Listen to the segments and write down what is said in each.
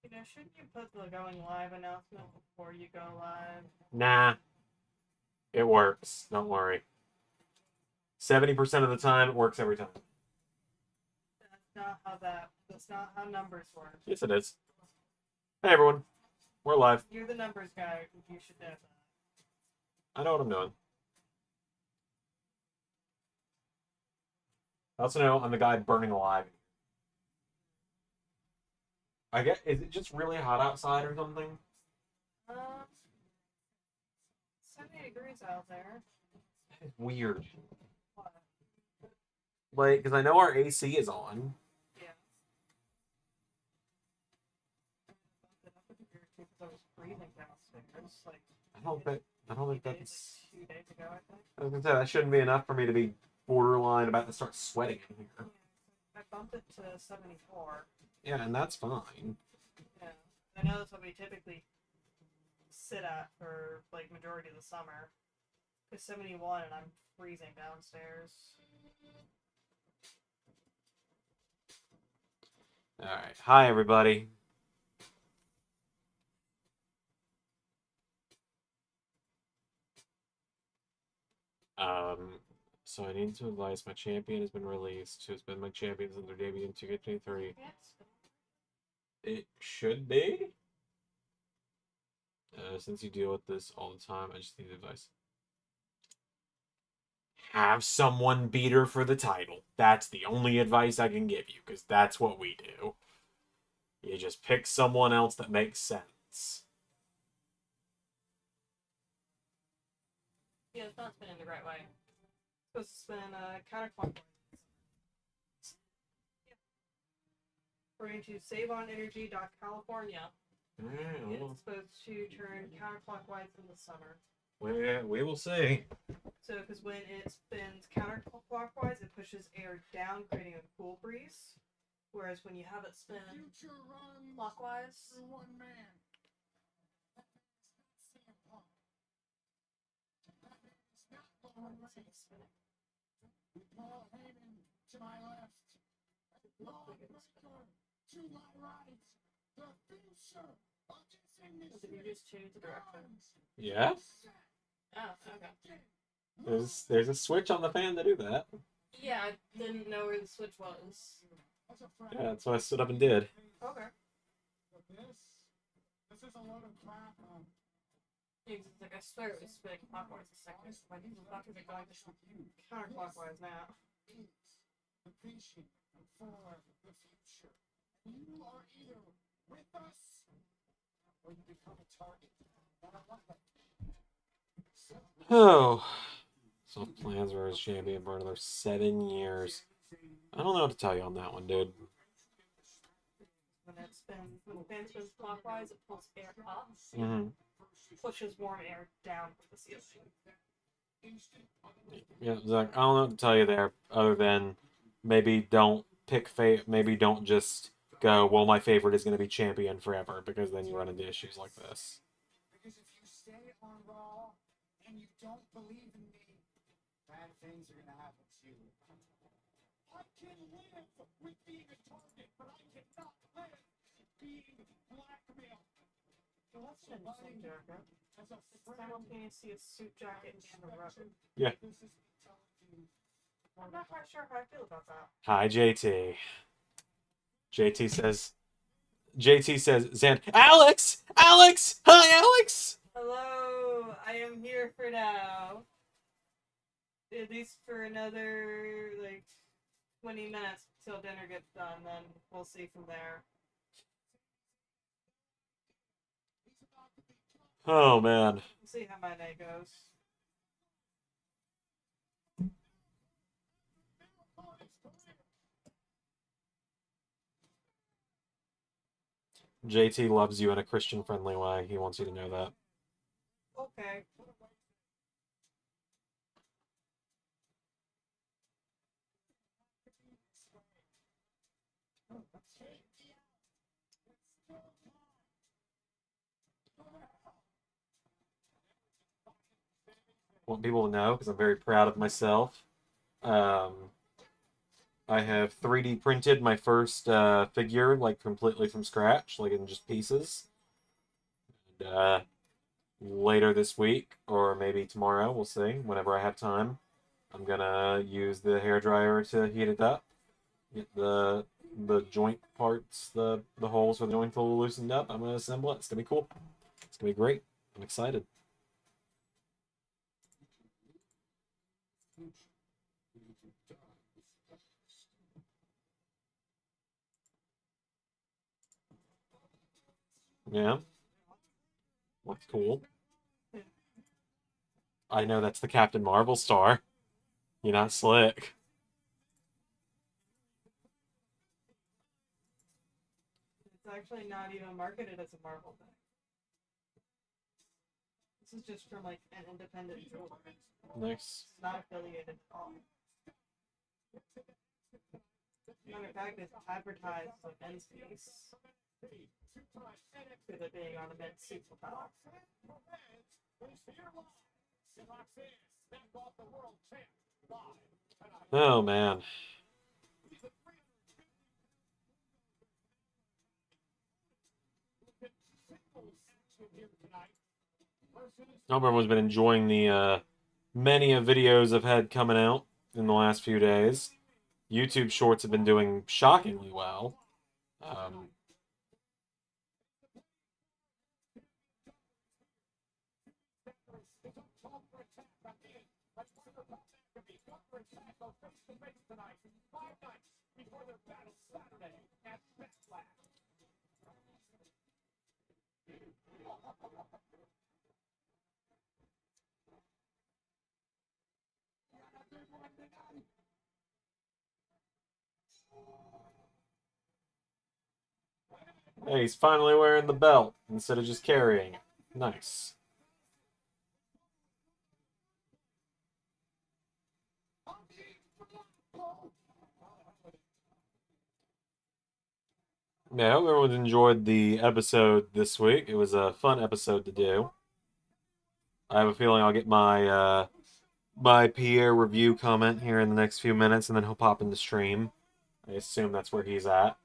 You know, shouldn't you put the going live announcement before you go live? Nah. It works. Don't worry. 70% of the time, it works every time. That's not how numbers work. Yes, it is. Hey, everyone. We're live. You're the numbers guy. You should know that. I know what I'm doing. I also know I'm the guy burning alive. I get. Is it just really hot outside or something? 70 degrees out there. It's weird. What? Like, because I know our AC is on. Yeah. Because I was freezing downstairs. Like, I don't think that's. Like 2 days ago, I think. I was gonna say that shouldn't be enough for me to be borderline about to start sweating in here. I bumped it to 74. Yeah, and that's fine. Yeah. I know that's what we typically sit at for like majority of the summer. It's 71 and I'm freezing downstairs. Alright. Hi, everybody. So I need to advise my champion has been released, who's been my champion since their debut in 2K23. It should be. Since you deal with this all the time, I just need advice. Have someone beat her for the title. That's the only advice I can give you, because that's what we do. You just pick someone else that makes sense. Yeah, it's not spinning the right way. It's supposed to spin counterclockwise. Yeah. We're going to saveonenergy.california. It's supposed to turn counterclockwise in the summer. We will see. So, because when it spins counterclockwise, it pushes air down, creating a cool breeze. Whereas when you have it spin clockwise, one man. Paul Heyman to my left. To my right. The future of this industry. Did you just change the direction? Yeah. Oh, okay. There's a switch on the fan to do that. Yeah, I didn't know where the switch was. Yeah, that's what I stood up and did. Okay. This is a load of crap. Like, I swear it was spinning clockwise a second. Why the fuck is it going counterclockwise now? The patient for the future. You are either with us or you become a target. Oh. Soft plans were his champion for another 7 years. I don't know what to tell you on that one, dude. When the fan spins clockwise, it pulls air up. Mm-hmm. Pushes warm air down to the ceiling. Yeah, Zach, I don't know what to tell you there, other than maybe don't pick maybe don't just go, well, my favorite is going to be champion forever, because then you run into issues like this. Because if you stay on Raw and you don't believe in me, bad things are going to happen to you. I can live with being a target, but I cannot live being blackmailed. So what's an suit jacket? As a simultaneously a suit jacket and a rubber. Yeah. I'm not quite sure how I feel about that. Hi, JT. JT says, Zan, Alex! Alex! Hi, Alex! Hello, I am here for now. At least for another, like, 20 minutes till dinner gets done, then we'll see from there. Oh, man. We'll see how my night goes. JT loves you in a Christian-friendly way. He wants you to know that. Okay. Want people to know, because I'm very proud of myself. I have 3D printed my first figure, like completely from scratch, like in just pieces. And, later this week, or maybe tomorrow, we'll see, whenever I have time, I'm gonna use the hairdryer to heat it up, get the joint parts, the holes for the joint all loosened up. I'm gonna assemble it. It's gonna be cool. It's gonna be great. I'm excited. Yeah. Looks cool. I know that's the Captain Marvel star. You're not slick. It's actually not even marketed as a Marvel thing. This is just from like an independent jeweler. Nice. It's not affiliated at all. Matter of fact, it's advertised as a men's piece. With it being on a men's superpower. Oh man. I hope everyone's been enjoying the many of videos I've had coming out in the last few days. YouTube Shorts have been doing shockingly well. Hey, he's finally wearing the belt instead of just carrying it. Nice. Yeah, I hope everyone's enjoyed the episode this week. It was a fun episode to do. I have a feeling I'll get my Pierre review comment here in the next few minutes, and then he'll pop in the stream. I assume that's where he's at.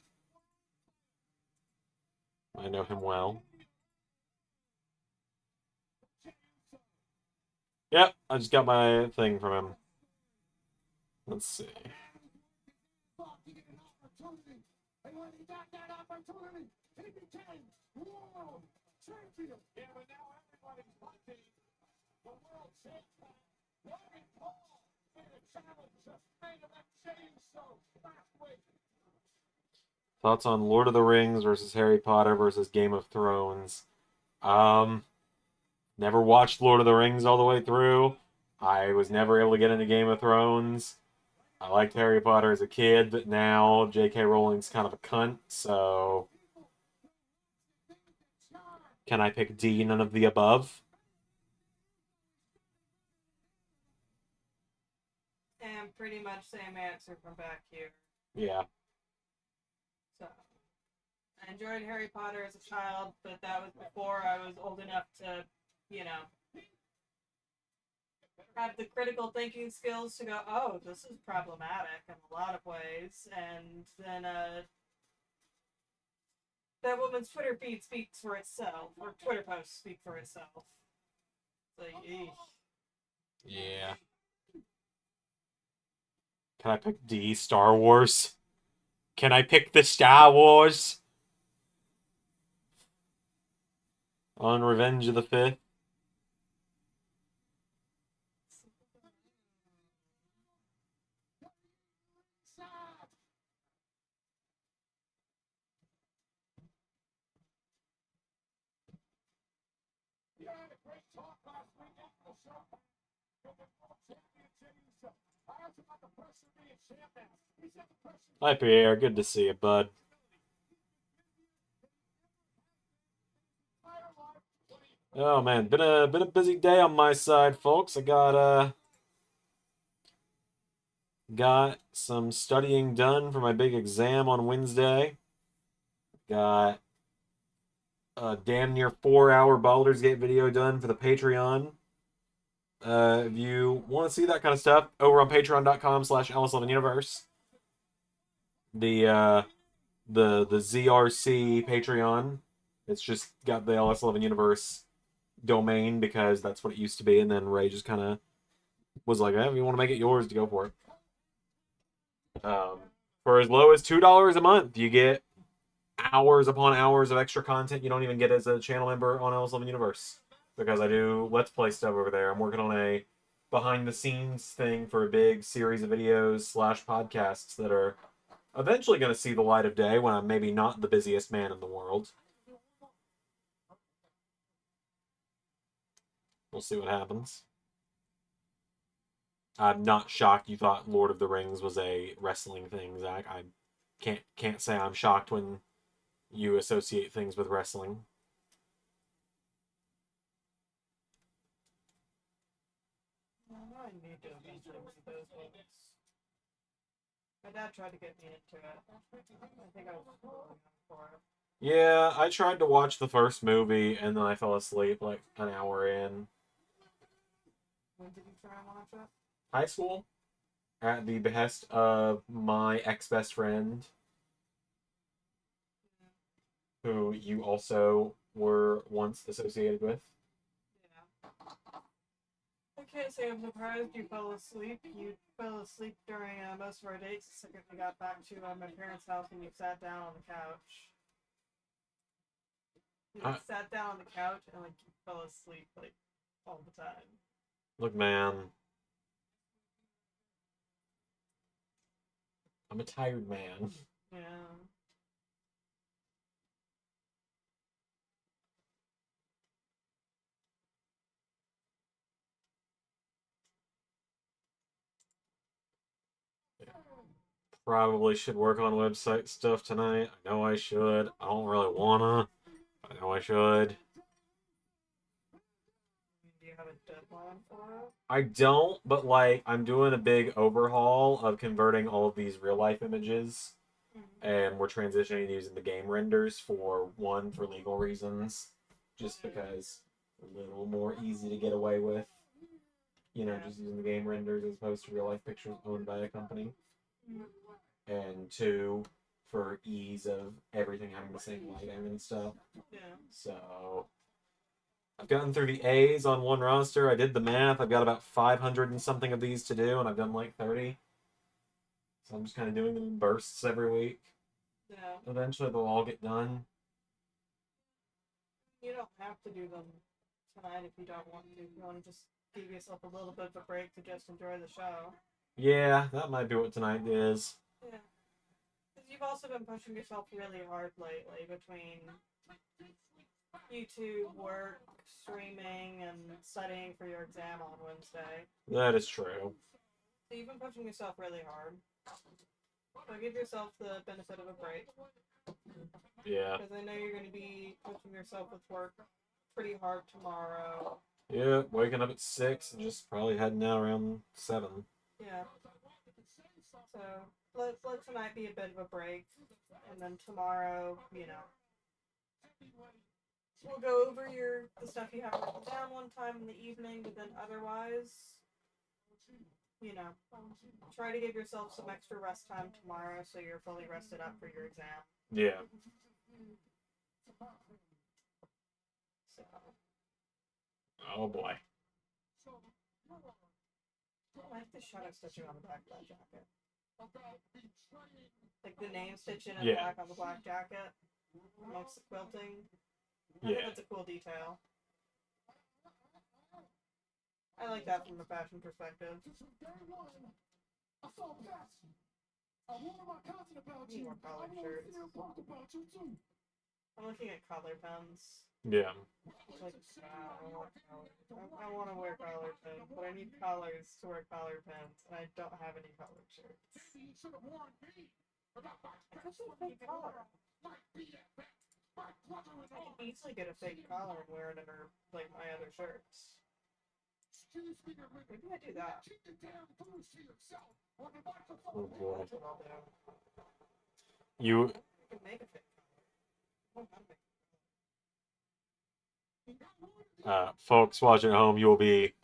I know him well. Yep, I just got my thing from him. Let's see. Thoughts on Lord of the Rings versus Harry Potter versus Game of Thrones? Never watched Lord of the Rings all the way through. I was never able to get into Game of Thrones. I liked Harry Potter as a kid, but now J.K. Rowling's kind of a cunt, so... Can I pick D, none of the above? And pretty much same answer from back here. Yeah. So, I enjoyed Harry Potter as a child, but that was before I was old enough to, you know, have the critical thinking skills to go, oh, this is problematic in a lot of ways. And then that woman's Twitter feed speaks for itself, or Twitter posts speak for itself. So, eesh. Yeah. Can I pick D, Star Wars? Can I pick the Star Wars? On Revenge of the Fifth? Hi, Pierre. Good to see you, bud. Oh man, been a busy day on my side, folks. I got some studying done for my big exam on Wednesday. Got a damn near 4-hour Baldur's Gate video done for the Patreon. If you want to see that kind of stuff, over on patreon.com/LS11universe. the ZRC Patreon. It's just got the LS11 universe domain because that's what it used to be, and then Ray just kind of was like, if you want to make it yours, to go for it. For as low as $2 a month, you get hours upon hours of extra content you don't even get as a channel member on LS11 Universe. Because I do Let's Play stuff over there. I'm working on a behind-the-scenes thing for a big series of videos / podcasts that are eventually going to see the light of day when I'm maybe not the busiest man in the world. We'll see what happens. I'm not shocked you thought Lord of the Rings was a wrestling thing, Zach. I can't say I'm shocked when you associate things with wrestling. I need to eventually read those books. My dad tried to get me into it. I think I was really young for it. Yeah, I tried to watch the first movie and then I fell asleep like an hour in. When did you try and watch it? High school, at the behest of my ex-best friend, who you also were once associated with. Yeah. I can't say I'm surprised you fell asleep. You fell asleep during most of our dates the second we got back to my parents' house and you sat down on the couch. You sat down on the couch and like you fell asleep like all the time. Look, man. I'm a tired man. Yeah. Probably should work on website stuff tonight. I know I should. I don't really wanna. I know I should. Do you have a deadline for it? I don't, but like I'm doing a big overhaul of converting all of these real life images, and we're transitioning to using the game renders for legal reasons, just because a little more easy to get away with, just using the game renders as opposed to real life pictures owned by a company, and 2, for ease of everything having the same lighting and stuff. Yeah. So I've gotten through the A's on one roster. I did the math. I've got about 500 and something of these to do, and I've done like 30. So I'm just kind of doing them in bursts every week. Yeah. Eventually they'll all get done. You don't have to do them tonight if you don't want to. If you want to just give yourself a little bit of a break to just enjoy the show. Yeah, that might be what tonight is. Yeah. Because you've also been pushing yourself really hard lately between YouTube, work, streaming, and studying for your exam on Wednesday. That is true. So you've been pushing yourself really hard. So give yourself the benefit of a break. Yeah. Because I know you're going to be pushing yourself with work pretty hard tomorrow. Yeah, waking up at 6 and just probably heading out around 7. Yeah. So let tonight be a bit of a break, and then tomorrow, we'll go over the stuff you have written down one time in the evening, but then otherwise, try to give yourself some extra rest time tomorrow so you're fully rested up for your exam. Yeah. So. Oh boy. I like the shadow stitching on the back of that jacket. Like the name stitching in black on the black jacket amongst the quilting. I think that's a cool detail. I like that from a fashion perspective. Need more collared shirts. I'm looking at collar pens. Yeah. Like, I want to wear collar pens, but I need collars to wear collar pens, and I don't have any collared shirts. I could get a fake collar. I can easily get a fake collar and wear it under, like, my other shirts. Maybe I do that. Oh boy. That's what I'll do. You. I can make a fake collar. Folks watching at home, you will be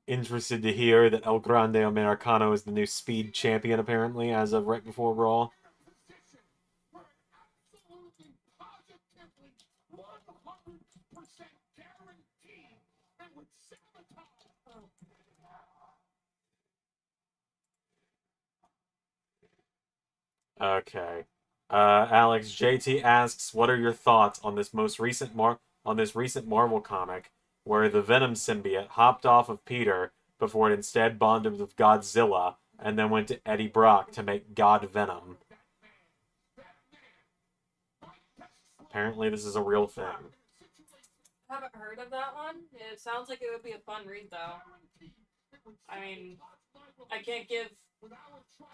interested to hear that El Grande Americano is the new speed champion, apparently, as of right before Raw. Okay. Alex, JT asks, what are your thoughts on this recent Marvel comic where the Venom symbiote hopped off of Peter before it instead bonded with Godzilla and then went to Eddie Brock to make God Venom? Apparently this is a real thing. I haven't heard of that one. It sounds like it would be a fun read, though. I mean, I can't give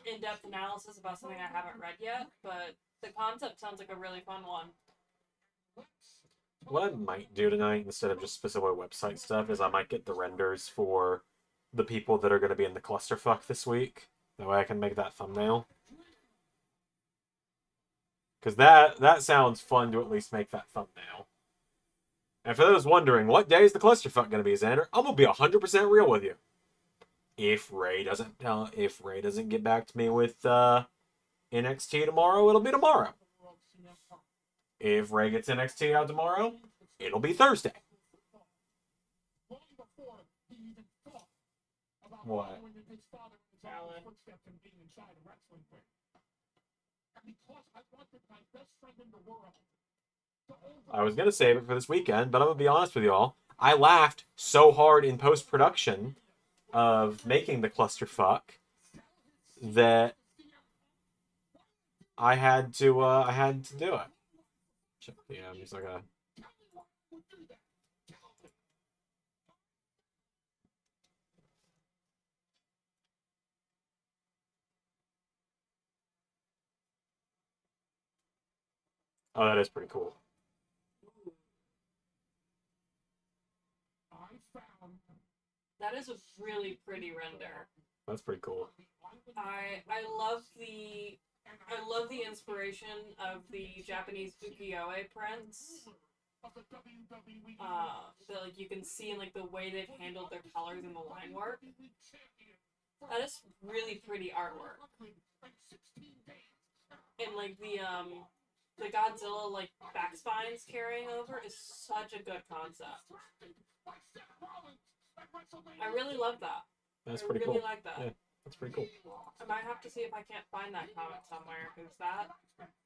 in-depth analysis about something I haven't read yet, but the concept sounds like a really fun one. What I might do tonight, instead of just specific website stuff, is I might get the renders for the people that are going to be in the clusterfuck this week. That way I can make that thumbnail. Because that sounds fun to at least make that thumbnail. And for those wondering, what day is the clusterfuck going to be, Xander? I'm going to be 100% real with you. If Ray doesn't get back to me with NXT tomorrow, it'll be tomorrow. If Ray gets NXT out tomorrow, it'll be Thursday. What? I was going to save it for this weekend, but I'm going to be honest with y'all. I laughed so hard in post-production of making the clusterfuck that I had to do it. Check the just like a. Oh, that is pretty cool. That is a really pretty render. That's pretty cool. I love the inspiration of the Japanese ukiyo-e prints. That like you can see in like the way they've handled their colors and the line work. That is really pretty artwork. And like the Godzilla like back spines carrying over is such a good concept. I really love that. That's pretty cool. I really like that. Yeah, that's pretty cool. I might have to see if I can't find that comic somewhere, because that.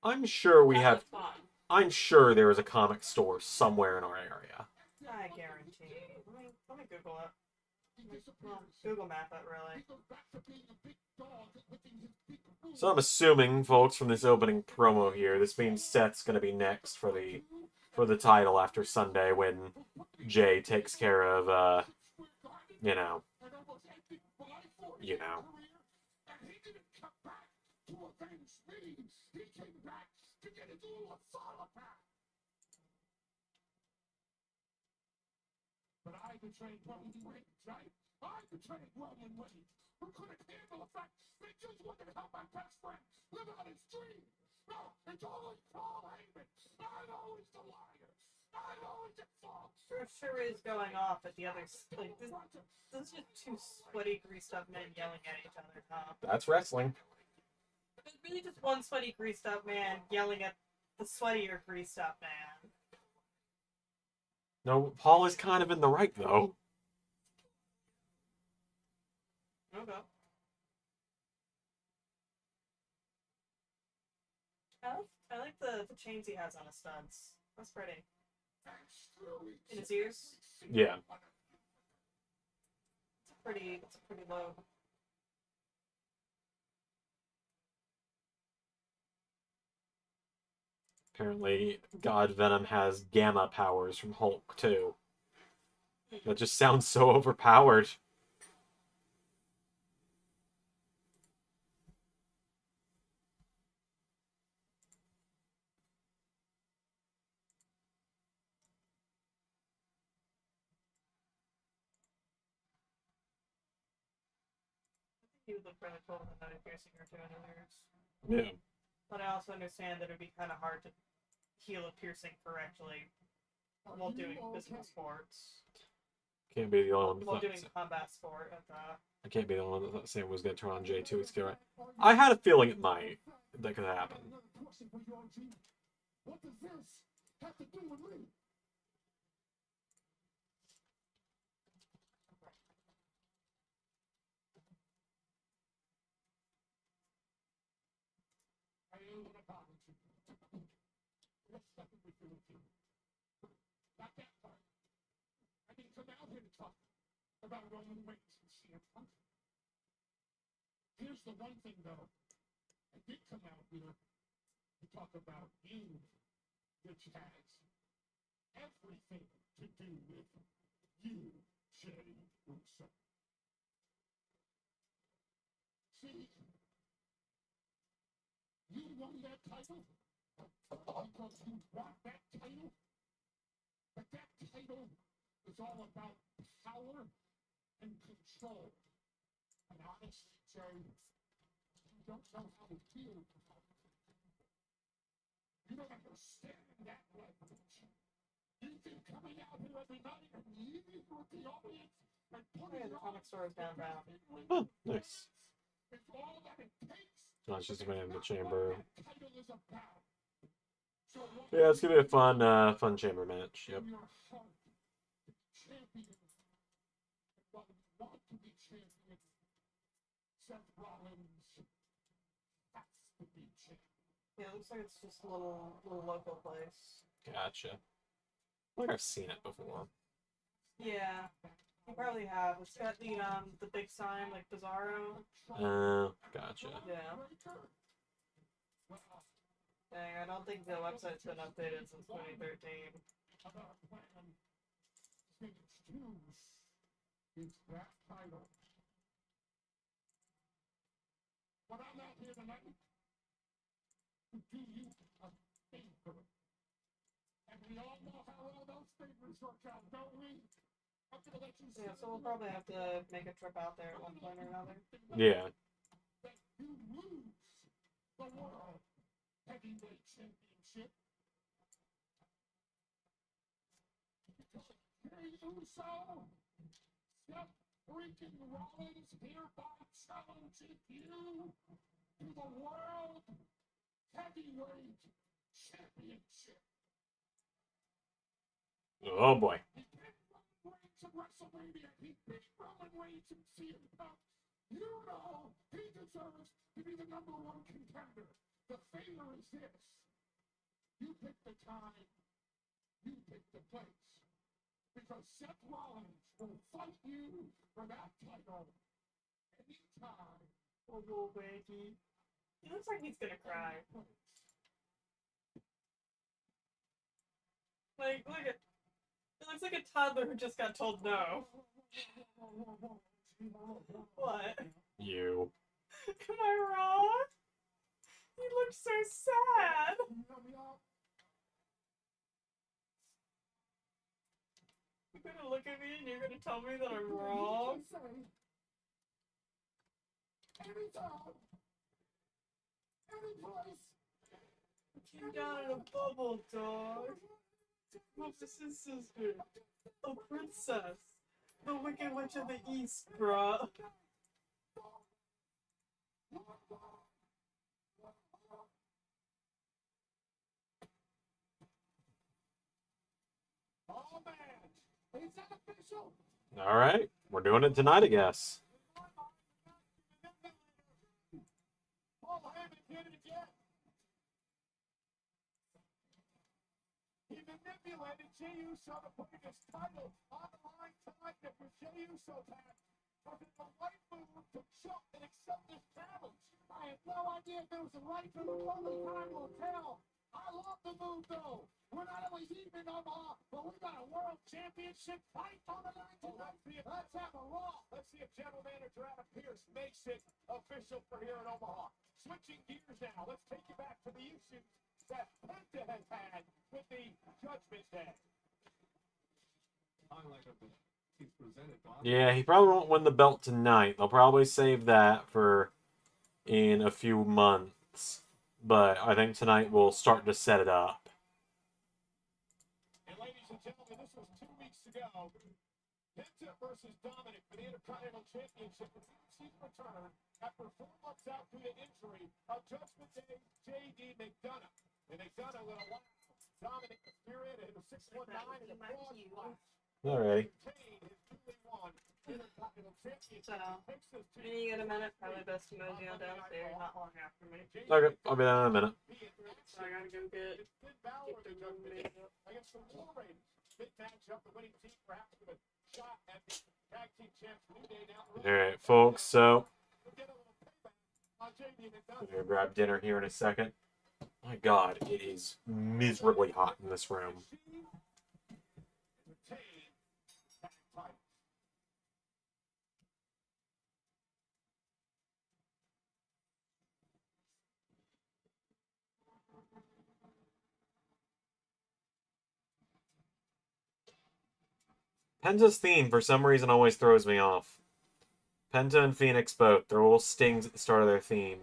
I'm sure we have. Fun. I'm sure there is a comic store somewhere in our area. I guarantee. Let me Google it. Well, Google Map it, really. So I'm assuming, folks, from this opening promo here, this means Seth's going to be next for the title after Sunday when Jay takes care of, you know. But I betrayed Roman Reigns, right? I betrayed Roman Reigns. Who couldn't handle the fact they just wanted to help my best friend live out his dream? No, it's always Paul Heyman. I'm always the liar. I'm always at fault. Sure is going off at the other. Like, this is just two sweaty, greased up men yelling at each other, huh? That's wrestling. It's really just one sweaty, greased up man yelling at the sweatier, greased up man. No, Paul is kind of in the right, though. Okay. I like the chains he has on his studs. That's pretty. In his ears? Yeah. It's a pretty low. Apparently, God Venom has gamma powers from Hulk, too. That just sounds so overpowered. He would look really cool with another piercing or two in his ears. Yeah. But I also understand that it would be kind of hard to heal a piercing correctly while doing physical sports. Can't be the only one. While doing combat sport at that. I can't be the only one that thought Sam was going to turn on Jay 2 weeks ago, right? I had a feeling it might. That could happen. What does this have to do with me? apology. What's nothing with you? Not that part. I didn't come out here to talk about Roman Reigns and CM Punk. Here's the one thing, though. I did come out here to talk about you, which has everything to do with you, Jay Uso. See, you won that title because you want that title, but that title is all about power and control. And honestly, Jay, you don't know how to feel about it. You don't understand that language. You think coming out here every night and leading with the audience and putting The comic store is downtown. Oh, nice. it's all that it takes. No, it's just a man in the chamber. That title is about. So what Yeah, it's gonna be a fun chamber match. Yep. in your heart, champion, what you want to be champion, Seth Rollins has to be champion. Yeah, it looks like it's just a little local place. Gotcha. I think I've seen it before. Yeah, you probably have. It's got the big sign like Bizarro. Gotcha. Yeah. Dang, I don't think the website's been updated since 2013. About plan stage 2 is that title. But I'm not here tonight to do you a favor. And we all know how all those favors work out, don't we? I'm gonna let you Yeah, so we'll probably have to make a trip out there at one point or another. Yeah. that you lose the world heavyweight championship. Because Jey Uso, Seth freaking Rollins hereby challenging you to the world heavyweight championship. Oh boy. He beat Roman Reigns at WrestleMania. He beat Roman Reigns in CM Punk. You know he deserves to be the #1 contender. The favor is this. You pick the time, you pick the place. Because Seth Rollins will fight you for that title anytime. Oh, baby. He looks like he's gonna cry. Like, look at. It looks like a toddler who just got told no. What? You. Am I wrong? He looks so sad. You're gonna look at me and you're gonna tell me that I'm wrong? Anytime, any place. Came down in a bubble, dog. Oh, this is sister. Oh, princess. The Wicked Witch of the East, bruh. Oh man, is that official? All right. We're doing it tonight, I guess. Paul Heyman did it again. He manipulated Jey Uso to put his title on the line tonight. If you're Jey Uso fan, was it the right move to jump and accept this challenge? I have no idea if it was the right move. Only time will tell. I love the move though. We're not only even Omaha, but we got a world championship fight on the line tonight. Let's have a Raw. Let's see if General Manager Adam Pearce makes it official for here in Omaha. Switching gears now, let's take you back to the issues that Penta has had with the Judgment Day. Yeah, he probably won't win the belt tonight. They'll probably save that for in a few months. But I think tonight will start to set it up. And ladies and gentlemen, this was 2 weeks ago. Penta versus Dominic for the Intercontinental Championship. She's returned after 4 months out due to injury of Judgment Day J.D. McDonough. And McDonough with a wow. Dominic the Spirit and a 619 and a broad flash. Alrighty. Retain his newly won Intercontinental So, when you get a minute, probably best to mosey on downstairs, not long after me. Okay, I'll be down in a minute. So I gotta go get the movie up. Against the War Raiders. Big matchup, the winning team perhaps with a shot at the tag team champs New Day down the road. Alright, folks, so We'll get a little payback on JD and I'm gonna grab dinner here in a second. My god, it is miserably hot in this room. Penta's theme, for some reason, always throws me off. Penta and Phoenix both. Their little stings at the start of their theme.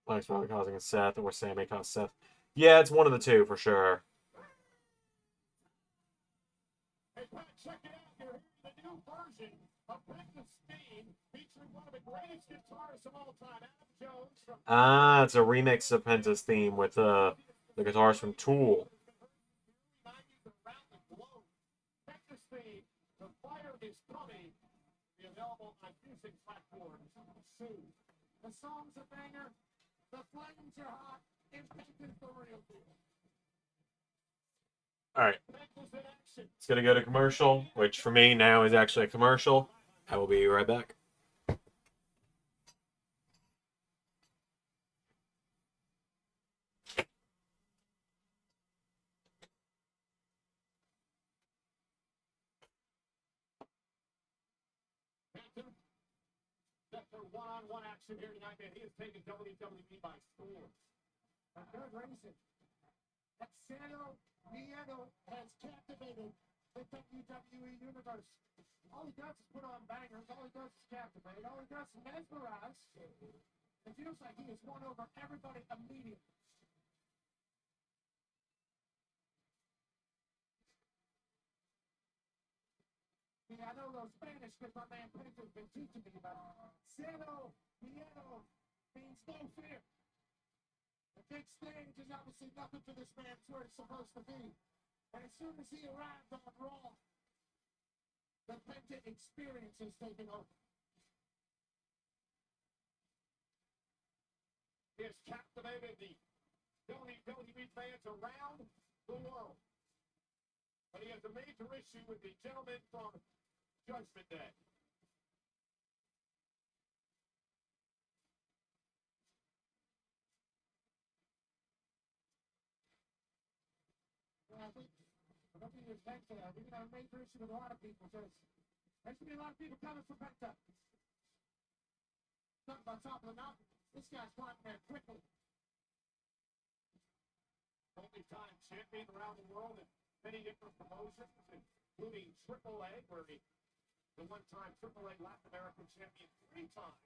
Mike's probably causing a Seth, or Sammy caused Seth. Yeah, it's one of the two, for sure. Hey, Pat, check it out. You're hearing the new version of Penta's theme featuring one of the greatest guitarists of all time, Adam Jones from Ah, it's a remix of Penta's theme with the guitars from Tool. the 90s around the globe. Penta's theme, The Fire is Coming, be available on music platforms soon. The song's a banger, the flames are hot, and Penta's the real deal. Alright, Penta's in action. it's gonna go to commercial, which for me now is actually a commercial. I will be right back. Penta, set for one-on-one action here tonight, man. He has taken WWE by storm. A good reason. Exano Nieto has captivated the WWE universe. All he does is put on bangers. All he does is captivate. All he does is mesmerize. It feels like he has won over everybody immediately. Yeah, I know those Spanish because my man Penta's been teaching me about it. Exano Nieto means no fear. The big stage is obviously nothing to this man. It's where it's supposed to be. And as soon as he arrived on Raw, the Penta experience is taking over. He has captivated the WWE fans around the world. But he has a major issue with the gentleman from Judgment Day. I think whenever you get to that, you're going to have a major issue with a lot of people. There's going to be a lot of people coming from Penta. Talking about top of the mountain. This guy's climbing there quickly. Multi-time champion around the world in many different promotions, including AAA, where he the one-time AAA Latin American champion 3-time,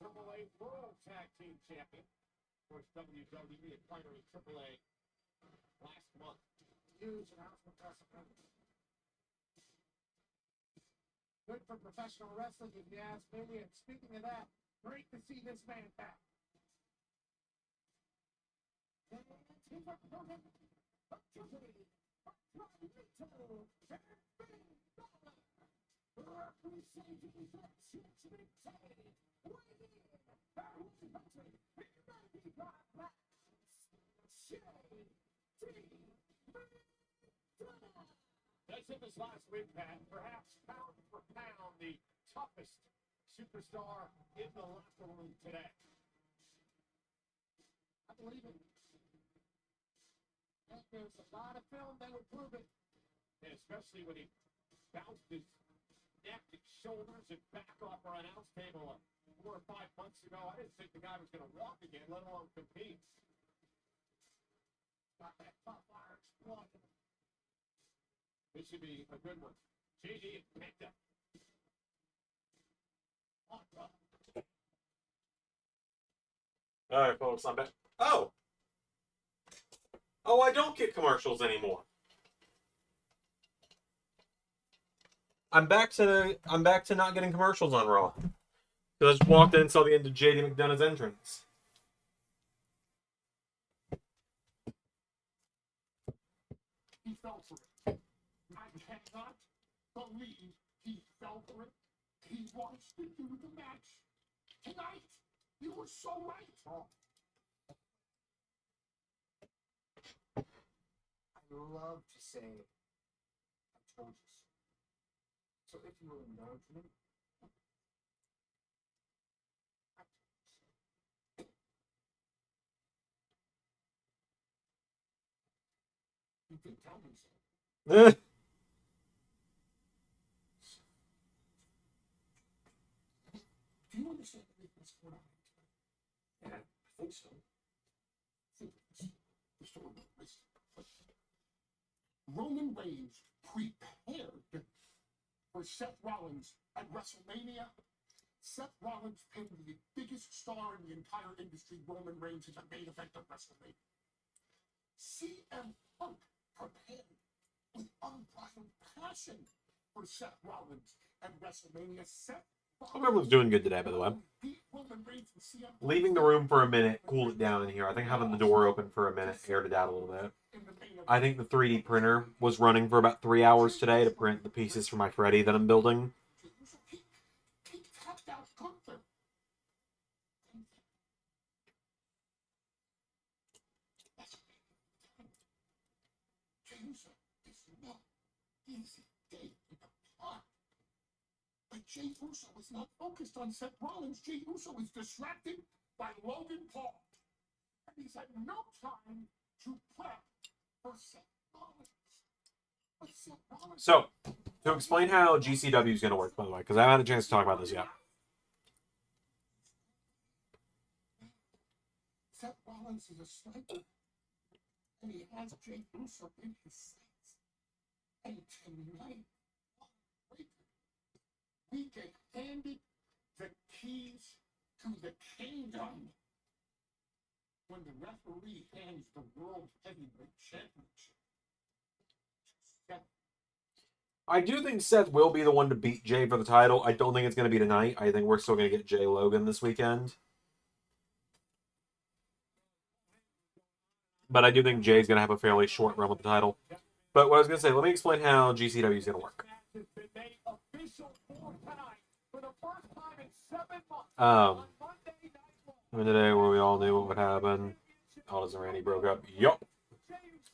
AAA World Tag Team champion. Of course, WWE acquiring AAA last month. Huge announcement precedent. Good for professional wrestling, if you ask me. And speaking of that, great to see this man back. That's in this last week, Pat. Perhaps pound for pound, the toughest superstar in the locker room today. I believe it. And there's a lot of film that would prove it. And especially when he bounced his neck and shoulders and back off our announce table 4 or 5 months ago. I didn't think the guy was going to walk again, let alone compete. Got that top fire explosion. This should be a good one. JD and Penta. Alright, folks, I'm back. Oh! Oh, I don't get commercials anymore. I'm back to not getting commercials on Raw. Because I just walked in and saw the end of JD McDonough's entrance. He fell for it. I cannot believe he fell for it. He wants to do the match tonight. You were so right. I love to say, I told you so. So if you will indulge me, you can tell me so. Do you understand what's going on? Yeah, I think so. Roman Reigns prepared for Seth Rollins at WrestleMania. Seth Rollins pinned the biggest star in the entire industry, Roman Reigns, in the main event of WrestleMania. CM Punk prepared with unbridled passion for Seth Rollins at WressleMania. Seth Hope everyone's doing good today, by the way. Leaving the room for a minute, cooled it down in here. I think having the door open for a minute aired it out a little bit. I think the 3D printer was running for about 3 hours today to print the pieces for my Freddy that I'm building. But Jey Uso was not focused on Seth Rollins. Jey Uso was distracted by Logan Paul. And he's had no time to prep for Seth Rollins. But Seth Rollins... So, to explain how GCW is going to work, by the way, because I haven't had a chance to talk about this yet. Seth Rollins is a sniper. And he has Jey Uso in his sights. And tonight, we get handed the keys to the kingdom when the referee hands the World Heavyweight Championship. I do think Seth will be the one to beat Jay for the title. I don't think it's going to be tonight. I think we're still going to get Jay Logan this weekend. But I do think Jay's going to have a fairly short run with the title. But what I was going to say, let me explain how GCW is going to work. Today where we all knew what would happen. Aldis and Randy broke up. Yup.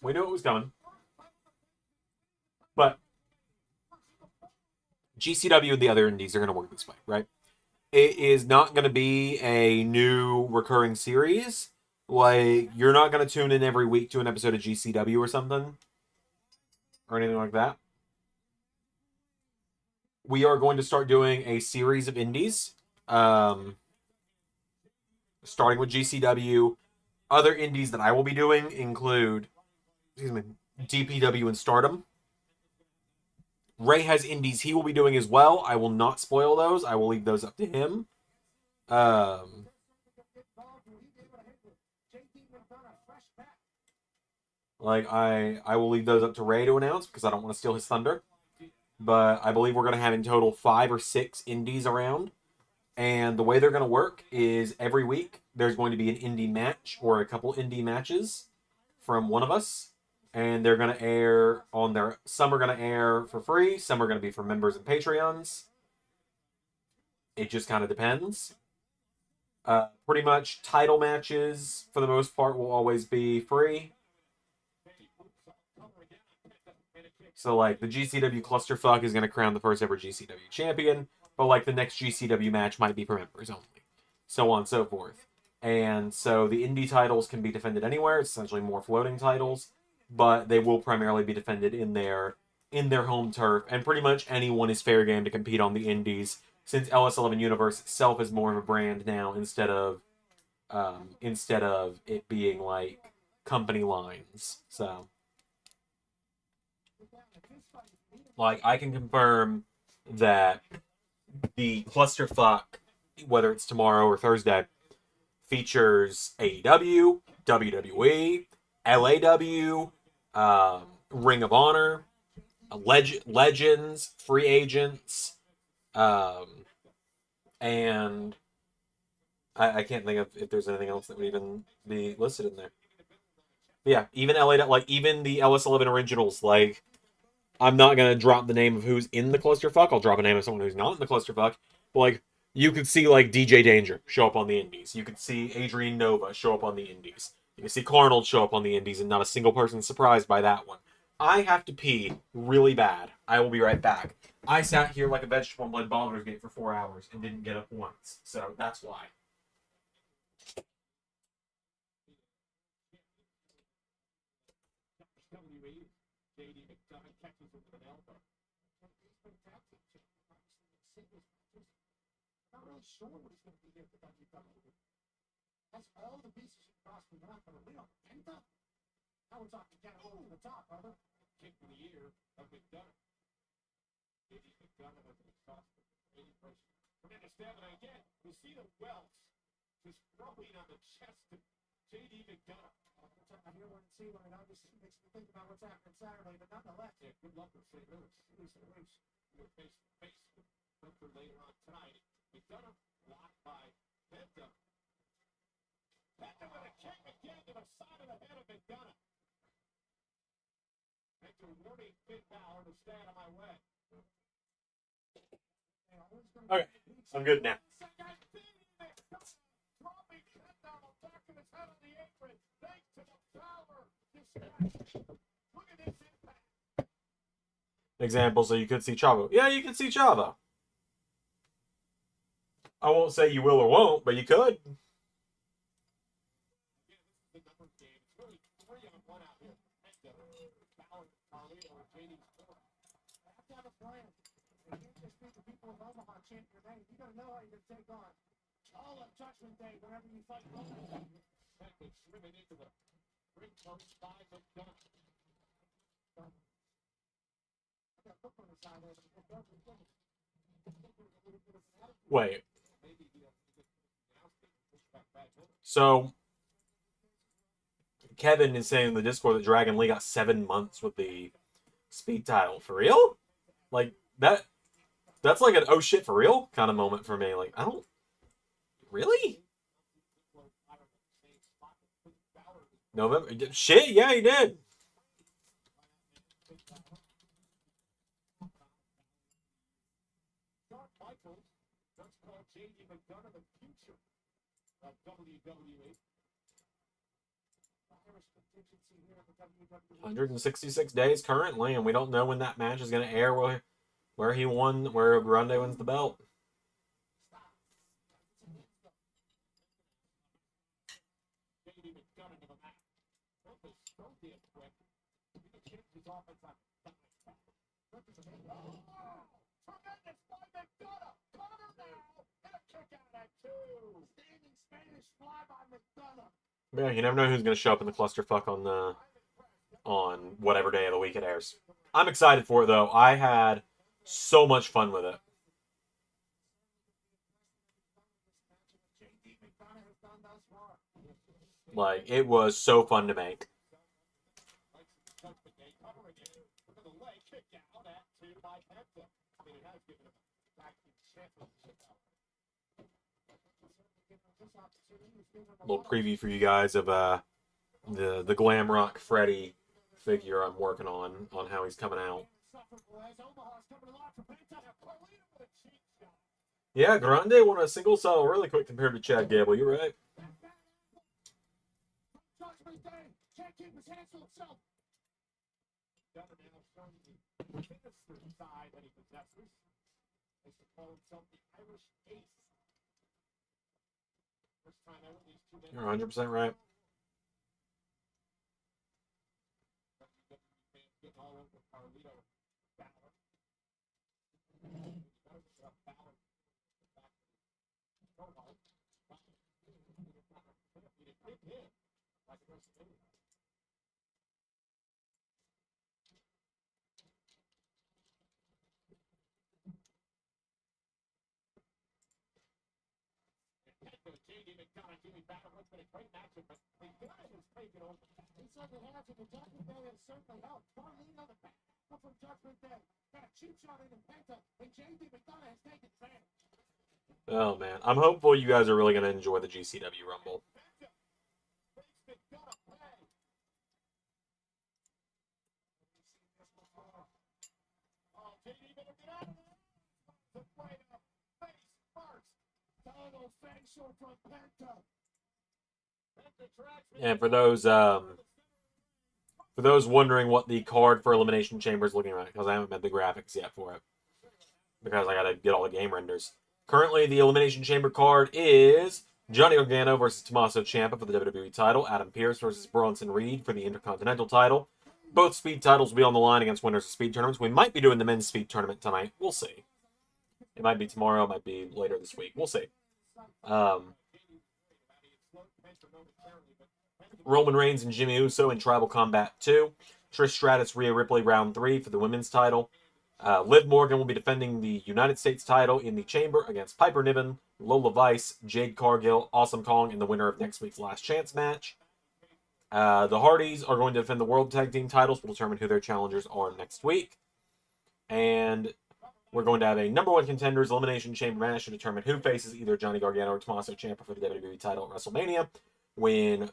We knew it was coming. But GCW and the other indies are going to work this way, right? It is not going to be a new recurring series. Like, you're not going to tune in every week to an episode of GCW or something. Or anything like that. We are going to start doing a series of indies. Starting with GCW. Other indies that I will be doing include, DPW and Stardom. Ray has indies he will be doing as well. I will not spoil those. I will leave those up to him. I will leave those up to Ray to announce because I don't want to steal his thunder. But I believe we're going to have in total 5 or 6 indies around. And the way they're going to work is every week there's going to be an indie match or a couple indie matches from one of us. And they're going to air on their... Some are going to air for free. Some are going to be for members and Patreons. It just kind of depends. Pretty much title matches, for the most part, will always be free. So, like, the GCW Clusterfuck is going to crown the first ever GCW champion. But, like, the next GCW match might be for members only. So on and so forth. And so the indie titles can be defended anywhere. It's essentially more floating titles. But they will primarily be defended in their home turf. And pretty much anyone is fair game to compete on the indies. Since LS11 Universe itself is more of a brand now instead of it being, like, company lines. So... Like, I can confirm that the Clusterfuck, whether it's tomorrow or Thursday, features AEW, WWE, LAW, Ring of Honor, Legends, Free Agents, and I can't think of if there's anything else that would even be listed in there. Yeah, even LA, like even the LS11 originals. Like, I'm not gonna drop the name of who's in the clusterfuck. I'll drop a name of someone who's not in the clusterfuck. But like, you could see like DJ Danger show up on the Indies. You could see Adrian Nova show up on the Indies. You can see Carnold show up on the Indies, and not a single person surprised by that one. I have to pee really bad. I will be right back. I sat here like a vegetable in Blood Baldur's Gate for 4 hours and didn't get up once, so that's why. Not really sure what he's going to be here for WWE. That's all the pieces you crossed me up, but we don't end up. Now we're talking kind of over the top, brother. Kick of the year of McDonough. JD McDonough has an exhausted 80%. Tremendous stamina again. You see the welts just rubbing on the chest of JD McDonough. I hear one and see one, and obviously makes me think about what's happening Saturday, but nonetheless, yeah, good luck with St. Louis. You're face to face with Hunter later on tonight. McDonough blocked by Penta. Penta with a kick again to the side of the head of McDonough. Penta warning Finn Balor to stay out of my way. Okay, I'm good now. Example, so you could see Chavo. Yeah, you can see Chavo. I won't say you will or won't, but you could. You gotta know how you're gonna take on all of Judgment Day whenever you fight Roman. Into the ring post by McDonough. Wait. So Kevin is saying in the Discord that Dragon Lee got 7 months with the speed title. For real? Like that's like an oh shit for real kind of moment for me. Like, I don't really? November shit, yeah, he did. JD McDonough, the future of WWE. 166 days currently, and we don't know when that match is going to air. Where he won, where Grande wins the belt. Yeah, you never know who's going to show up in the clusterfuck on whatever day of the week it airs. I'm excited for it though. I had so much fun with it. Like, it was so fun to make. A little preview for you guys of the Glam Rock Freddy figure I'm working on how he's coming out. Yeah, Grande won a single cell really quick compared to Chad Gable. You're right. You're 100% right. Oh man, I'm hopeful you guys are really going to enjoy the GCW Rumble. And for those wondering what the card for Elimination Chamber is looking like, because I haven't made the graphics yet for it, because I got to get all the game renders. Currently, the Elimination Chamber card is Johnny Gargano versus Tommaso Ciampa for the WWE title, Adam Pearce versus Bronson Reed for the Intercontinental title. Both speed titles will be on the line against winners of speed tournaments. We might be doing the men's speed tournament tonight. We'll see. It might be tomorrow. It might be later this week. We'll see. Roman Reigns and Jimmy Uso in Tribal Combat 2. Trish Stratus, Rhea Ripley, round 3 for the women's title. Liv Morgan will be defending the United States title in the Chamber against Piper Niven, Lola Vice, Jade Cargill, Awesome Kong, and the winner of next week's Last Chance match. The Hardys are going to defend the World Tag Team titles. We'll determine who their challengers are next week. And we're going to have a number 1 contenders elimination chamber match to determine who faces either Johnny Gargano or Tommaso Ciampa for the WWE title at WrestleMania. When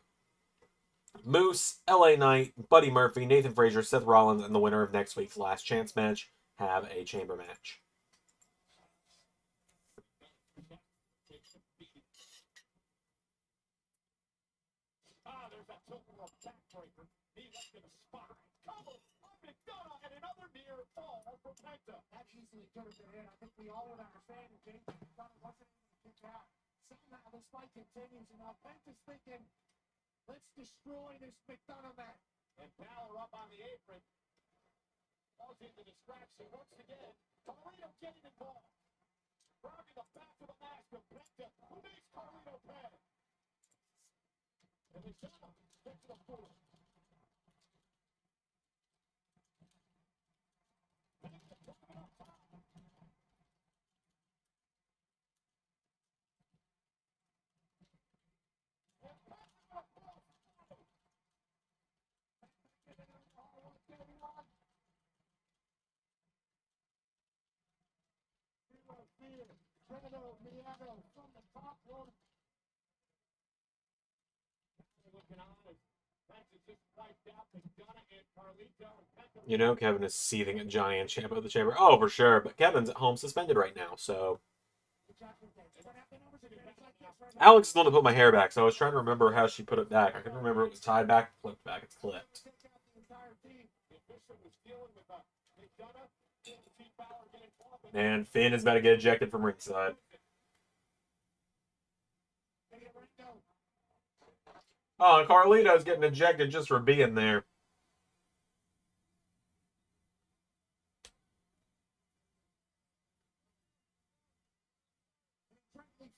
Moose, LA Knight, Buddy Murphy, Nathan Frazier, Seth Rollins, and the winner of next week's Last Chance match have a chamber match. That easily could have been it. I think we all would understand that James wasn't able to kick out. Somehow this fight continues, and Penta's thinking, let's destroy this McDonough man. And Balor up on the apron. Causing the distraction once again. Carlito getting involved. Grabbing the back of the mask of Penta, who makes Carlito pay. And McDonough gets to the floor. You know, Kevin is seething at Johnny and Ciampa at the Chamber. Oh, for sure. But Kevin's at home suspended right now, so... Alex is the one to put my hair back, so I was trying to remember how she put it back. I couldn't remember it was tied back, flipped back. It's clipped. And Finn is about to get ejected from ringside. Oh, and Carlito's getting ejected just for being there.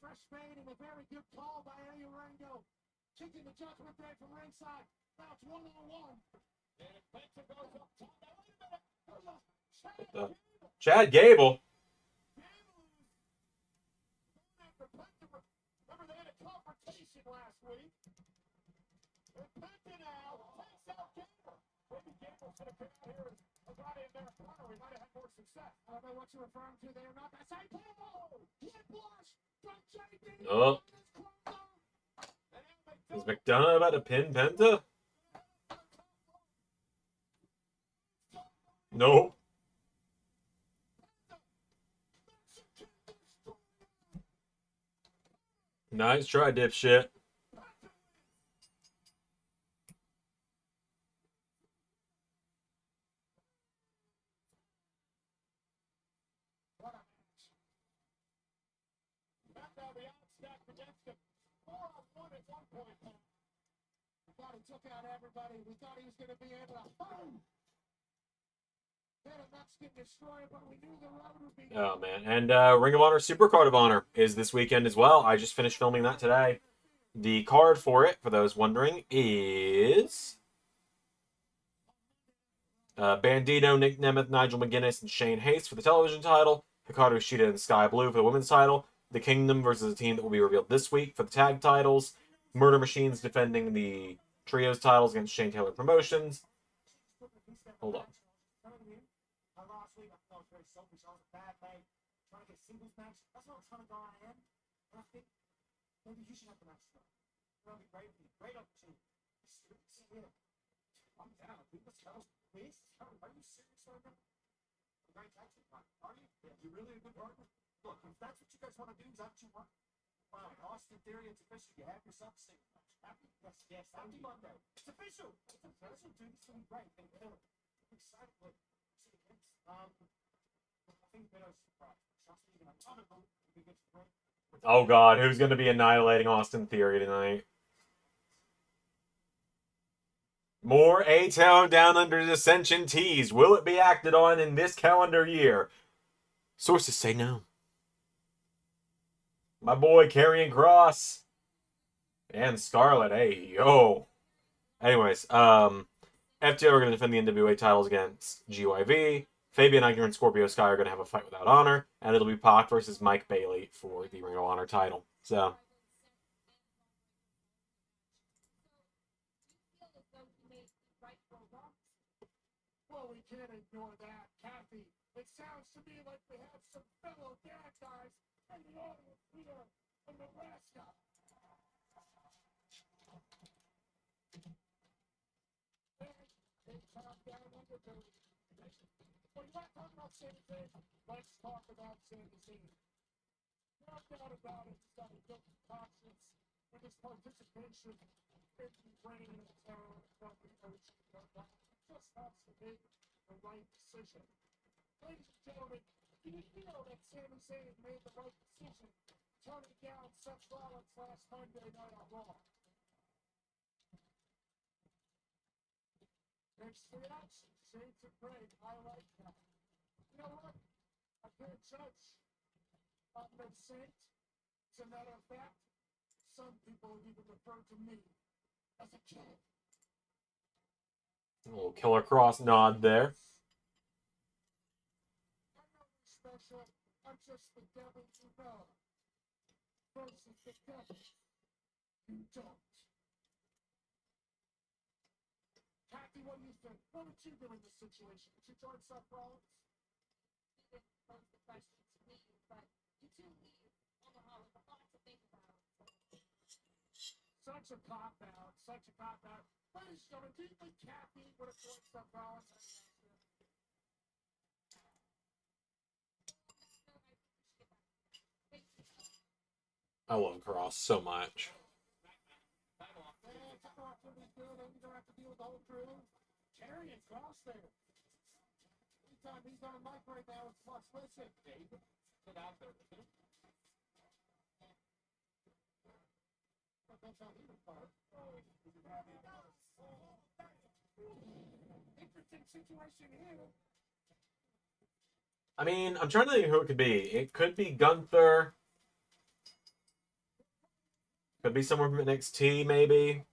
Fresh made and a very good call by Eddie Rango. Kicking the judgment day from ringside. Now it's 1-on-1. And Penta goes up top. Chad Gable. Remember they had a confrontation last week. And Penta now takes out Gable. Maybe Gable's going to come out here as a body in their corner. We might have had more success. I don't know what you're referring to there. Not that same Gable. Whiplash. Oh. Is McDonough about to pin Penta? Nope. Nice try, dipshit. Took out everybody. We thought he was going to be able to boom. Hit a Mexican destroyer, but we knew the road would be. Oh man, and Ring of Honor Supercard of Honor is this weekend as well. I just finished filming that today. The card for it, for those wondering, is Bandito, Nick Nemeth, Nigel McGuinness, and Shane Haste for the television title. Hikaru Shida and Sky Blue for the women's title. the Kingdom versus a team that will be revealed this week for the tag titles. Murder Machines defending the trios titles against Shane Taylor Promotions. Hold on. Last week, I felt very selfish. I was a bad leg. Trying to get singles match. That's what I was trying to go on in. And I think maybe you should have the match start. That'll be great. Great opportunity. See here. I'm down. Let's go. Please. Are you serious right now? Great tag team partner. Are you? Yeah, you're really a good partner. Look, if that's what you guys want to do, is that what you want? Fine. Austin Theory, it's official. You have yourself a single match. Happy? Yes, yes. Happy Monday. It's official. It's official, dude. It's going to be great. And I'm excited. Look. Oh God, who's going to be annihilating Austin Theory tonight? More A-Town Down Under Dissension tease. Will it be acted on in this calendar year? Sources say no. My boy Karrion Kross and Scarlett. Hey, yo. Anyways, FTR are going to defend the NWA titles against GYV. Fabian Aichner and Scorpio Sky are going to have a fight without honor, and it'll be Pac versus Mike Bailey for the Ring of Honor title. So, well, we can't ignore that, Kathy. It sounds to me like we have some fellow dad guys in the audience here in Nebraska. Well, you want to talk about Sami Zayn? Let's talk about Sami Zayn. No doubt about it, he's got a guilty conscience with his participation in the reign of terror from the OG Bloodline. He just has to make the right decision. Ladies and gentlemen, do you feel that Sami Zayn made the right decision turning down Seth Rollins last Monday night on Raw? Mixed reaction. Shades of gray. I like that. You know what? I can't judge. I'm no saint. As a matter of fact, some people even refer to me as a killer. a little Killer Cross nod there. I'm nothing special. I'm just the devil you know. Versus the devil you don't. Kathy, what do you think? What would you do in this situation? Would you join Seth Rollins? You didn't pose the question to me, but you do leave Omaha with a lot to think about. Such a cop-out. Such a cop-out. Ladies and gentlemen, do you think Kathy would have joined Seth Rollins? I love Cross so much. You don't have to deal with the whole crew. Karrion Kross there. Anytime he's on mic right now, it's Fox. Listen, Dave, get out there with him. That's how he would part. Interesting situation here. I mean, I'm trying to think who it could be. It could be Gunther. Could be someone from NXT, maybe.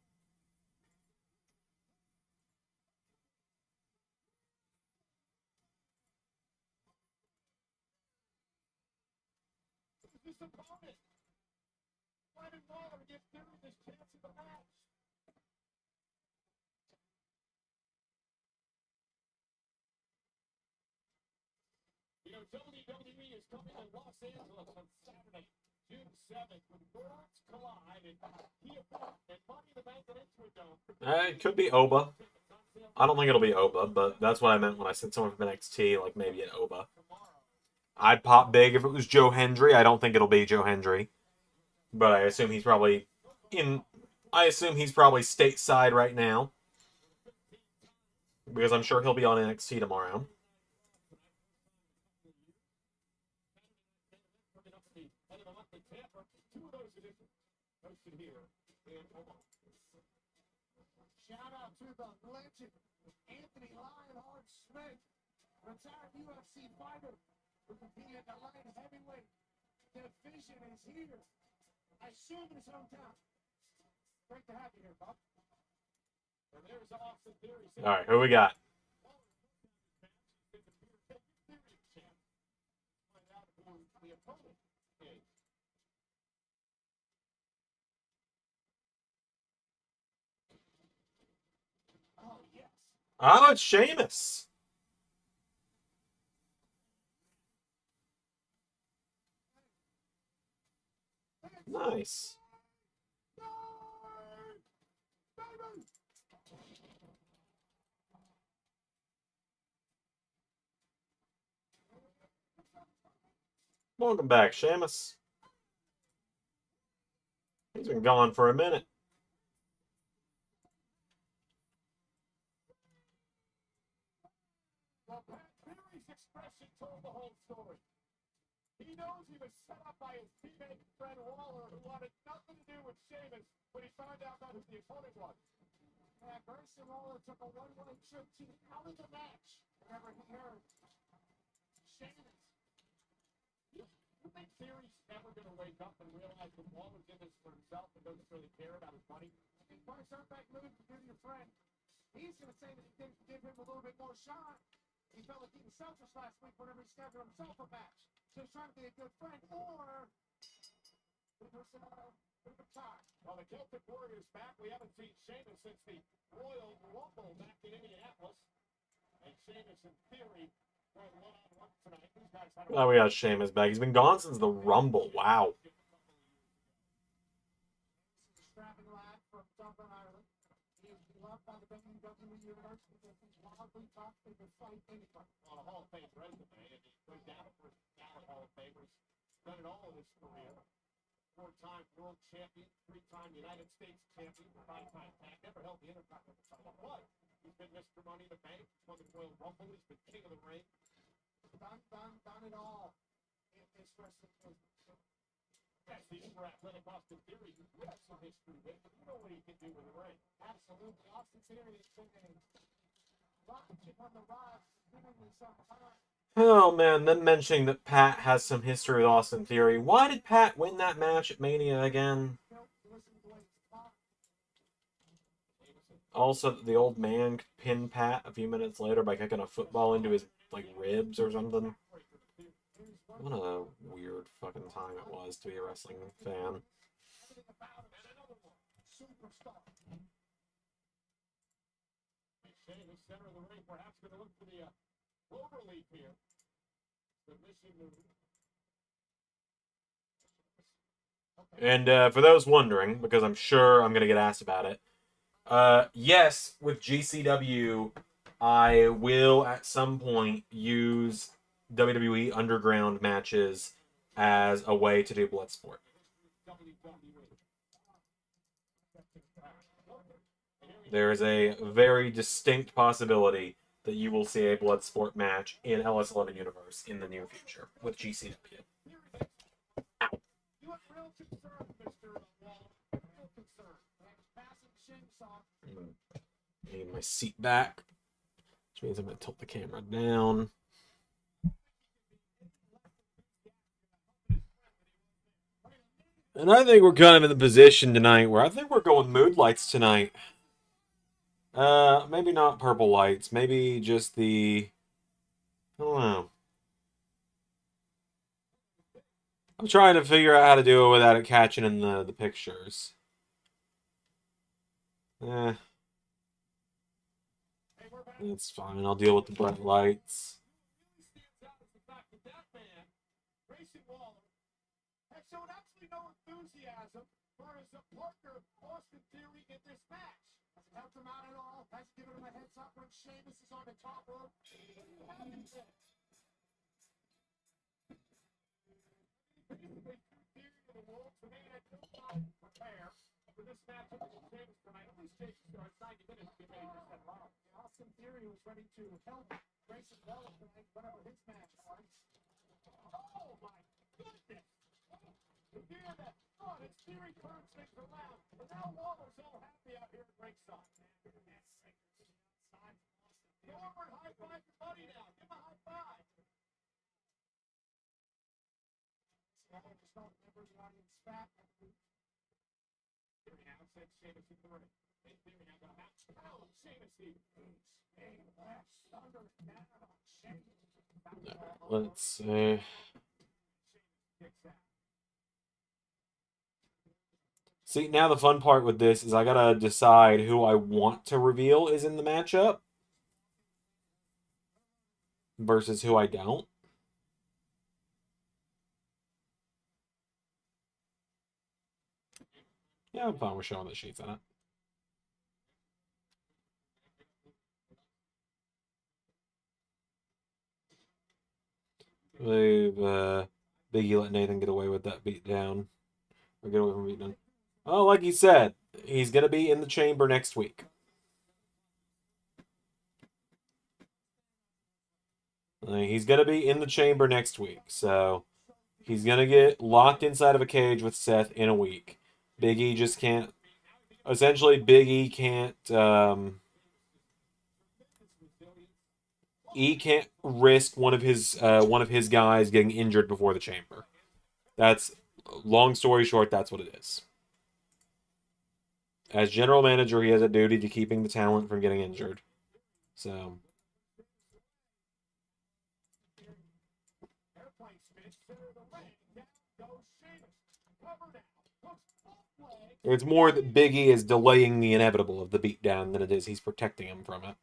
His opponent. Why did Waller give Theory this chance in the match? You know, WWE is coming to Los Angeles on Saturday, June 7th, when worlds collide and Money in the Bank and Interdome. It could be Oba. I don't think it'll be Oba, but that's what I meant when I said someone from NXT, like maybe an Oba. I'd pop big if it was Joe Hendry. I don't think it'll be Joe Hendry, but I assume he's probably stateside right now, because I'm sure he'll be on NXT tomorrow. Shout out to the legend, Anthony Lionheart Smith, retired UFC fighter, who competed in the light heavyweight division, is here. I assume in his hometown. Great to have you here, Bob. And there's Austin Theory. All right, who we got? Oh, it's Sheamus. Nice. Welcome back, Sheamus. He's been gone for a minute. Well, Pat Theory's expression told the whole story. He knows he was set up by his teammate Fred Waller, who wanted nothing to do with Sheamus when he found out who the opponent was. Yeah, Grayson Waller took a one-way trip to out of the match whenever he heard Sheamus. You think Theory's never going to wake up and realize that Waller's in this for himself and doesn't really care about his money? If Mark Sunback moved to give your friend, he's going to say that he didn't give him a little bit more shot. He felt like he was selfish last week whenever he scheduled himself a match. So he's trying to be a good friend, or it was a tie. Well, the Celtic Warriors back. We haven't seen Sheamus since the Royal Rumble back in Indianapolis. And Sheamus and Theory going one-on-one tonight. These guys had Oh, we got Sheamus back. He's been gone since the Rumble. Wow. strapping lad from Dublin, Ireland. He is beloved by the WWE Universe because he's wildly tough and can fight anybody. On a Hall of Fame resume, and he's put down for Dallas Hall of Famers. Done it all in his career. 4-time world champion, 3-time United States champion, 5-time tag. Never held the Intercontinental title, but he's been Mr. Money in the Bank. He's won the Royal Rumble. He's been king of the ring. Done it all in this wrestling business. Yes, he's for athletic Austin Theory. You have some history with him. You know what he can do with the ring. Absolutely. Austin Theory has been a rocket ship on the rise, giving me some time. Oh, man. Them mentioning that Pat has some history with Austin Theory. Why did Pat win that match at Mania again? Also, the old man could pin Pat a few minutes later by kicking a football into his, ribs or something. What a weird fucking time it was to be a wrestling fan. Center of the ring, perhaps going to look for the clover leaf here. Submission move. And for those wondering, because I'm sure I'm going to get asked about it, yes, with GCW, I will at some point use WWE Underground matches as a way to do Bloodsport. There is a very distinct possibility that you will see a Bloodsport match in LS11 Universe in the near future with GCW. Ow. You have real concern, Mr. Waller. Real concern. Passing Sheamus off. I need my seat back, which means I'm going to tilt the camera down. And I think we're kind of in the position tonight where I think we're going mood lights tonight. Maybe not purple lights. Maybe just I don't know. I'm trying to figure out how to do it without it catching in the pictures. That's fine. I'll deal with the bright lights. Showed absolutely no enthusiasm for his partner, Austin Theory, in this match. Hasn't helped him out at all. Hasn't given him a heads up when Sheamus is on the top rope. Basically, two Theory to the wolves, and they had no time to prepare for this matchup with Sheamus tonight. At least Sheamus starts 90 minutes to get ready to set up. Austin Theory was ready to help Grayson Waller tonight, whatever his match was. Oh my goodness! You hear that? Oh, it's Theory turns things around. And now Waller's all happy out here at ringside. Go over and high five your buddy now. Give him a high five. Waller just don't remember the audience back. Theory now sends Sheamus in the ring. And Theory now got out. Oh, Sheamus here. Let's see. See, now the fun part with this is I gotta decide who I want to reveal is in the matchup. versus who I don't. Yeah, I'm fine with showing the sheets on it. They've Biggie let Nathan get away with that beat down. Or get away from beat down. Oh, like he said, he's gonna be in the chamber next week. He's gonna be in the chamber next week, so he's gonna get locked inside of a cage with Seth in a week. Biggie just can't. Essentially, Biggie can't. He can't risk one of his guys getting injured before the chamber. That's long story short. That's what it is. As general manager, he has a duty to keeping the talent from getting injured. So. It's more that Biggie is delaying the inevitable of the beatdown than it is he's protecting him from it.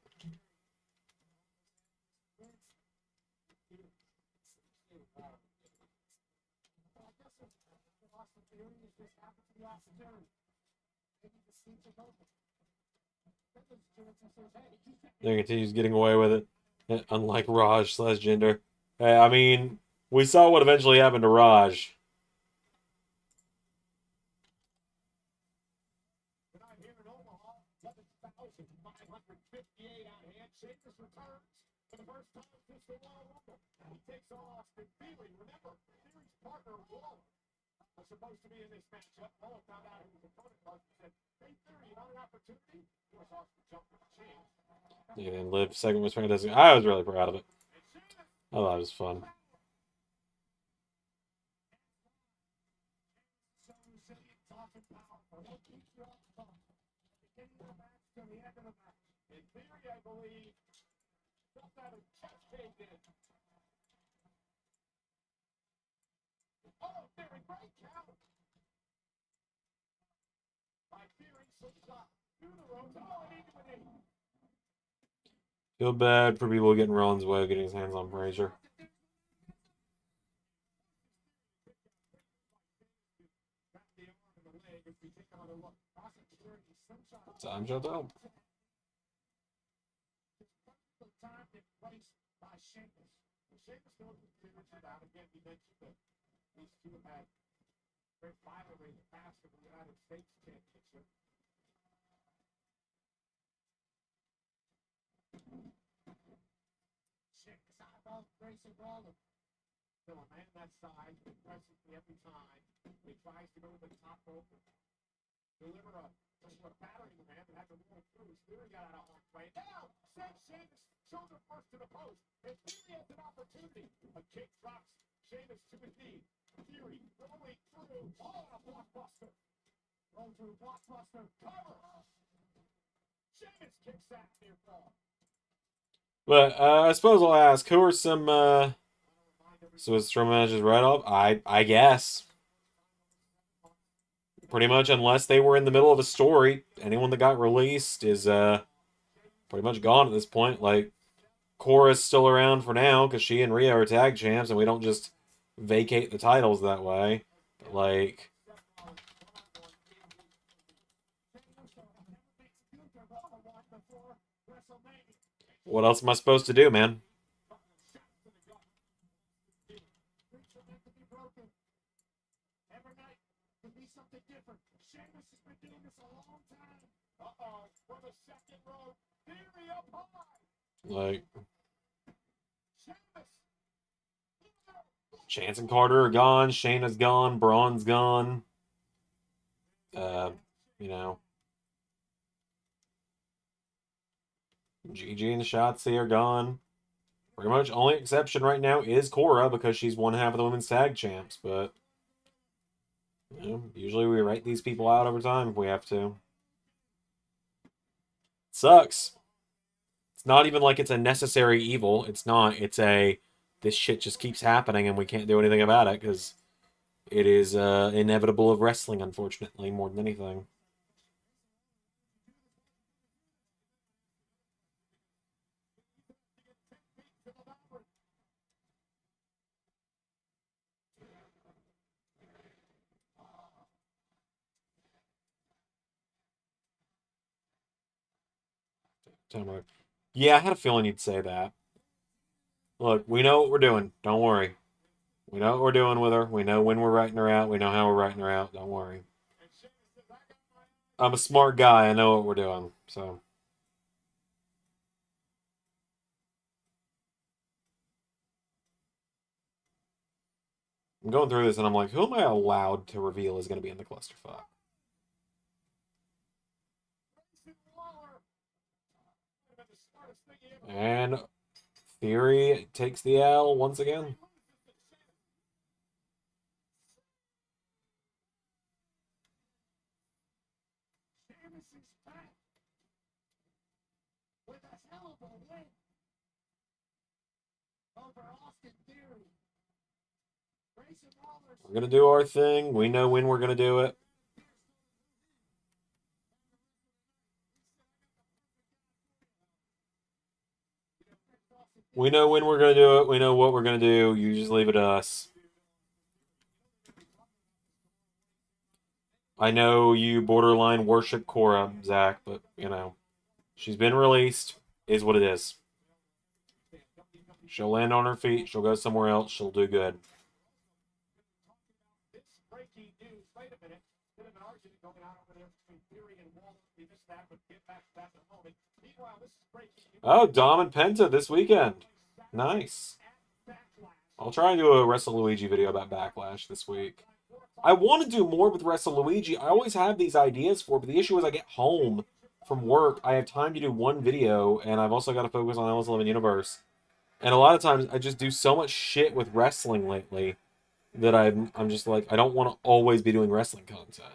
He continues getting away with it, unlike Raj/Jinder. I mean, we saw what eventually happened to Raj. Supposed to be in this matchup. Paul found out who his opponent was and said, "Hey, Theory, you want an opportunity?" He was Austin jump for the chance. Yeah, and Liv second was fantastic. I was really proud of it. I thought it was fun. In theory, I believe, some kind of chest caved in. Oh, Theory, great count. By Theory, slips up through the ropes. Oh, and into an eight. Feel bad for people getting Rollins' way of getting his hands on Frazier. Time shut down. Again, he mentioned that these two have had very violently in the past of the United States Championship. Sheamus eyeball Grayson Waller. Still a man that size, impresses me every time. He tries to go to the top rope, deliver a battering man that has a roll through. His Theory got out of harm's way. Now, sends Sheamus shoulder first to the post. And Theory has an opportunity. A kick drops Sheamus to his knee. Theory rolling through. Oh, a blockbuster. Roll through blockbuster. Cover. Sheamus kicks out near fall. But I suppose I'll ask, who are some so is Strowman matches right off? I guess. Pretty much, unless they were in the middle of a story, anyone that got released is pretty much gone at this point. Like, Cora's still around for now because she and Rhea are tag champs, and we don't just vacate the titles that way. But, like, what else am I supposed to do, man? Like, Chance and Carter are gone. Shayna's gone. Braun's gone. You know, Gigi and Shotzi are gone. Pretty much only exception right now is Cora because she's one half of the women's tag champs. But you know, usually we write these people out over time if we have to. Sucks. It's not even like it's a necessary evil. It's not. It's a this shit just keeps happening and we can't do anything about it because it is inevitable of wrestling, unfortunately, more than anything. Yeah, I had a feeling you'd say that. Look, we know what we're doing. Don't worry. We know what we're doing with her. We know when we're writing her out. We know how we're writing her out. Don't worry. I'm a smart guy. I know what we're doing. So. I'm going through this and I'm like, who am I allowed to reveal is going to be in the clusterfuck? And Theory takes the L once again. With a hell of a win over Austin Theory. We're going to do our thing. We know when we're going to do it. We know when we're going to do it. We know what we're going to do. You just leave it to us. I know you borderline worship Cora, Zach, but, you know, she's been released. Is what it is. She'll land on her feet. She'll go somewhere else. She'll do good. Breaking news. Wait a minute. Bit of an argument going on over there between Theory and Walter. We missed that, but get back to that in a moment. Meanwhile, this is breaking news. Oh, Dom and Penta this weekend. Nice. I'll try and do a WrestleLuigi video about Backlash this week. I want to do more with WrestleLuigi. I always have these ideas for it, but the issue is I get home from work. I have time to do one video, and I've also got to focus on LS11 Universe. And a lot of times, I just do so much shit with wrestling lately that I'm just like, I don't want to always be doing wrestling content.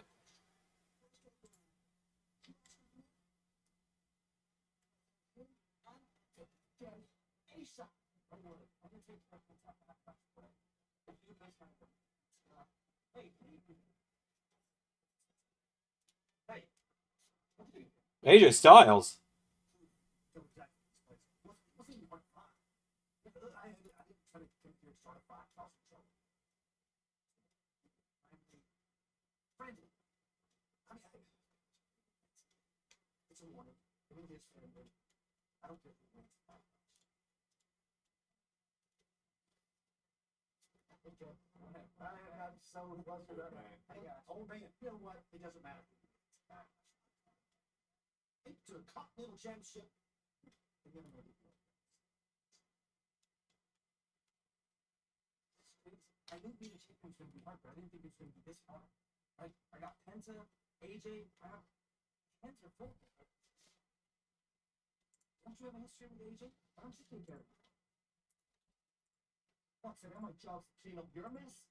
AJ Styles. I'm so flustered right now. Oh man, you know what? It doesn't matter. Into a Continental Championship. I knew being a champion was going to be hard, but I didn't think it was going to be this hard. I got Penta, AJ, I have Penta full. Don't you have a history with AJ? Why don't you take care of it? Fuck, so now my job's to clean up your mess?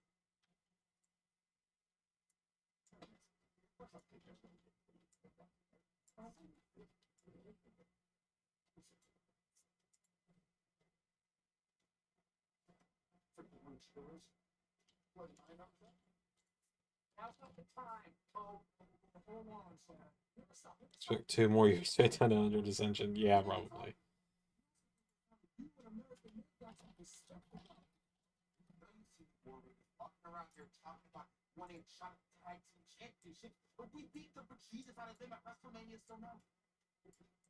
Expect 2 more years to attend under dissension. Yeah, probably. Around here talking about wanting shot tag team championship, but we beat the bejesus out of them at WrestleMania, so now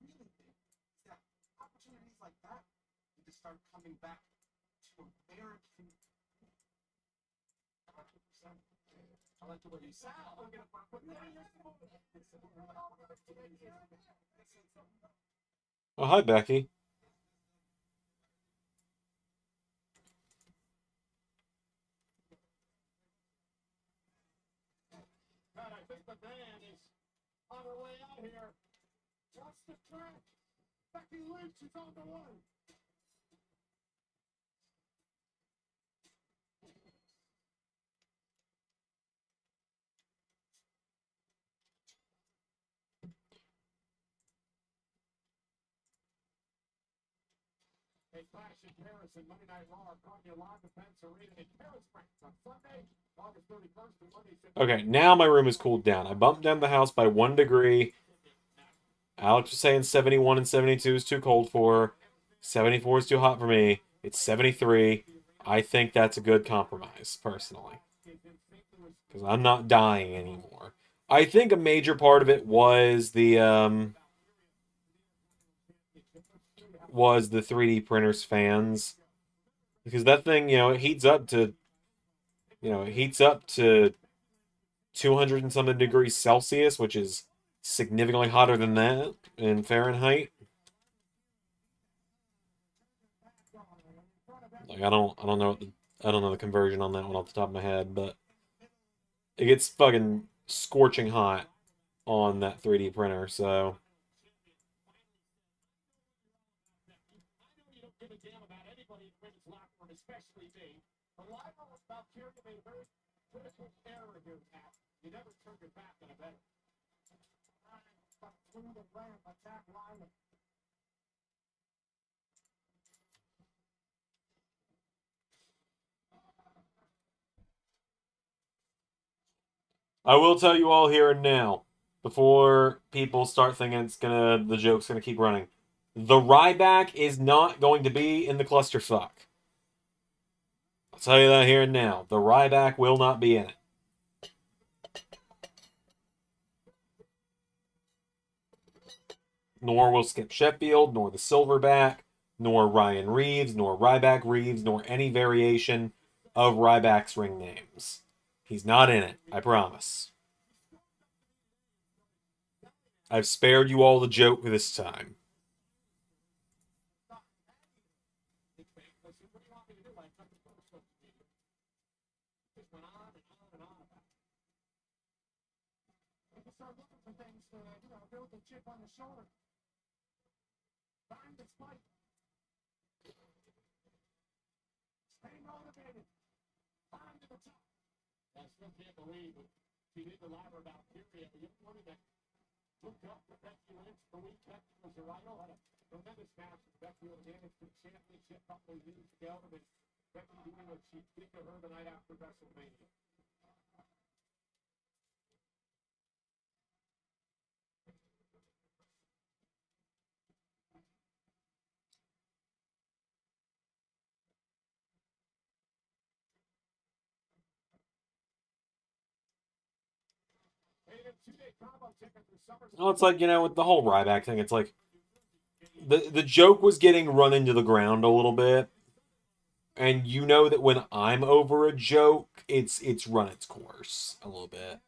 really think is that opportunities like that need to start coming back to American. I like the way you sound. Oh, hi, Becky. I think the band is on her way out here. Watch the track. Becky Lynch is on the way. A clash in Paris and Monday Night Raw brought you live to Pence Arena in Paris, France on Sunday, August 31st and Monday. Okay, now my room is cooled down. I bumped down the house by 1 degree. Alex was saying 71 and 72 is too cold for her. 74 is too hot for me. It's 73. I think that's a good compromise, personally. Because I'm not dying anymore. I think a major part of it was the was the 3D printers fans, because that thing, it heats up to, 200 and something degrees Celsius, which is significantly hotter than that in Fahrenheit. Like I don't know the conversion on that one off the top of my head, but it gets fucking scorching hot on that 3D printer, so especially me. The libel about Kieran made a very critical error here, Pat. You never turn your back on a better. Through the ramp, attack line. I will tell you all here and now, before people start thinking the joke's gonna keep running. The Ryback is not going to be in the clusterfuck. I'll tell you that here and now. The Ryback will not be in it. Nor will Skip Sheffield, nor the Silverback, nor Ryan Reeves, nor Ryback Reeves, nor any variation of Ryback's ring names. He's not in it, I promise. I've spared you all the joke this time. Start looking for things to, build the chip on the shoulder. Find the spike. Stay motivated. Climb to the top. I still can't believe it. She did the ladder about period. The young woman that looked up to Becky Lynch the week Becky was a rival. Had a tremendous match with Becky advanced to the championship a couple of years ago. And Becky doing what she did to her the night after WrestleMania. Well, it's like, with the whole Ryback thing, it's like the joke was getting run into the ground a little bit. And you know that when I'm over a joke, it's run its course a little bit.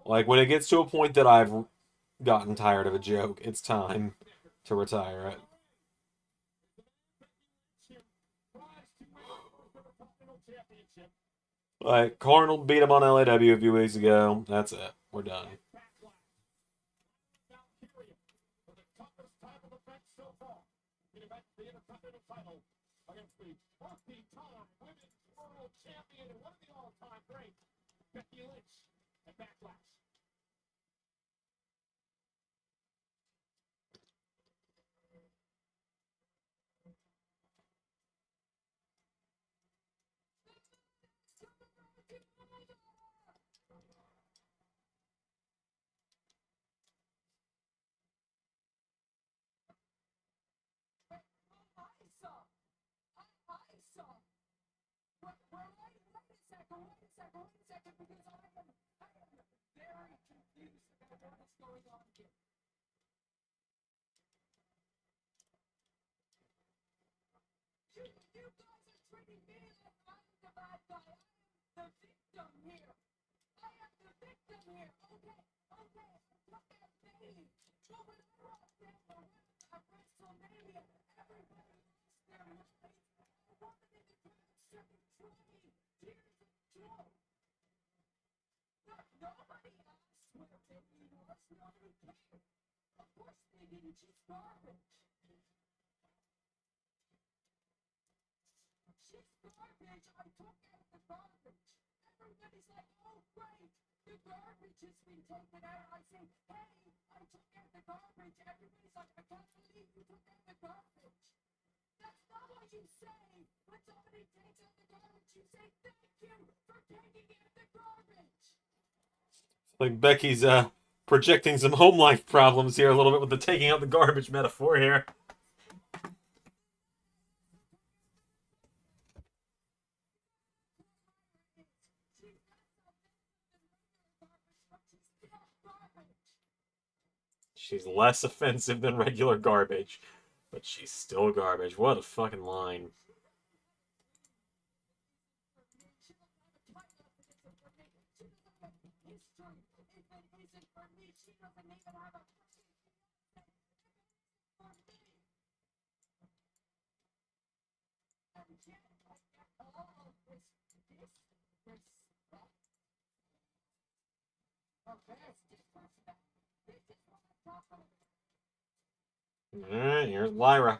Like when it gets to a point that I've gotten tired of a joke, it's time to retire it. Like, Arnold beat him on LAW a few weeks ago. That's it. We're done. Like Becky's projecting some home life problems here a little bit with the taking out the garbage metaphor here. She's less offensive than regular garbage, but she's still garbage. What a fucking line. Alright, here's Lyra.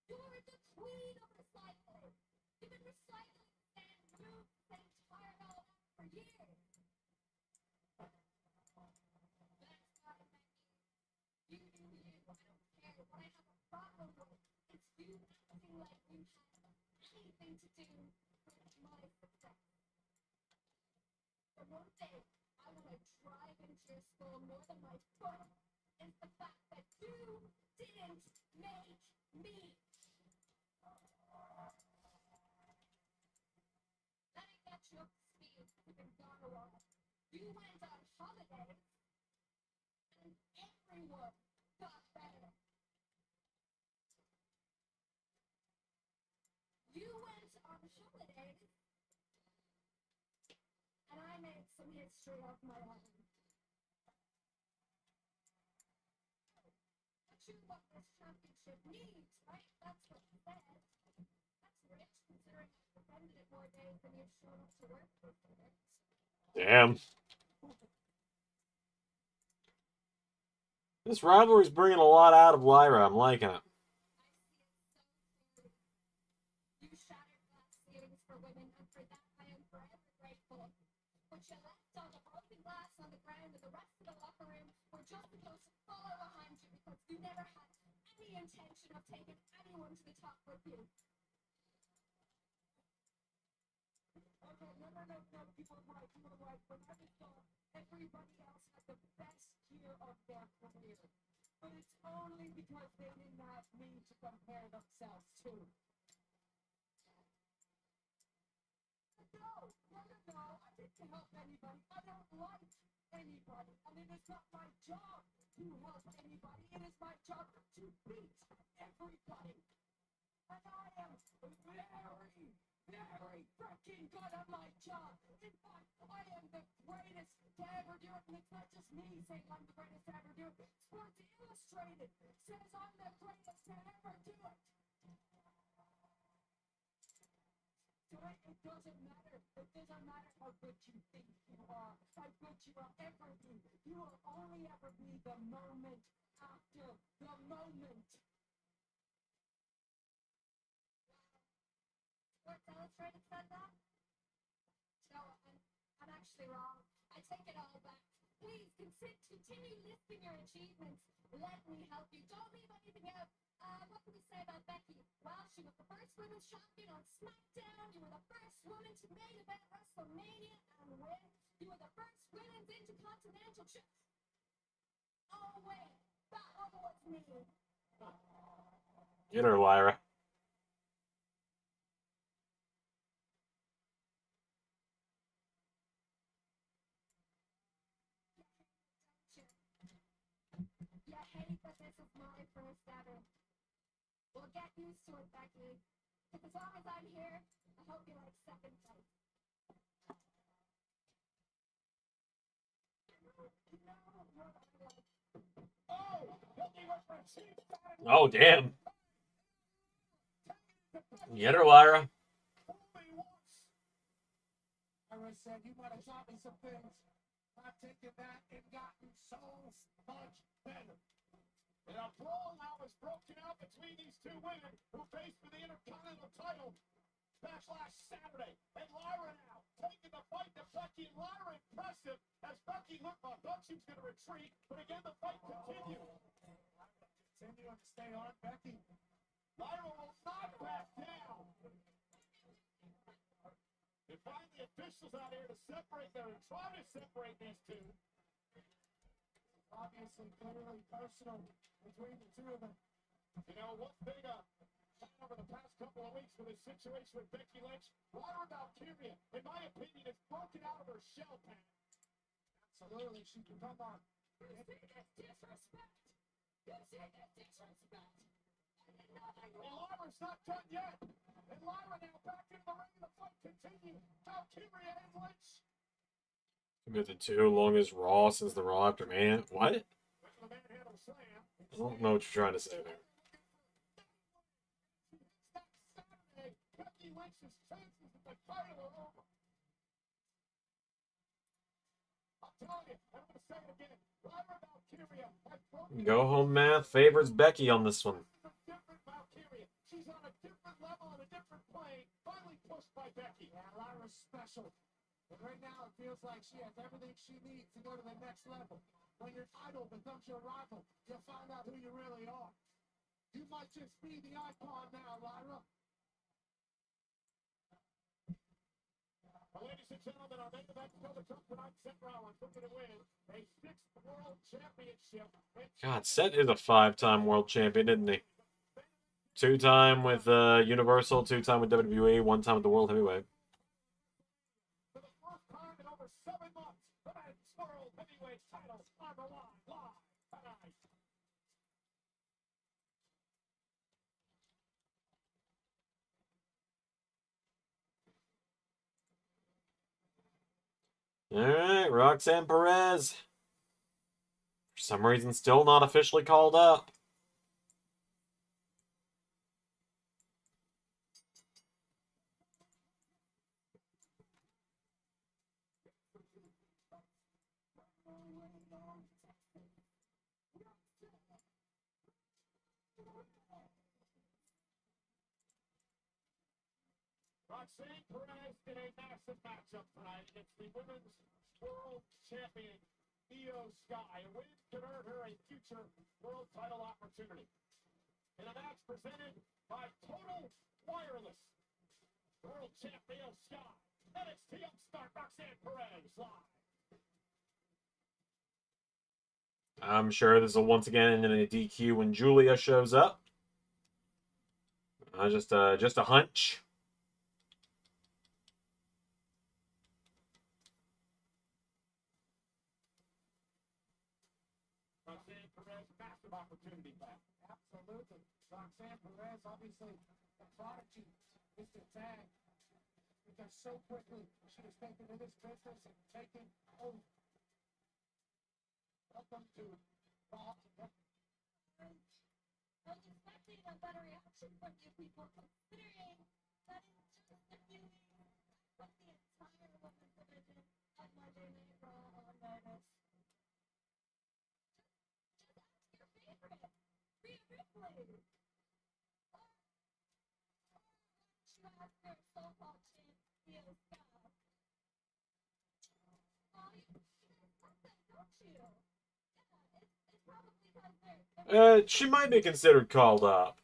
You're the queen of recycling. You've been recycling and moved things fired all up for years. That's not a you. You. I don't care. What I have a problem with is you acting like you have anything to do with my success. The one thing I want to drive into your skull more than my foot is the fact that you didn't make me. Let me get you up to speed. You've been gone a while. You went on holidays, and everyone got better. You went on holidays, and I made some history of my own. But you what this championship needs, right? That's what you said. That's rich, considering I've defended it more days than you've shown up to work for today. Damn. This rivalry's bringing a lot out of Lyra. I'm liking it. You shattered glass ceilings for women, and for that I am forever grateful. But you left all the broken glass on the ground, and the rest of the locker room were just supposed to follow behind you because you never had any intention of taking anyone to the top with you. Okay, no, you were right. When I was gone, everybody else had the best year of their career. But it's only because they didn't have me to compare themselves to. No, I didn't help anybody. I don't like anybody. And it is not my job to help anybody. It is my job to beat everybody. And I am very freaking good at my job. In fact, I am the greatest to ever do it. And it's not just me saying I'm the greatest to ever do it. Sports Illustrated says I'm the greatest to ever do it. So it doesn't matter. It doesn't matter how good you think you are, how good you will ever be. You will only ever be the moment after the moment. Sports Illustrated said that? No, I'm actually wrong. I take it all back. Please continue listing your achievements. Let me help you. Don't leave anything out. What can we say about Becky? Well, she was the first women's champion on SmackDown. You were the first woman to main event WrestleMania and win. You were the first women's Intercontinental champion. Oh wait, that one was me. Get her, Lyra. You hate that this is my first ever. Well, get used to it, Becky. If as long as I'm here, I hope you like second place. Oh, damn. Get her, Lyra. I said you might have taught me some things. I've taken that and gotten so much better. And a brawl now is broken out between these two women who faced for the Intercontinental title match last Saturday. And Lyra now taking the fight to Becky. And Lyra impressive as Becky looked like thought she was going to retreat. But again, the fight continued. Continue to stay on Becky. Lyra will not back down. And finally, officials out here to separate them and try to separate these two. Obviously, clearly personal between the two of them. You know, one thing Over the past couple of weeks with this situation with Becky Lynch, Lyra Valkyria, in my opinion, is broken out of her shell, Pat. Absolutely, she's become our... You see this disrespect? You see this disrespect? And Lyra's not done yet. And Lyra now back into the ring, and the fight continues. Valkyria and Lynch. Been the two longest Raw since the Raw after Man. What? I don't know what you're trying to say there. Go home math favors Becky on this one. She's on a different level, on a different plane. Finally pushed by Becky. Yeah, Lyra's special. But right now, it feels like she has everything she needs to go to the next level. When your idol becomes your rival, you'll find out who you really are. You might just be the icon now, Lyra. Well, ladies and gentlemen, our main event to come tonight, Seth Rollins looking to win a 6th World Championship. God, Seth is a 5-time world champion, isn't he? 2-time with Universal, 2-time with WWE, 1 time with the World Heavyweight. For the first time in over 7 months, the men's World Heavyweight title on the line live tonight. Alright, Roxanne Perez. For some reason, still not officially called up. Roxanne Perez in a massive matchup tonight against the Women's World Champion, Io Sky. A win could earn her a future world title opportunity. In a match presented by Total Wireless, World Champion Io Sky, NXT upstart Roxanne Perez live. I'm sure this will once again end in a DQ when Julia shows up. Just a hunch. Roxanne Perez, massive opportunity back. Absolutely. Roxanne Perez, obviously, the prodigy is the tag. Because so quickly she has taken to this business and taken over. Welcome to Raw. I was expecting a better reaction from you people, considering that it's just a few weeks from the entire women's division of Monday Night Raw on notice. Just ask your favorite, Rhea Ripley. Or you ask your so-called champ, Io Sky. Oh, you something, don't you? Yeah, it's probably because they're She might be considered called up.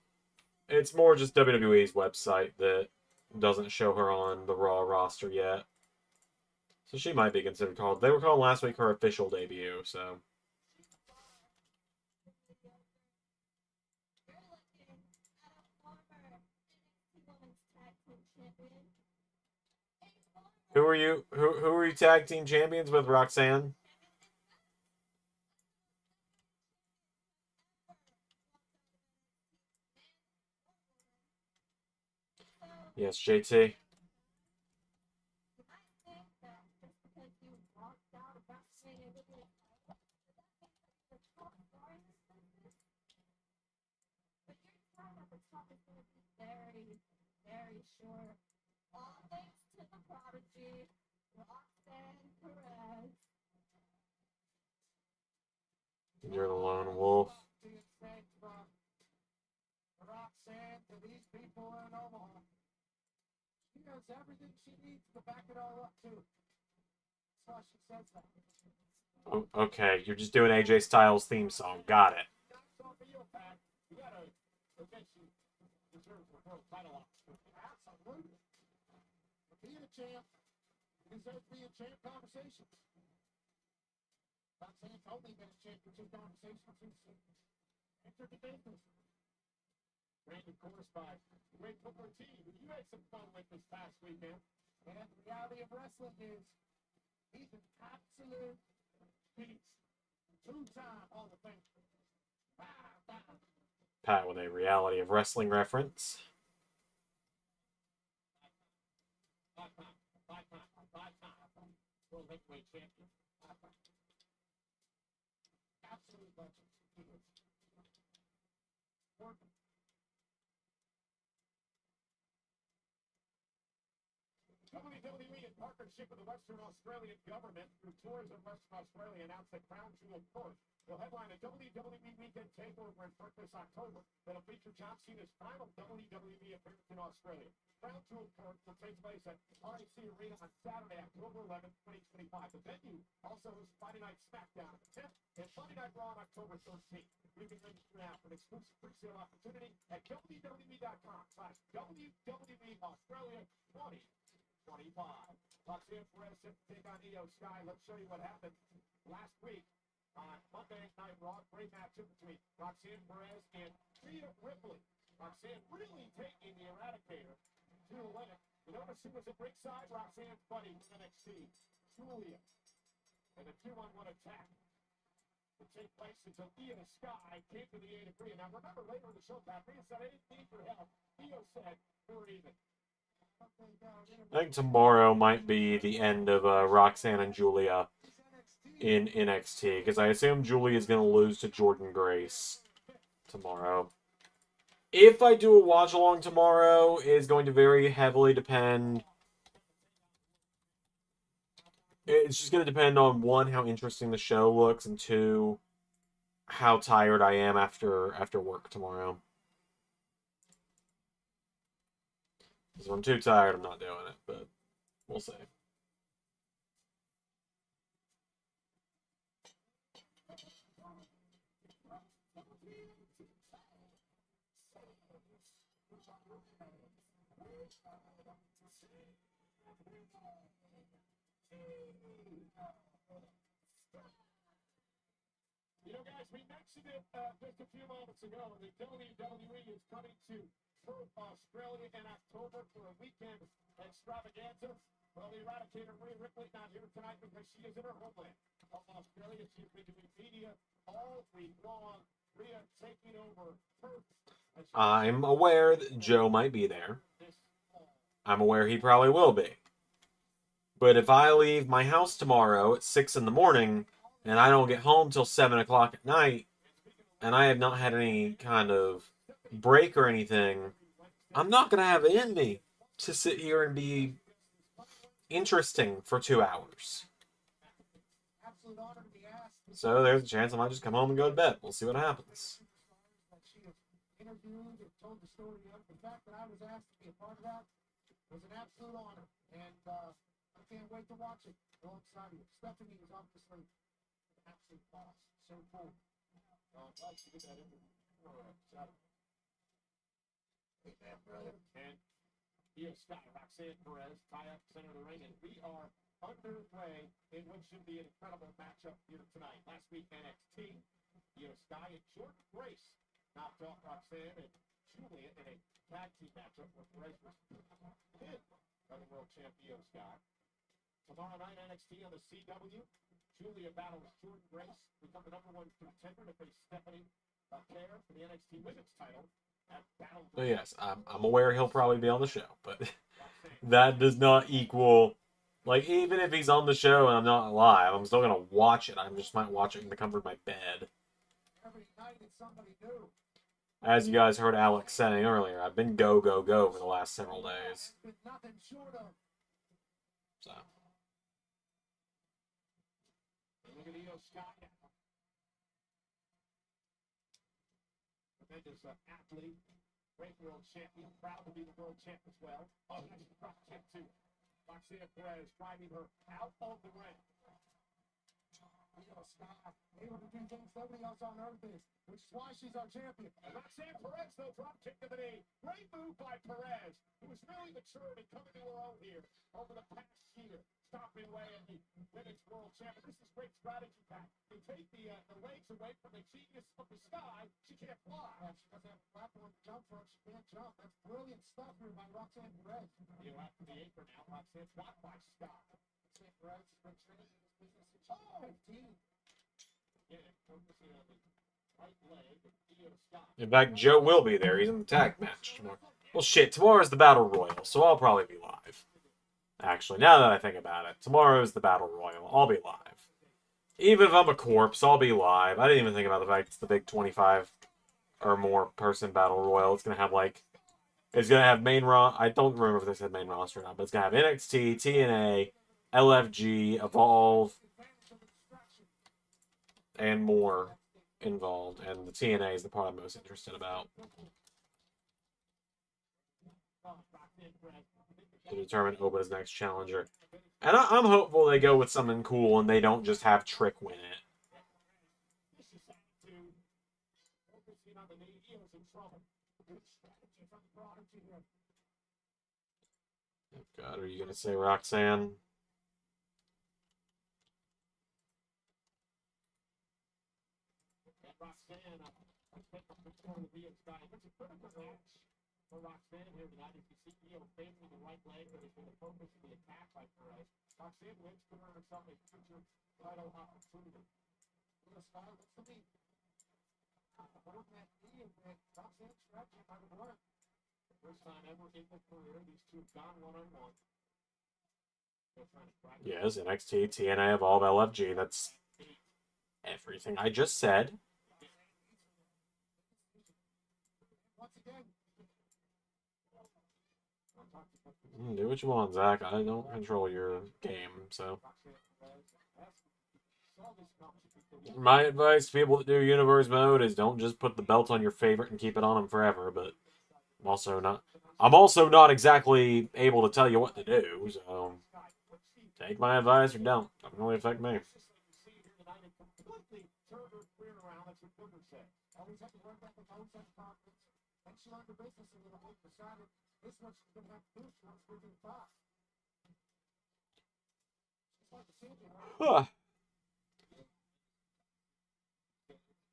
It's more just WWE's website that doesn't show her on the Raw roster yet. So she might be considered called. They were calling last week her official debut, so. You're looking at a former NXT Women's Tag Team Champion. Who are you? Who are you tag team champions with, Roxanne? Yes, JT. I think that just because you walked out of WrestleMania with your title, that means that you're the top star in this business. But your time at the top is going to be very, very short. All thanks to the prodigy, Roxanne Perez. You're the lone wolf. Being said from Roxanne to these people in Omaha. She knows everything she needs to back it all up, too. That's why she says that. Oh, okay, you're just doing AJ Styles' theme song. Got it. That's on you, Pat. You gotta eventually deserve the world title opportunity. Absolutely. But being a champ deserves being a champ conversation. Roxanne's only been a championship conversation since she entered the business. trained, of course, by great Booker T, who you had some fun with this past weekend. And the reality of wrestling is he's an absolute beast. Two-time Hall of Famer. Pat with a reality of wrestling reference. Five-time world heavyweight champion. Absolute legend. WWE, in partnership with the Western Australian government through Tourism Western Australia, announced that Crown Jewel Court will headline a WWE weekend takeover in Perth this October that'll feature John Cena's final WWE appearance in Australia. Crown Jewel Court will take place at RAC Arena on Saturday, October 11th, 2025. The venue also hosts Friday Night SmackDown on the 10th and Monday Night Raw on October 13th. You can register now for an exclusive pre-sale opportunity at WWE.com/WWE Australia 2025. Roxanne Perez set to take on Io Sky. Let's show you what happened last week on Monday Night Raw. Great matchup between Roxanne Perez and Rhea Ripley. Roxanne really taking the Eradicator to the limit. You notice who was at ringside? Roxanne's buddy from NXT, Julia. And the 2-on-1 attack would take place until Io Sky came to the aid of Rhea. Now remember, later in the show, Pat, Rhea said, I didn't need your help. Io said, we're even. I think tomorrow might be the end of Roxanne and Julia in NXT, because I assume Julia is going to lose to Jordynne Grace tomorrow. If I do a watch-along tomorrow, is going to very heavily depend... It's just going to depend on, one, how interesting the show looks, and two, how tired I am after work tomorrow. Because if I'm too tired, I'm not doing it, but we'll see. You know, guys, we mentioned it just a few moments ago. The WWE is coming to Perth, Australia in October for a weekend extravaganza. Well, the Eradicator, Rhea Ripley, not here tonight because she is in her homeland of Australia. She's been doing media all week long. Rhea taking over Perth. I'm aware that Joe might be there. I'm aware he probably will be. But if I leave my house tomorrow at 6 in the morning, and I don't get home till 7 o'clock at night, and I have not had any kind of break or anything, I'm not going to have it in me to sit here and be interesting for 2 hours. So there's a chance I might just come home and go to bed. We'll see what happens. The fact that I was asked to be a part of that was an absolute honor, and I can't wait to watch it alongside you. Stephanie is obviously an absolute boss. So cool. I'd like to get that interview for Saturday. Amen, brother. And Io Sky, Roxanne Perez, tie up center of the ring, and we are underway in what should be an incredible matchup here tonight. Last week, NXT, Io Sky and Jordynne Grace knocked off Roxanne and Julia in a tag team matchup with Perez was pinned by the world champion Io Sky. Tomorrow night, NXT on the CW, Julia battles Jordynne Grace, become the #1 contender to face Stephanie Care for the NXT Women's title. So yes, I'm aware he'll probably be on the show, but that does not equal, like, even if he's on the show and I'm not live, I'm still going to watch it. I just might watch it in the comfort of my bed. As you guys heard Alex saying earlier, I've been go, go, go for the last several days. So. Tremendous athlete, great world champion, proud to be the world champ as well. Oh, nice drop kick to Roxanne Perez, driving her out of the ring. Io Sky, able to do things nobody else on earth is, which is why she's our champion. And Roxanne Perez, though, drop kick to the knee. Great move by Perez, who has really matured and coming to her own here over the past year. Stopping away at the women's world champion. This is great strategy, Pat. They take the legs away from the genius of the Sky. She can't fly. Yeah, she doesn't have a platform to jump from. She can't jump. That's brilliant stuff here by Roxanne Perez. You know, after the apron now, Roxanne's blocked by Sky. Roxanne Perez has been training in this business since she was 15. Yeah, focusing on the right leg of Io Sky. In fact, Joe will be there. He's in the tag match tomorrow. Well, shit, tomorrow's the Battle Royal, so I'll probably be live. Actually, now that I think about it, tomorrow's the Battle Royal. I'll be live. Even if I'm a corpse, I'll be live. I didn't even think about the fact it's the big 25 or more person Battle Royal. It's going to have, like, it's going to have main roster. I don't remember if they said main roster or not, but it's going to have NXT, TNA, LFG, Evolve, and more involved. And the TNA is the part I'm most interested about. To determine Oba's next challenger. And I'm hopeful they go with something cool and they don't just have Trick win it. Oh God, are you going to say Roxanne? For Roxanne here tonight, as you see Io facing the right leg, but is going to focus the attack by Perez. Roxanne wins to earn herself a future title opportunity. Io Sky looks to be holding that knee, and Roxanne stretching by the blood. The first time ever in their career, these two have gone one-on-one. Yes, NXT, TNA, Evolve, LFG. That's everything I just said. Once again, Do what you want, Zach. I don't control your game, so. My advice to people that do Universe Mode is don't just put the belt on your favorite and keep it on them forever, but I'm also not exactly able to tell you what to do, so take my advice or don't. Doesn't really affect me. this one's going to have to do. She wants to do top. She's like the champion, right? Huh.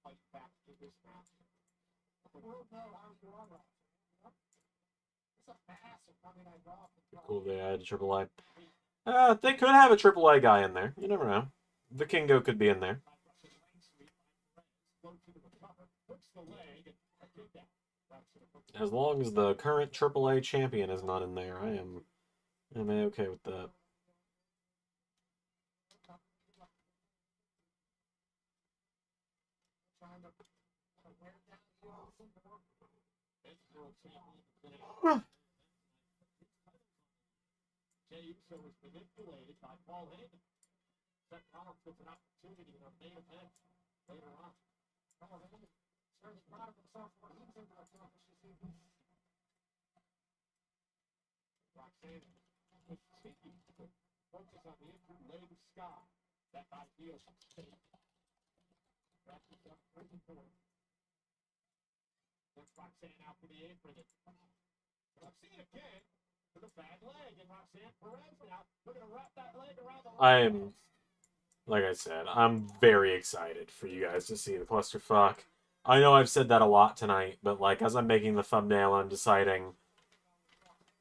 Fight back in this match. The world know how you are right. It's a massive Monday Night Raw. Cool, they added Triple A. They could have a Triple A guy in there. You never know. Vikingo could be in there. As long as the current AAA champion is not in there, I am okay with that. Huh. Jey Uso was manipulated by Paul Heyman. Seth Rollins gets an opportunity in a main event later on. Paul Heyman turns proud of himself when he's in the championship. Roxanne continues to focus on the injured leg of Sky. That idea of state. Wraps up pretty forward. That's Roxanne out for the apron. Roxanne again with a bad leg, and Roxanne Perez now. We're gonna wrap that leg around the like I said, I'm very excited for you guys to see the clusterfuck. I know I've said that a lot tonight, but like as I'm making the thumbnail, I'm deciding.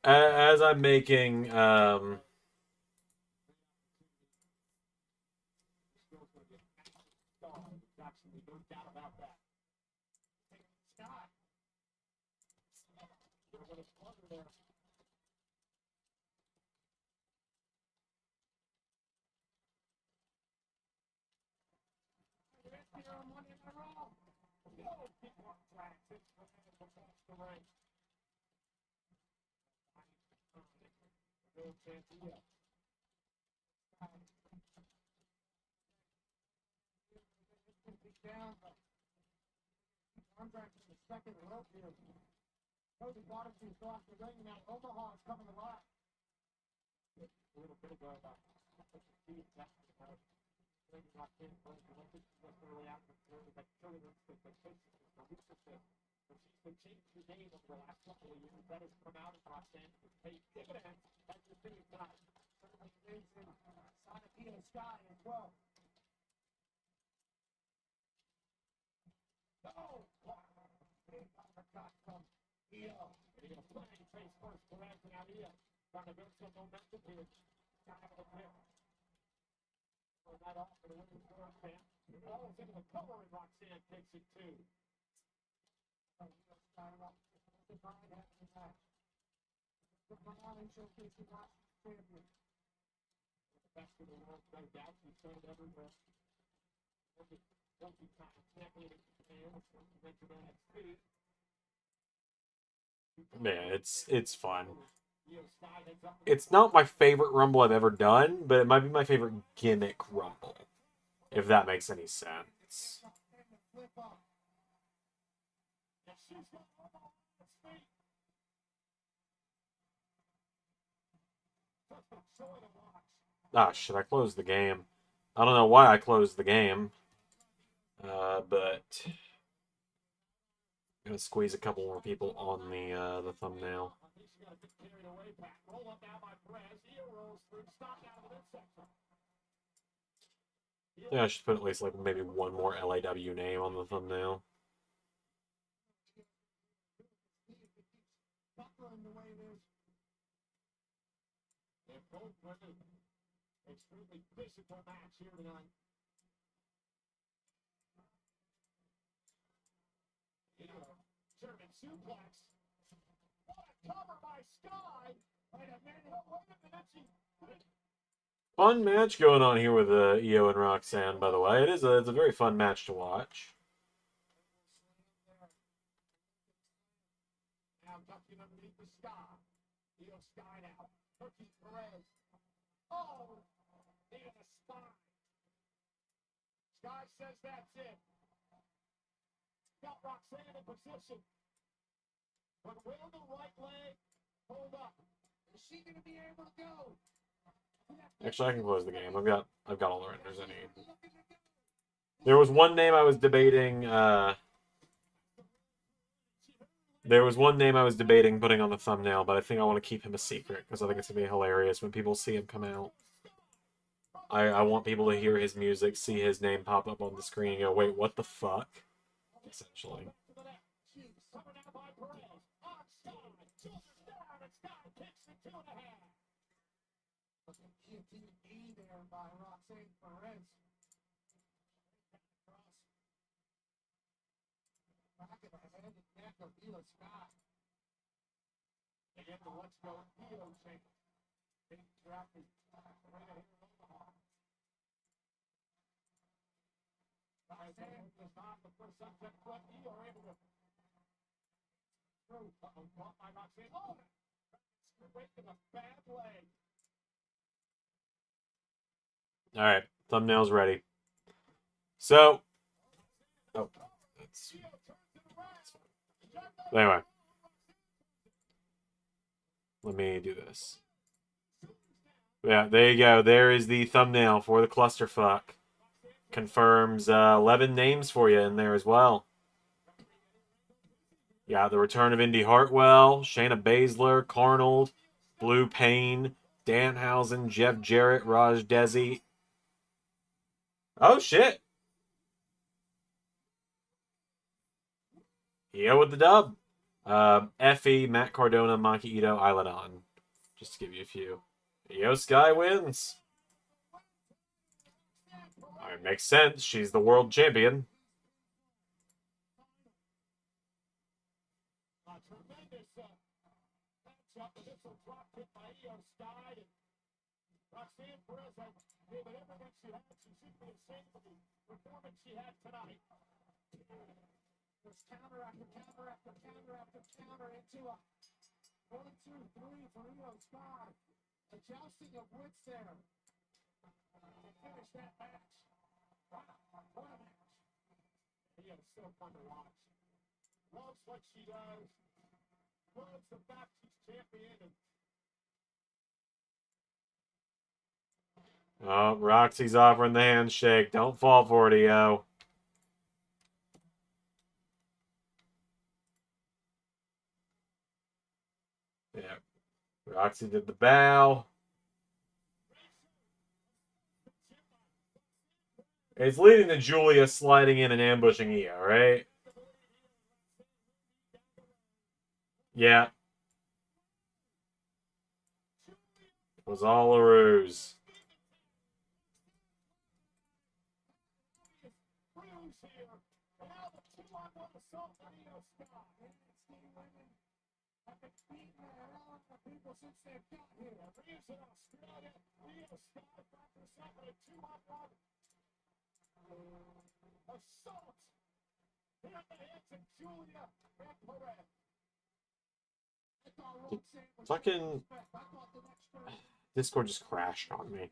As I'm making the second rope here. Cody Watterson is off the ring now. Omaha is coming alive. A little bit ago about Sky as well. No! Big uppercut from Io. Flying face first, Perez and out Io. Trying to build some momentum here. Got out of the pit. Throw that off for the winning for Roxanne. Falls into the cover and Roxanne takes it too. Divine after the match. Divine showcasing Roxanne's champion. The best in the world, no doubt. She's shown everywhere. Multi-time champion in Japan. Mentioned NXT. Man, it's fun. It's not my favorite Rumble I've ever done, but it might be my favorite gimmick Rumble, if that makes any sense. Ah, shit, I closed the game. I don't know why I closed the game, but I'm gonna squeeze a couple more people on the thumbnail. I think I should put at least like maybe one more LAW name on the thumbnail. Extremely physical match here tonight. German suplex. What a cover by Sky. Wait a minute. Fun match going on here with Io and Roxanne, by the way. It's a very fun match to watch. Now ducking underneath the Sky. Io Sky now. Turkey Perez. Oh, into the spine. Sky says that's it. Got Roxanne in position. But will the right leg hold up? Is she going to be able to go? Actually, I can close the game. I've got all the renders I need. There was one name I was debating. There was one name I was debating putting on the thumbnail, but I think I want to keep him a secret because I think it's gonna be hilarious when people see him come out. I want people to hear his music, see his name pop up on the screen, and go, "Wait, what the fuck?" Essentially. By Roxanne Perez. Back of the head and neck of Io Sky. Again, the let's go Io chant. Big drafty. Roxanne is not the first subject, but Io able to through. Caught by Roxanne. Oh, straight to the bad leg. All right, thumbnail's ready. So, oh, that's anyway. Let me do this. Yeah, there you go. There is the thumbnail for the clusterfuck. Confirms 11 names for you in there as well. Yeah, the return of Indy Hartwell, Shayna Baszler, Carnold, Blue Payne, Danhausen, Jeff Jarrett, Raj Desi. Oh, shit. Io with the dub. Effie, Matt Cardona, Maki Ito, Isladon. Just to give you a few. Io Sky wins. I mean, makes sense. She's the world champion. Tremendous matchup. Initial drop kick by Io Sky. Roxanne Perez gave it everything she had. She should be ashamed of the performance she had tonight. There's counter after counter after counter after counter into a 1, 2, 3 for Io Sky. A jousting of wits there to finish that match. What a match. Io's so fun to watch. Loves what she does. Loves the fact she's champion. And Oh, Roxy's offering the handshake. Don't fall for it, EO. Yeah. Roxy did the bow. It's leading to Julia sliding in and ambushing EO, right? Yeah. It was all a ruse. Fucking Discord just crashed on me.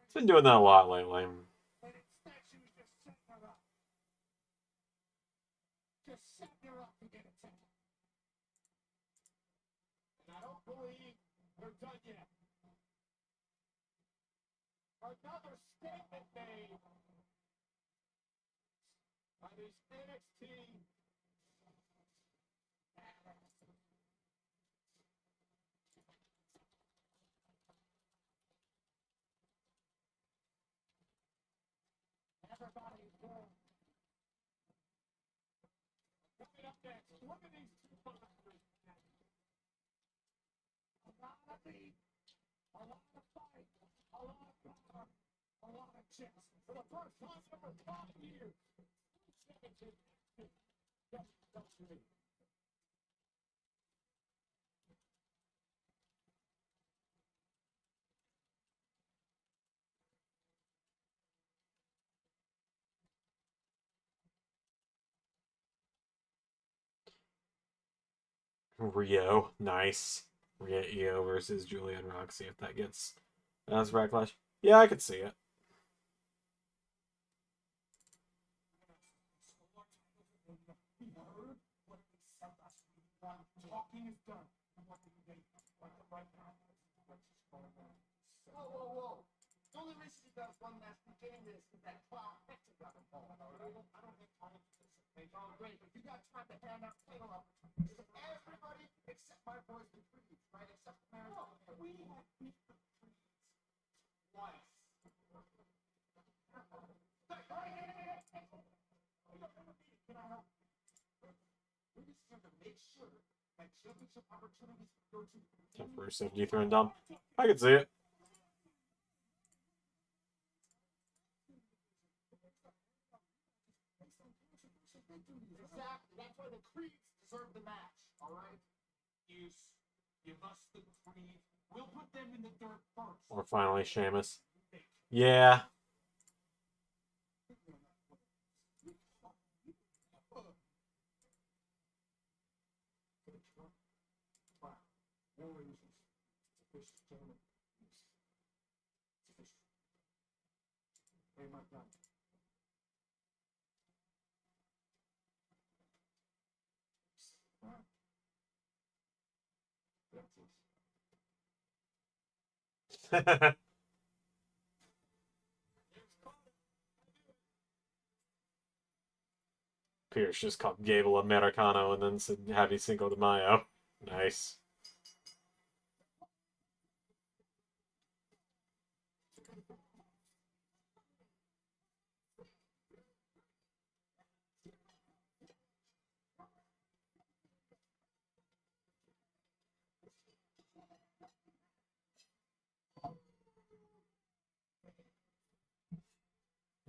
It's been doing that a lot lately. I don't believe we're done yet. Another statement made by these NXT. Everybody warm. Coming up next, look at these two boxers. A lot of beat, a lot of fight, a lot of power, a lot of chest. For the first time in over 5 years, 17 WWE. Rio, nice. Rio EO versus Julia and Roxy. If that gets that's backlash, yeah, I could see it. Talking is done. Whoa, whoa, whoa. The only reason you guys one last game is that clown Hector got involved, all right? I don't have time for this. Okay, all great, but you got time to hand out title opportunities. Everybody except my boys, the Creeds, right? Except Mary. No, we have beat the Creeds twice. Can I help? We just have to make sure that championship opportunities go to Time for Rusev thrown dumb. I could see it. Exactly. That's why the Creeds deserve the match. All right. Give us the Creeds. We'll put them in the dirt first. Or finally Sheamus. Yeah. Hey, my God. Pierce just called Gable Americano and then said Happy Cinco de Mayo. Nice.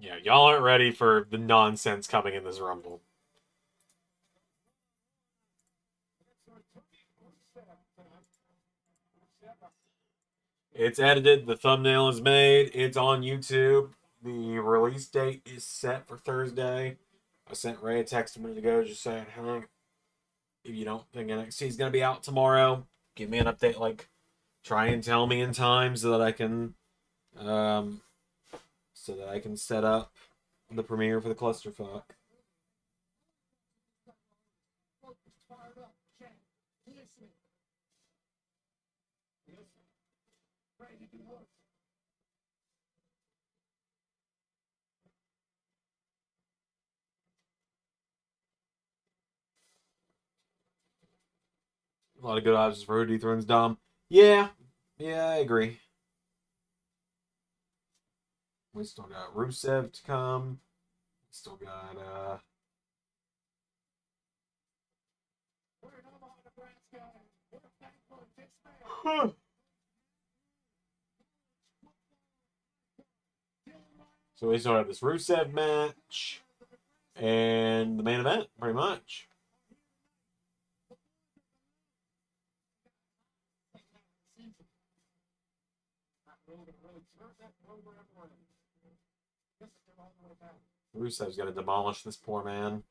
Yeah, y'all aren't ready for the nonsense coming in this Rumble. It's edited. The thumbnail is made. It's on YouTube. The release date is set for Thursday. I sent Ray a text a minute ago just saying, hey, if you don't think NXT is going to be out tomorrow, give me an update. Like, try and tell me in time so that I can set up the premiere for the clusterfuck. A lot of good options for who dethrones Dom. Yeah. Yeah, I agree. We still got Rusev to come. Still got so we still have this Rusev match and the main event, pretty much. Rusev's got to demolish this poor man.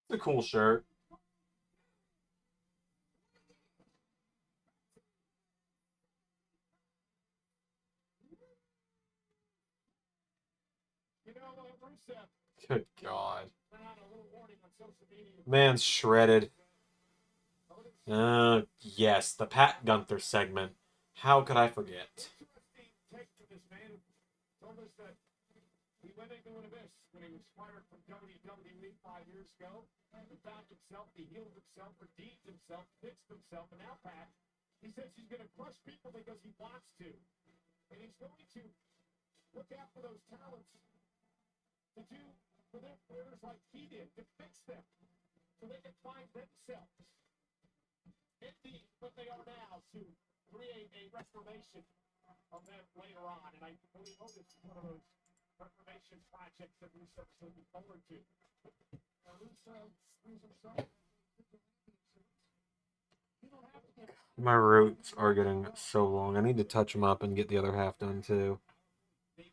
It's a cool shirt. Good God. Man's shredded. Yes, the Pat Gunther segment. How could I forget? He went into an abyss when he was fired from WWE 5 years ago. He found himself, he healed himself, redeemed himself, fixed himself, and now Pat, he says he's going to crush people because he wants to. And he's going to look after those talents to do for their players like he did, to fix them so they can find themselves. Indeed, what they are now to create a reformation of them later on. And I believe this is one of those reformation projects that Rusev's looking forward to. My roots are getting so long. I need to touch them up and get the other half done too. He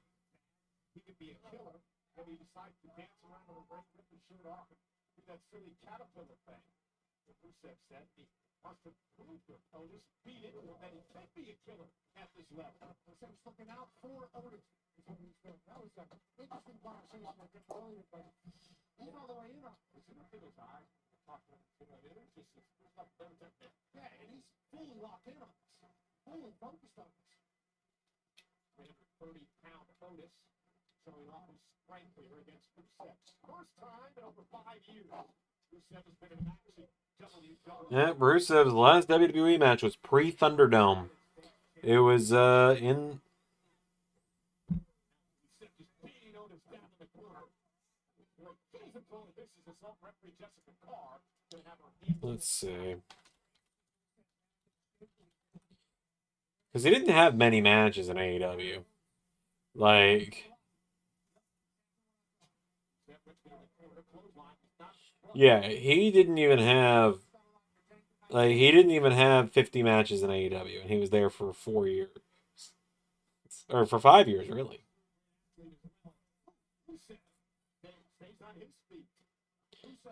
could be a killer, but he decides to dance around with a ring, rip his shirt off, and do that silly caterpillar thing. That Rusev said he wants to prove to Otis, beat into him, that he can be a killer at this level. Rusev's looking out for Otis. That was an interesting conversation I did earlier, but you know the way you know. It's in his eyes. Yeah, and he's fully locked in on this. Fully focused on this. 330-pound Otis showing off his strength here against Rusev. First time in over 5 years, Rusev has been in action. Yeah, Rusev's last WWE match was pre-Thunderdome. It was in. Let's see. Because he didn't have many matches in AEW. Like. Yeah, he didn't even have. Like, he didn't even have 50 matches in AEW, and he was there for 4 years. Or for 5 years, really.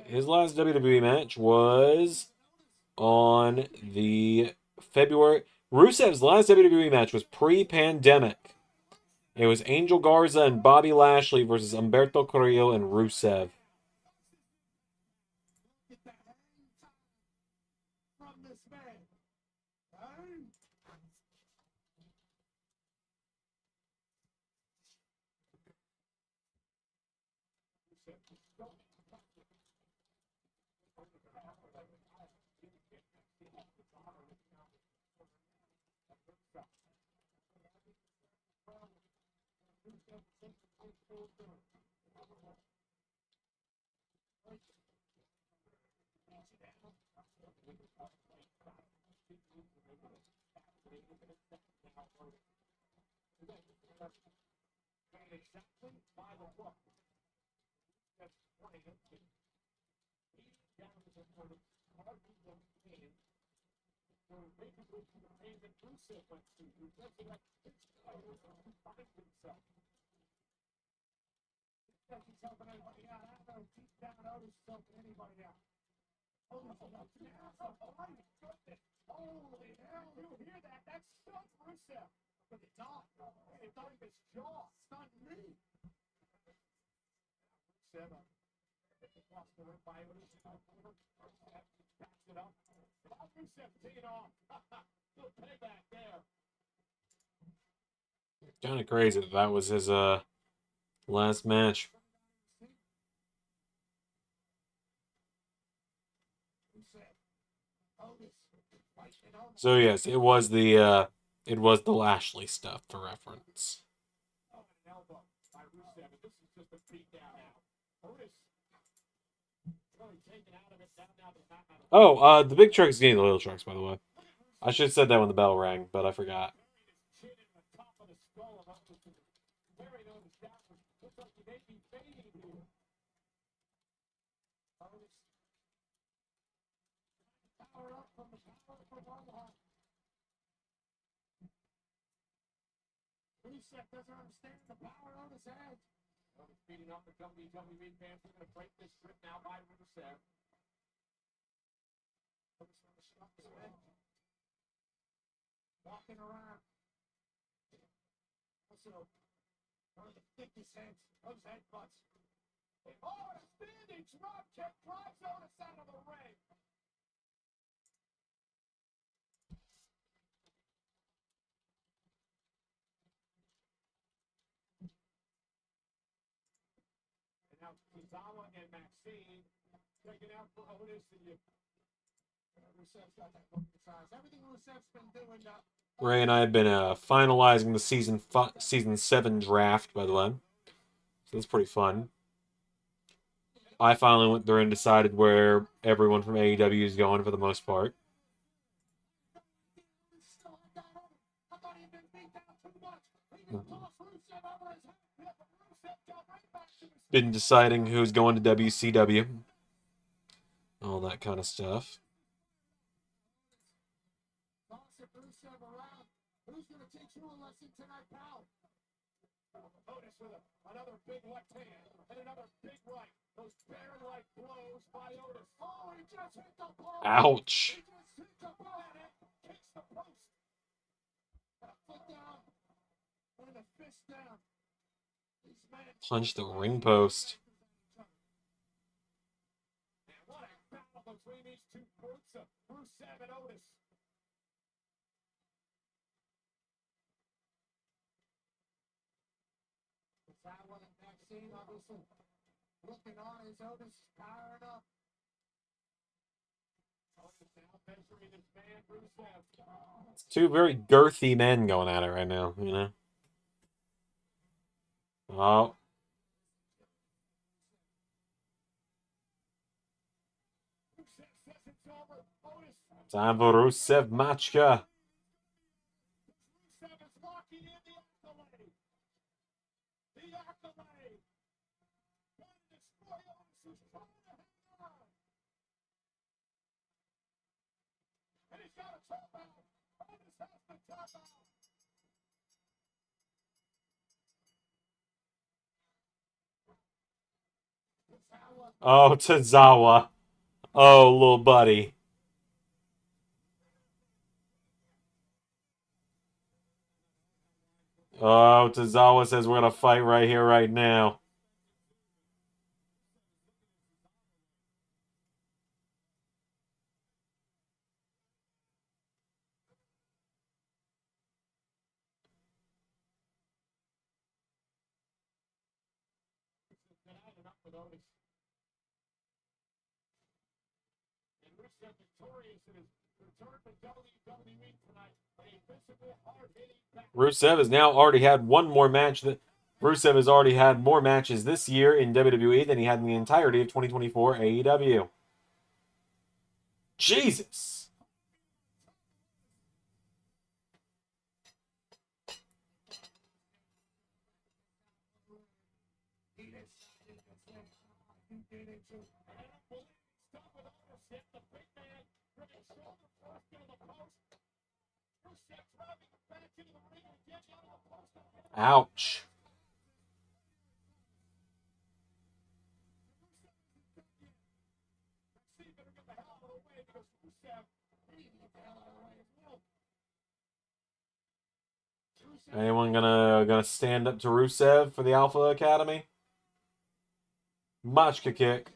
His last WWE match was on the February. Rusev's last WWE match was pre-pandemic. It was Angel Garza and Bobby Lashley versus Humberto Carrillo and Rusev. Rusev is helping everybody out. I don't know deep down Otis is helping anybody out. Otis is up now. Oh my goodness. Holy hell. You hear that? That stunned Rusev. But it's on. It thought his jaw stunned me. Rusev across the ring by Otis. Rusev backs it up. Rusev taking off. Little payback there. Kind of crazy that that was his last match. So yes, it was the Lashley stuff for reference. Oh, the big truck's getting the little trucks, by the way. I should have said that when the bell rang, but I forgot. Rusev doesn't understand the power Otis has. Otis beating up the WWE fans. We're going to break this trip now by Rusev. Otis on the shot his head. Walking around. Also, one of the thickest heads. Those headbutts. Oh, a standing drop kick drives Otis out of the ring. And now Tozawa and Maxine taking out for Otis. Rusev's got that look in his eyes. Everything Rusev's been doing now. Ray and I have been finalizing the season 7 draft, by the way. So that's pretty fun. I finally went through and decided where everyone from AEW is going for the most part. Been deciding who's going to WCW. All that kind of stuff. Who's going to teach you a lesson tonight, pal? Otis with another big left hand and another big right. Those bear-like blows by Otis. Oh, he just hit the post. Ouch. He just hit the post and kicks the post. A foot down and a fist down. These men Punch the ring post. And what a battle between these two brutes of Rusev and Otis. Tozawa and Maxine obviously looking on as Otis is powering up. Otis now measuring his man, Rusev. It's two very girthy men going at it right now, you know? Oh. Rusev says it's over. Otis. Time for Rusev Machka. Rusev is locking in the accolade. The accolade. Trying to destroy Otis, who's trying to hang on. And he's got a tap out. Otis has the tap out. Tozawa. Oh, Tozawa. Oh, little buddy. Oh, Tozawa says we're going to fight right here, right now. And Rusev victorious in his return to WWE tonight. A physical, hard-hitting back. Rusev has now already had one more match. Rusev has already had more matches this year in WWE than he had in the entirety of 2024 AEW. Jesus! He decided to say, you did it too. And I don't believe he's done with Otis yet. The big man bringing shoulder first into the post. Rusev driving him back into the ring and getting out of the post. Ouch. Anyone gonna stand up to Rusev for the Alpha Academy? Machka kick.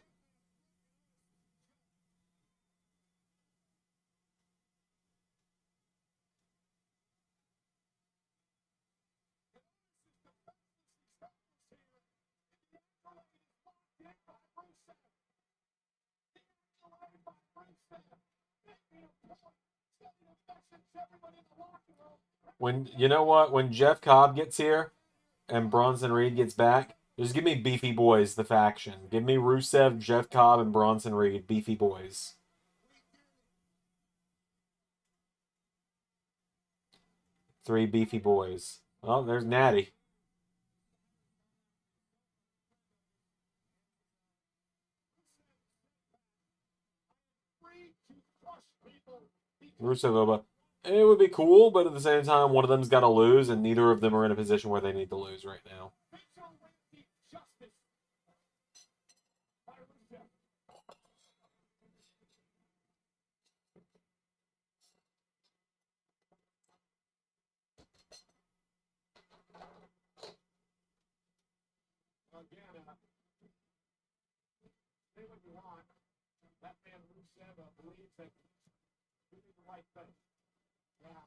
When you know what, when Jeff Cobb gets here and Bronson Reed gets back, just give me Beefy Boys, the faction. Give me Rusev, Jeff Cobb, and Bronson Reed, Beefy Boys. Three Beefy Boys. Oh, there's Natty. Rusev Oba. It would be cool, but at the same time, one of them's got to lose, and neither of them are in a position where they need to lose right now. Say what you want. That man Rusev believes that he did the right thing. Yeah.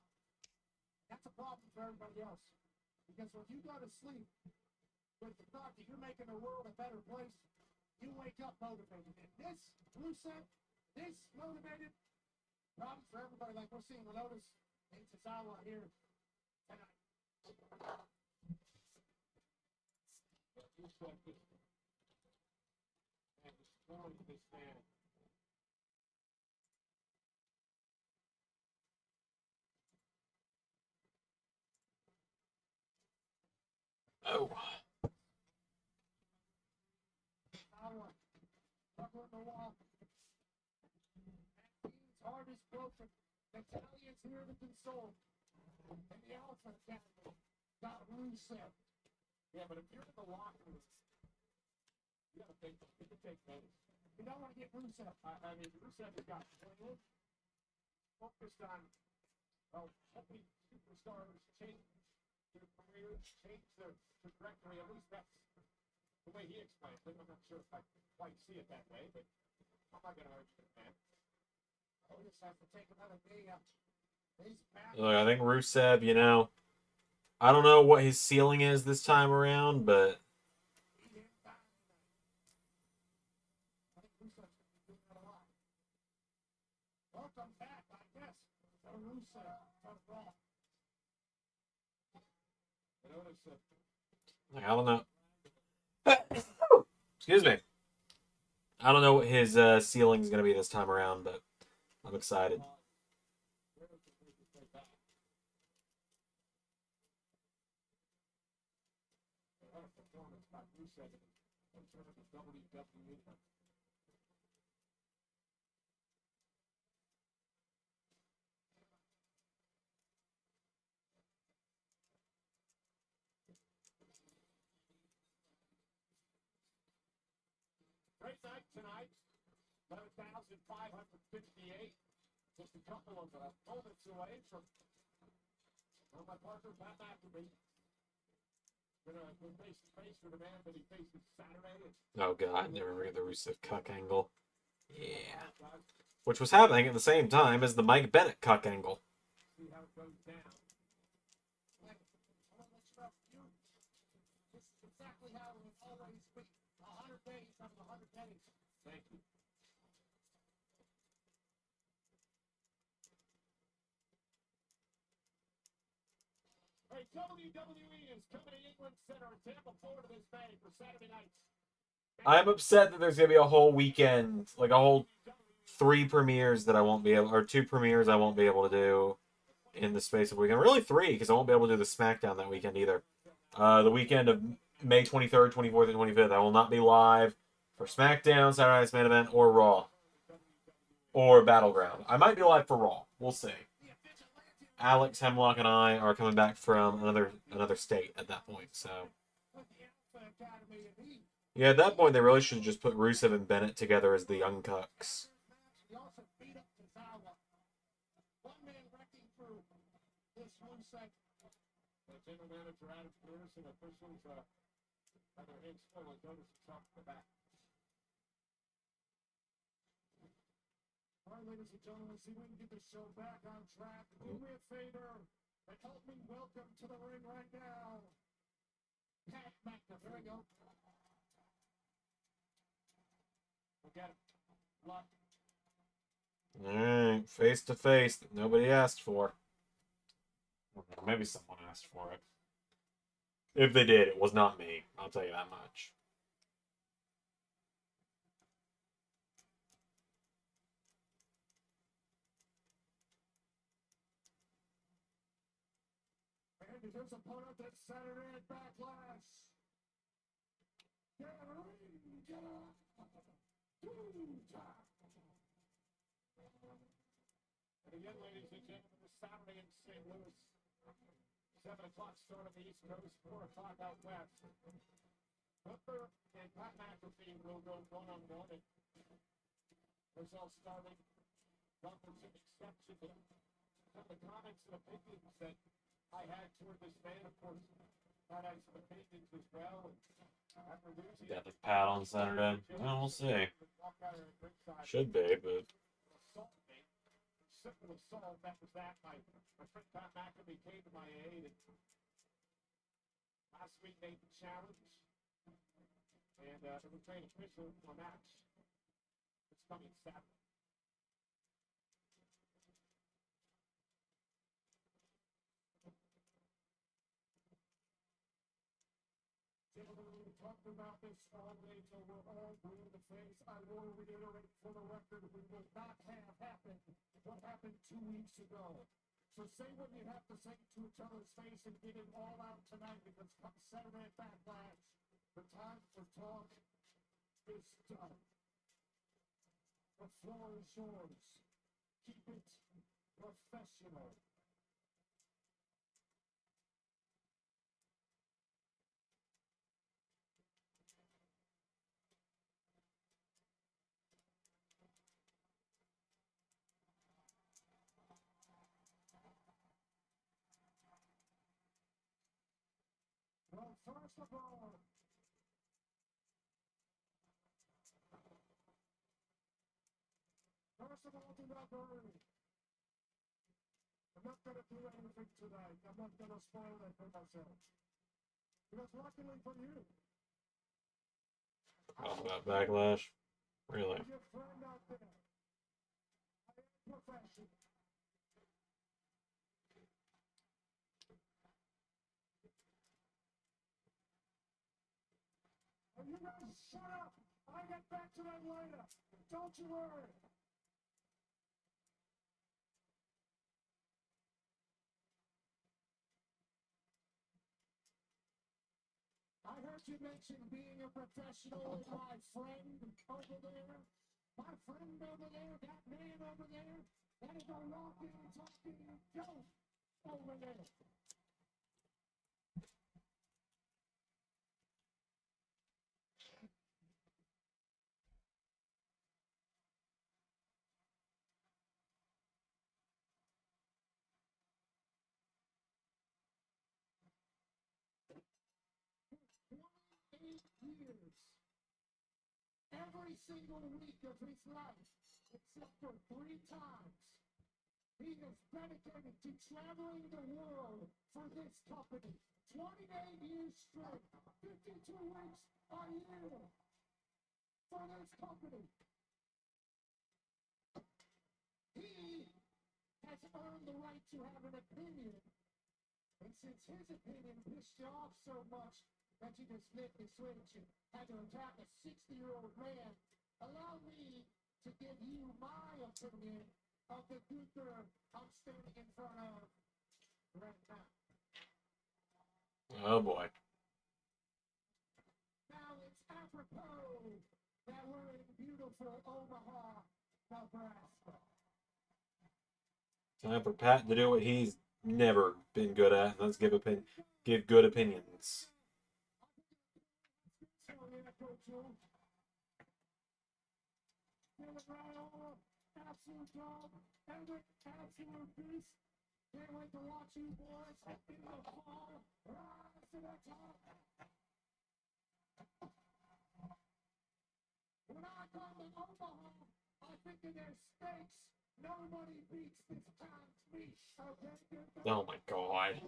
That's a problem for everybody else. Because when you go to sleep with the thought that you're making the world a better place, you wake up motivated. And this Rusev, this motivated problem for everybody. Like we're seeing with Otis and Tozawa here tonight. Rusev just destroyed this man. Oh. Heart is broken. Italians here to console. And the Elephant Academy got Rusev. Yeah, but if you're in the locker room, you gotta take notice. You don't want to get Rusev. I mean, Rusev has got players focused on helping superstars change their careers, change their trajectory. At least that's the way he explains it. I'm not sure if I quite see it that way, but I'm not going to argue with that. I'll just have to take another day up. Look, I think Rusev, you know, I don't know what his ceiling is this time around, but Welcome back, I guess, to Rusev on Raw. I don't know. Excuse me. I don't know what his ceiling is going to be this time around, but I'm excited. Great night tonight. 11,558. Just a couple of moments away from my partner, Pat McAfee. Gonna go face to face with a man that he faces Saturday. Oh god, never forget the Rusev cuck angle. Yeah. Which was happening at the same time as the Mike Bennett cuck angle. See how it goes down. This is exactly how it will always be. 100 days out of 100 days. Thank you. Hey, WWE is coming to England Center in Tampa, Florida this May for Saturday nights. I'm upset that there's going to be a whole weekend, like a whole 3 premieres that I won't be able, or 2 premieres I won't be able to do in the space of a weekend. Really 3, because I won't be able to do the SmackDown that weekend either. The weekend of May 23rd, 24th, and 25th, I will not be live for SmackDown, Saturday Night's Main Event, or Raw. Or Battleground. I might be live for Raw. We'll see. Alex, Hemlock, and I are coming back from another state at that point, so... Yeah, at that point, they really should have just put Rusev and Bennett together as the Young Cucks. general manager Adam Pearson, officials have their hands full and notice himself in the back. All right, ladies and gentlemen, see if we can get the show back on track. Do me a favor and help me welcome to the ring right now, Pat McAfee. There we go. Look at him. Luck. Alright, face to face that nobody asked for. Or maybe someone asked for it. If they did, it was not me. I'll tell you that much. And his opponent this Saturday at Backlash. Get and again, ladies and gentlemen, this Saturday in St. Louis, 7 o'clock start on the East Coast, 4 o'clock out west. Butler and Pat McAfee will go one-on-one, and this all starting off with some exceptions and some of the comments and opinions that I had toward this man. Of course, Pat had some opinions as well. After losing, Got the Pat on Saturday. Well, we'll see. Should be, but Simple assault. That was that. My friend Pat McAfee came to my aid, and last week made the challenge, and it was made official for a match. It's coming Saturday. We talked about this all day till we're all blue in the face. I will reiterate for the record, we will not have happened what happened 2 weeks ago. So say what you have to say to each other's face and get it all out tonight, because come Saturday at Backlash, the time for talk is done. The floor is yours. Keep it professional. Well, first of all, do not worry. I'm not going to do anything tonight. I'm not going to spoil it for myself. Because luckily for you, talk about Backlash. Really? your friend out there, I am professional. And you guys shut up. I'll get back to that later. Don't you worry. I heard you mention being a professional with my friend over there. My friend over there, that man over there, that is a walking, talking joke over there. Years. Every single week of his life, except for 3 times, he is dedicated to traveling the world for this company. 28 years straight, 52 weeks a year for this company. He has earned the right to have an opinion, and since his opinion pissed you off so much that you just flipped the switch and had to attack a 60-year-old man, allow me to give you my opinion of the Gunther I'm standing in front of right now. Oh boy. Now it's apropos that we're in beautiful Omaha, Nebraska. Time for Pat to do what he's never been good at. Let's give good opinions. Absolute dog, absolute beast. Can't wait to watch you boys in the fall. When I come to Omaha, I think of their steaks. Nobody beats this town's meat. Okay? Oh my god.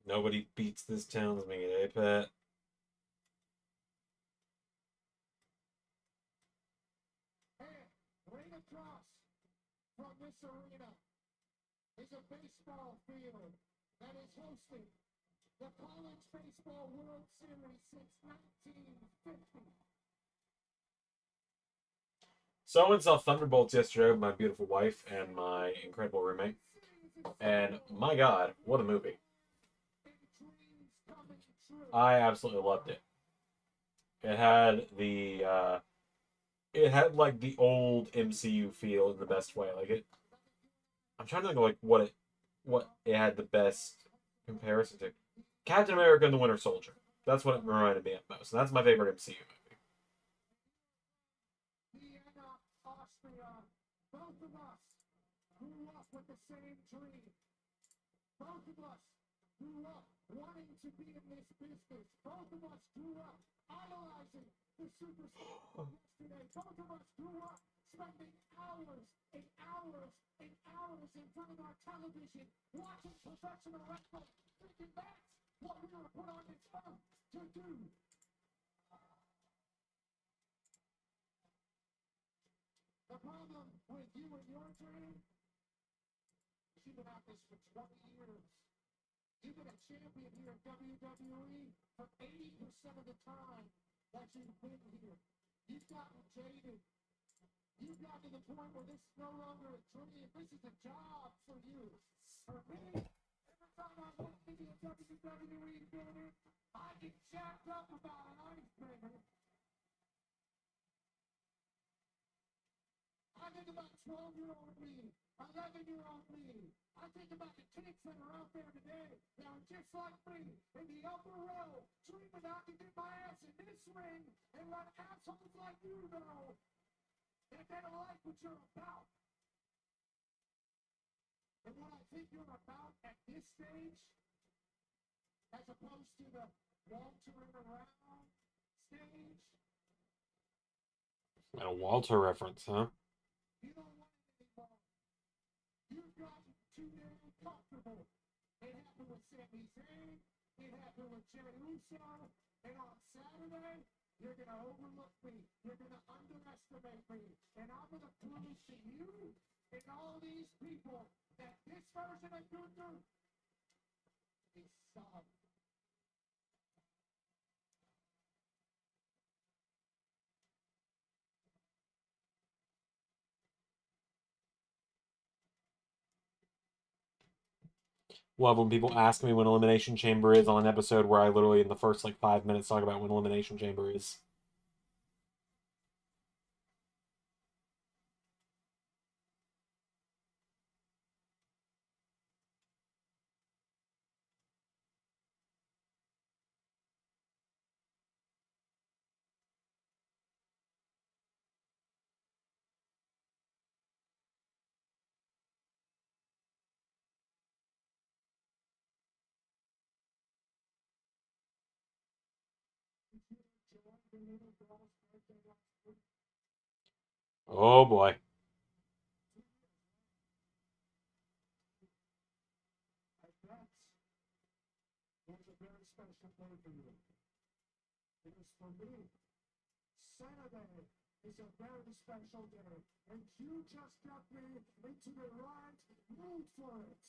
Nobody beats this town's meat, eh, Pat? And right across from this arena is a baseball field that is hosting the College Baseball World Series since 1950. So I went and saw Thunderbolts yesterday with my beautiful wife and my incredible roommate. And my god, what a movie. I absolutely loved it. It had like the old MCU feel in the best way. Like I'm trying to think of like what it had the best comparison to. Captain America and the Winter Soldier. That's what it reminded me of most. And that's my favorite MCU movie. Vienna, Austria, both of us grew up with the same dream. Both of us grew up wanting to be in this business. Both of us grew up idolizing the superstar yesterday. Both of us grew up spending hours and hours and hours in front of our television watching professional wrestling, thinking that's what we were put on this earth to do. The problem with you and your dream is you've been at this for 20 years. You've been a champion here at WWE for 80% of the time that you've been here. You've gotten jaded. You've gotten to the point where this is no longer a dream. This is a job for you. For me, every time I walk into a WWE building, I get jacked up about an ice cream. I think about 12-year-old me, 11-year-old me. I think about the kids that are out there today that are just like me in the upper row, dreaming I can get my ass in this ring and let assholes like you know that they don't like what you're about. And what I think you're about at this stage, as opposed to the Walter around stage, And a Walter reference, huh? you don't want it anymore. You've gotten too damn comfortable. It happened with Sami Zayn. It happened with Jey Uso. And on Saturday, you're going to overlook me. You're going to underestimate me. And I'm going to prove to you and all these people that this version of Gunther is solid. Love when people ask me when Elimination Chamber is on an episode where I literally in the first like 5 minutes talk about when Elimination Chamber is. Oh boy. That was a very special day for you. It was for me. Saturday is a very special day, and you just got me into the right mood for it.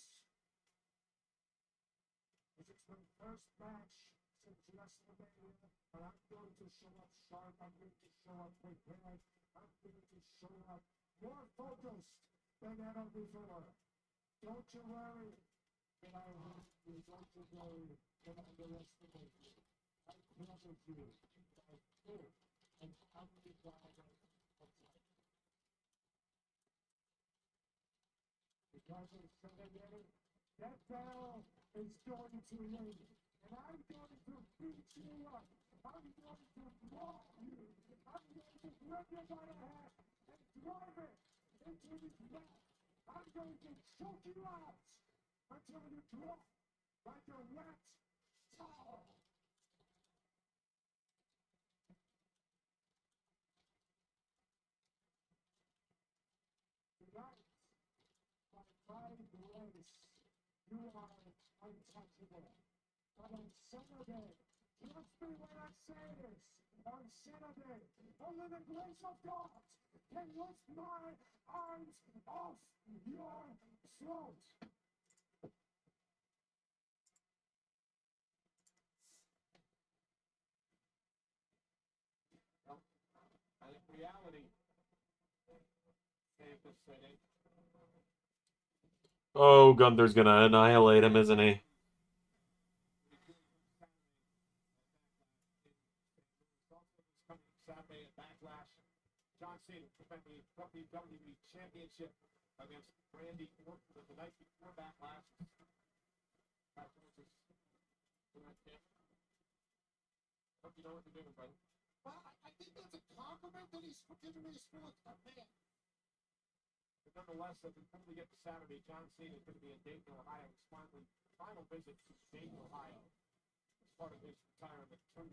As it's my first match since WrestleMania, and I'm going to show up sharp, I'm going to show up prepared, I'm going to show up more focused than ever before. Don't you worry that I hate you, don't you worry that I underestimate you. I promise you, I will. And I'm really glad that because of Saturday, that bell is going to ring. And I'm going to beat you up. I'm going to block you. I'm going to grab you by the head and drive it into his mouth. I'm going to choke you out until you drop like a wet towel. Tonight, by my grace, you are untouchable. But on Saturday, trust me when I say this, on Saturday, only the grace of God can lift my arms off your throat. I think reality saved the city. Oh, Gunther's gonna annihilate him, isn't he? Saturday at Backlash, John Cena defending the WWE Championship against Randy Orton the night before Backlash. Hope you know what you're doing, buddy. Well, I think that's a compliment that he's giving me a spirit of man. But nonetheless, as we quickly get to Saturday, John Cena is going to be in Dayton, Ohio. His final visit to Dayton, Ohio, as part of his retirement tour.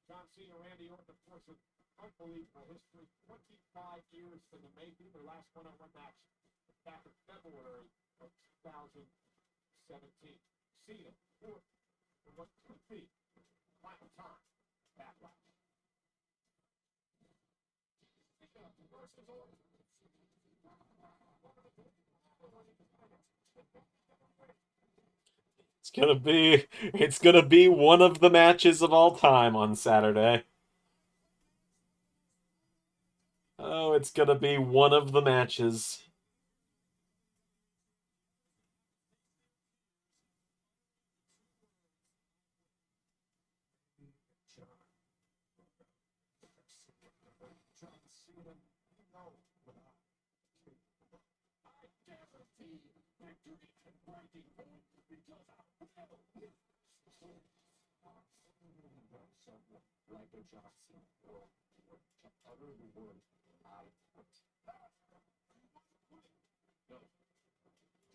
John Cena, Randy Orton, of course, an unbelievable history. 25 years in the making. Their last one-on-one match back in February of 2017. Cena, Orton, for what could be final time. Backlash. It's gonna be one of the matches of all time on Saturday. Oh, it's gonna be one of the matches. Like a Johnson or utter the word I quit. No.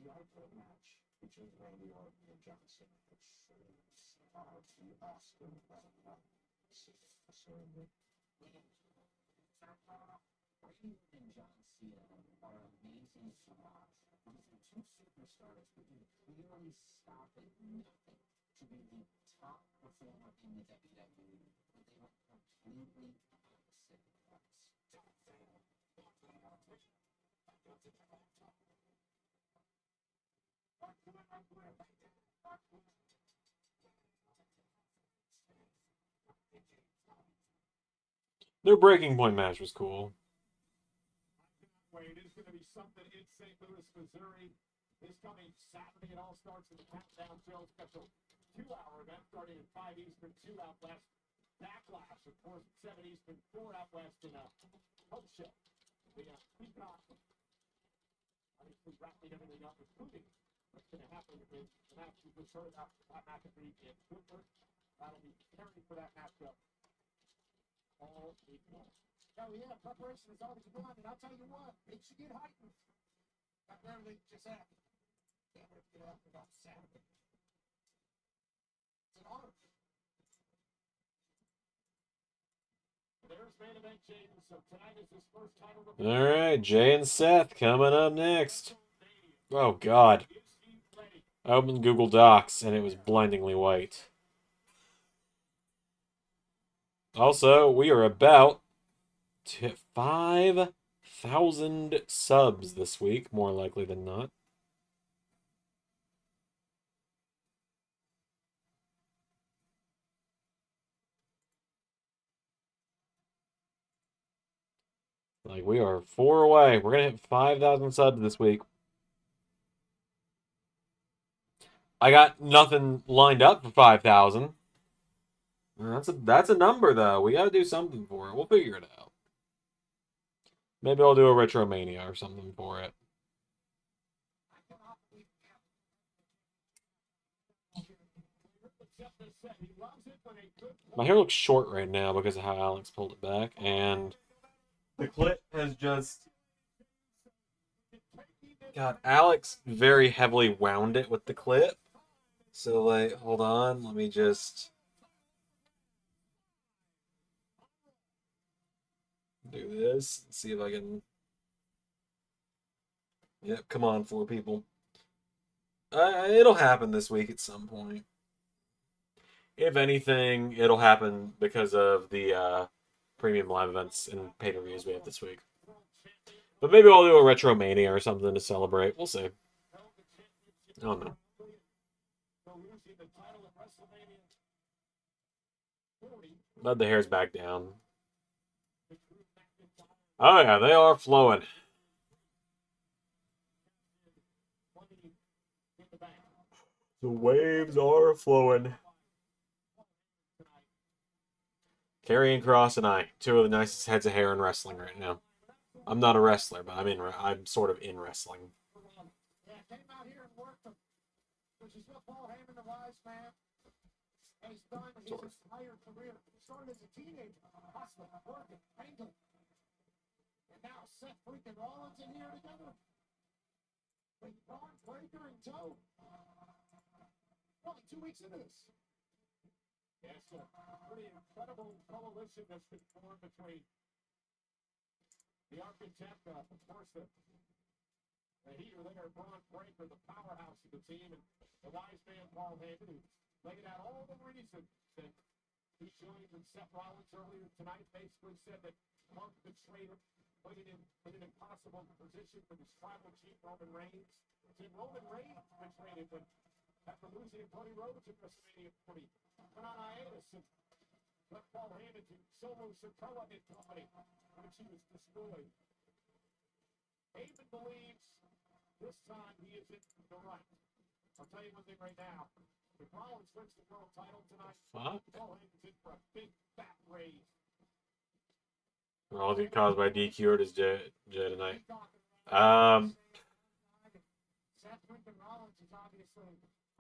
The output match between Randy Orton and Johnson, which are the Oscar certainly. Randy and John Cena are amazing to watch. These are two superstars who can clearly stop at nothing to be the top performer in the WWE. They were completely opposite parts. Their breaking point match was cool. It is going to be something in St. Louis, Missouri. This coming Saturday, it all starts with the Countdown Show special 2-hour event starting at 5 Eastern, 2 out west. Backlash, of course, 7 Eastern, 4 out west in a host show. The Peacock, obviously wrapping everything up, including what's going to happen in the match we just heard about Pat McAfee and Woodward. That'll be carried for that matchup all week long. Oh, yeah, preparation is always done, and I'll tell you what, makes you get heightened. After everything just happened. Can't wait to get after about Saturday. It's an honor. There's main event, Jaden, so tonight is his first title. Alright, Jay and Seth coming up next. Oh, God. I opened Google Docs, and it was blindingly white. Also, we are about to 5,000 subs this week, more likely than not. Like, we are 4 away. We're going to hit 5,000 subs this week. I got nothing lined up for 5,000. That's a number, though. We got to do something for it. We'll figure it out. Maybe I'll do a Retromania or something for it. My hair looks short right now because of how Alex pulled it back, and the clip has just... God, Alex very heavily wound it with the clip, So, like, hold on. Let me just do this and see if I can. Yep, come on, 4 people. It'll happen this week at some point. If anything, it'll happen because of the premium live events and pay-per-views we have this week. But maybe I'll do a Retro Mania or something to celebrate. We'll see. I don't know. Let the hairs back down. Oh yeah, they are flowing. The waves are flowing. Karrion Kross and I, 2 of the nicest heads of hair in wrestling right now. I'm not a wrestler, but I'm sort of in wrestling. Yeah, came out here and worked him, which is what Paul Heyman, the wise man, has done his entire career. He started as a teenager, hustling, working, angling. And now Seth freaking Rollins in here together. With Braun Breaker in tow. Probably 2 weeks into this. Yeah, it's a pretty incredible coalition that's been formed between the architect, of course, the heater there, Braun Breaker, the powerhouse of the team, and the wise man, Paul Heyman, who laid out all the reasons that he joined with Seth Rollins earlier tonight, basically said that Punk betrayed him, put him in an impossible position with his tribal chief, Roman Reigns. See, Roman Reigns betrayed him when, after losing to Cody Rhodes at WrestleMania 40, went on hiatus and left Paul Heyman to Solo Sikoa and company, which he was destroyed. Heyman believes this time he is in the right. I'll tell you one thing right now. If Rollins wins the world title tonight, Paul Heyman's in for a big fat raise. All caused by DQ or does Jay tonight? I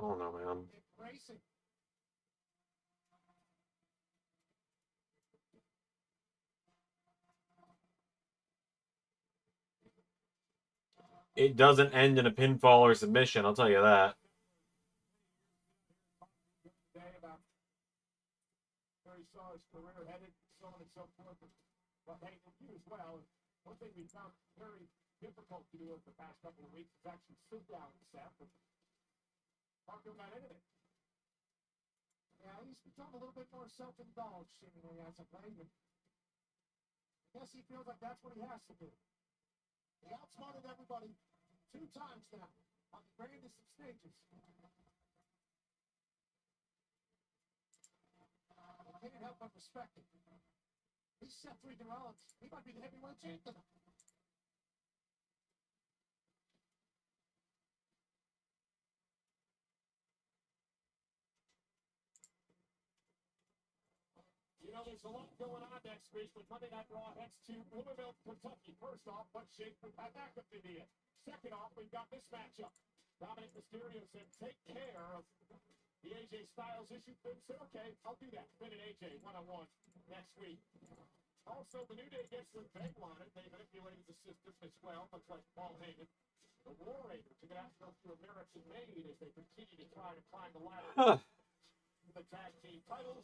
don't know, man. It doesn't end in a pinfall or submission, I'll tell you that. Where he saw his career headed, so on and so forth. But hey, you as well. One thing we found very difficult to do over the past couple of weeks is actually sit down with Seth and talk to him about anything. Yeah, he's become a little bit more self-indulged seemingly as of late. I guess he feels like that's what he has to do. He outsmarted everybody 2 times now on the grandest of stages. I can't help but respect him. He's Seth freaking Rollins. He might be the heavyweight champion. You know, there's a lot going on next week with Monday Night Raw heads to Louisville, Kentucky. First off, what shape would Pat McAfee be in? Second off, we've got this matchup. Dominic Mysterio said, take care of the AJ Styles issue. Finn said, okay, I'll do that. Finn and AJ one-on-one next week. Also, the New Day gets their Venmo on it. They manipulated the system as well, much like Paul Heyman. The War Raiders are going to have to go through American Made as they continue to try to climb the ladder. The tag team titles.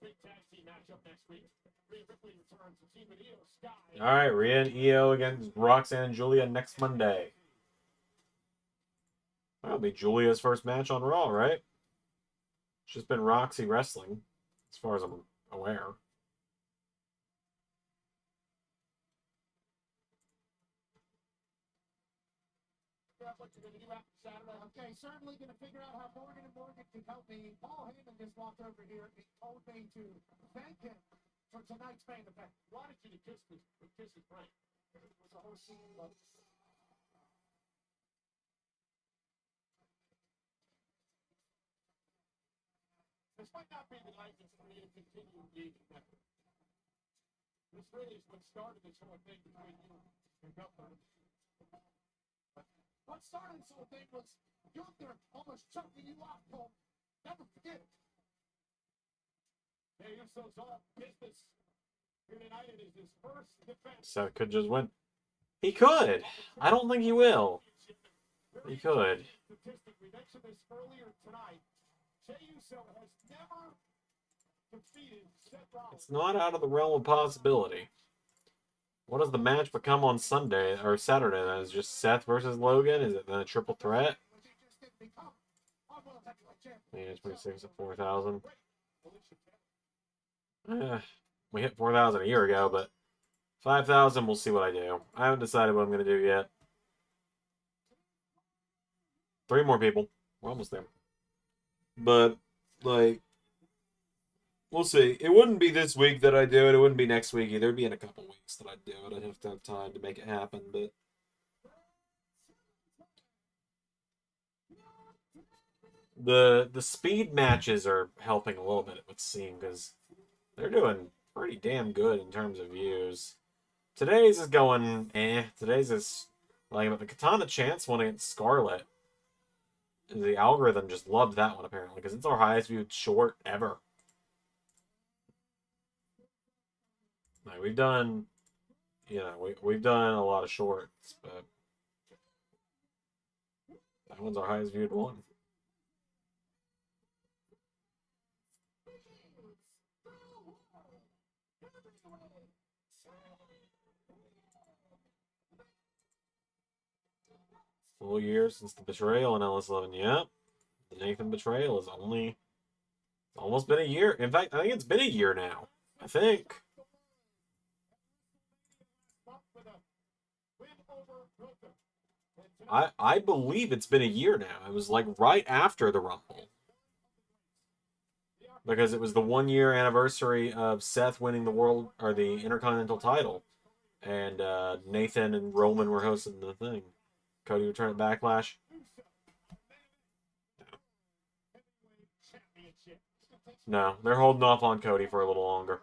Big tag team matchup next week. Rhea Ripley returns to Team Io Sky. All right, Rhea and Io against Roxanne and Julia next Monday. That'll be Julia's first match on Raw, right? It's just been Roxy wrestling, as far as I'm aware. What you're going to do after Saturday. Okay, certainly going to figure out how Morgan and Morgan can help me. Paul Heyman just walked over here and told me to thank him for tonight's main event. Wanted you to kiss his brain. It was a whole scene of... This might not be the night that's for me to continue engaging that. This really is what started this whole thing between you and Gunther. What started this whole thing was Gunther almost choking you off, Cole. Never forget it. Jey Uso's off business here tonight. It is his first defense. Seth could just win. He could. I don't think he will. You could. Statistic, we mentioned this earlier tonight. Jey Uso has never defeated Seth Rollins. It's not out of the realm of possibility. What does the match become on Sunday or Saturday? Then is it just Seth versus Logan? Is it then a triple threat? Yeah, it's 26 at 4,000. We hit 4,000 a year ago, but 5,000, we'll see what I do. I haven't decided what I'm going to do yet. 3 more people. We're almost there. But, like, we'll see. It wouldn't be this week that I do it. It wouldn't be next week either. It'd be in a couple weeks that I'd do it. I'd have to have time to make it happen, but... The speed matches are helping a little bit, it would seem, because they're doing pretty damn good in terms of views. Today's is going, Today's is, like, but the Katana Chance one against Scarlett, the algorithm just loved that one, apparently, because it's our highest viewed short ever. Like, we've done, we've done a lot of shorts, but that one's our highest viewed one. Full year since the betrayal in LS11. Yep. The Nathan betrayal is almost been a year. In fact, I think it's been a year now. I think. I believe it's been a year now. It was like right after the Rumble. Because it was the 1-year anniversary of Seth winning the world or the Intercontinental title. And Nathan and Roman were hosting the thing. Cody returned at Backlash. No, they're holding off on Cody for a little longer.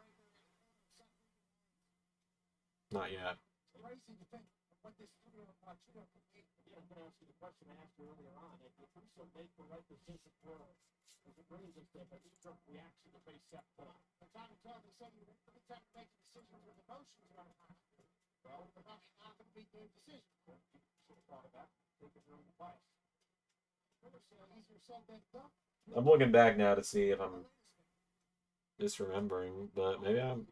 Not yet. I'm looking back now to see if I'm misremembering, but maybe I'm.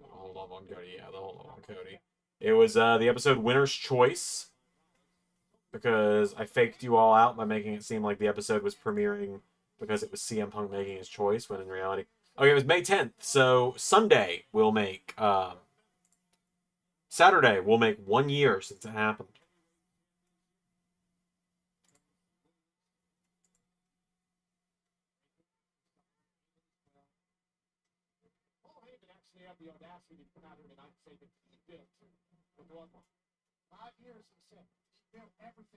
Hold on Cody. Yeah, hold on Cody. It was the episode Winner's Choice, because I faked you all out by making it seem like the episode was premiering because it was CM Punk making his choice, when in reality... Okay, it was May 10th, so Sunday we'll make... Saturday we'll make 1 year since it happened.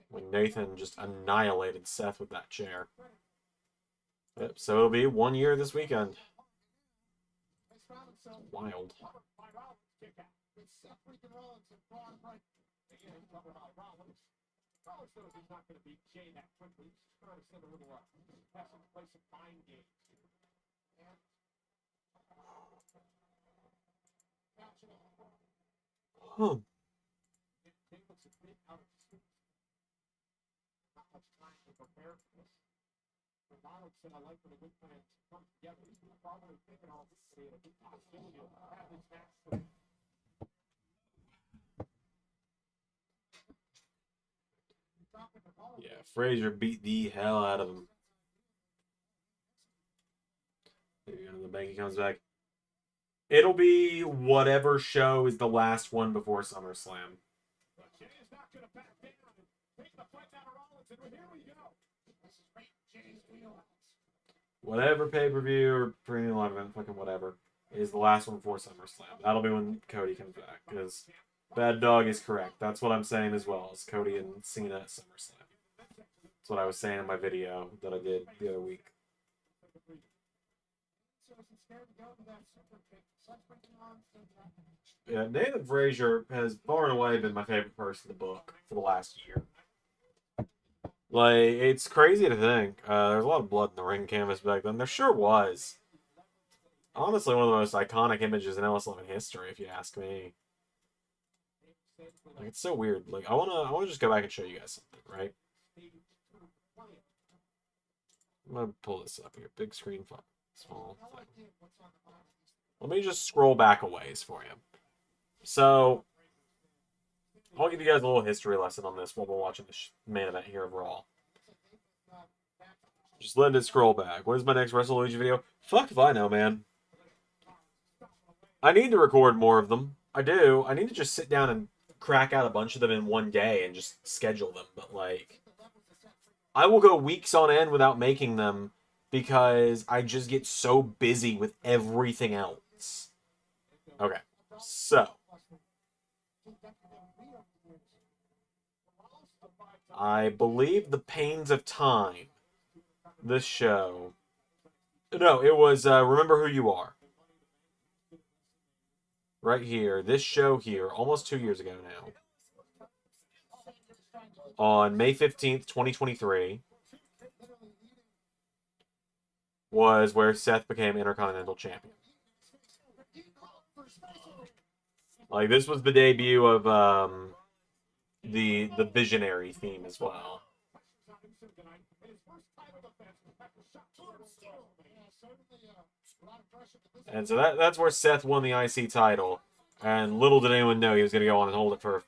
When Nathan just annihilated Seth with that chair. Yep, so it'll be 1 year this weekend. Wild. Huh. Yeah, Frazier beat the hell out of him. Maybe the bank comes back. It'll be whatever show is the last one before SummerSlam. Whatever pay-per-view or premium live event, fucking whatever, is the last one before SummerSlam. That'll be when Cody comes back, because Bad Dog is correct. That's what I'm saying as well, is Cody and Cena at SummerSlam. That's what I was saying in my video that I did the other week. Yeah, Nathan Frazier has far and away been my favorite person in the book for the last year. Like, it's crazy to think. There's a lot of blood in the ring canvas back then. There sure was. honestly one of the most iconic images in LS11 history, if you ask me. Like, it's so weird. Like, I wanna just go back and show you guys something, right? I'm gonna pull this up here. Big screen, small thing. Let me just scroll back a ways for you. So, I'll give you guys a little history lesson on this while we're watching the main event here of Raw. Just let it scroll back. When's my next WrestleLuigi video? Fuck if I know, man. I need to record more of them. I do. I need to just sit down and crack out a bunch of them in one day and just schedule them. But, like, I will go weeks on end without making them because I just get so busy with everything else. Okay, so I believe The Pains of Time. This show. No, it was Remember Who You Are. Right here. This show here, almost 2 years ago now. On May 15th, 2023. Was where Seth became Intercontinental Champion. Like, this was the debut of the Visionary theme as well. And so that's where Seth won the IC title. And little did anyone know he was going to go on and hold it for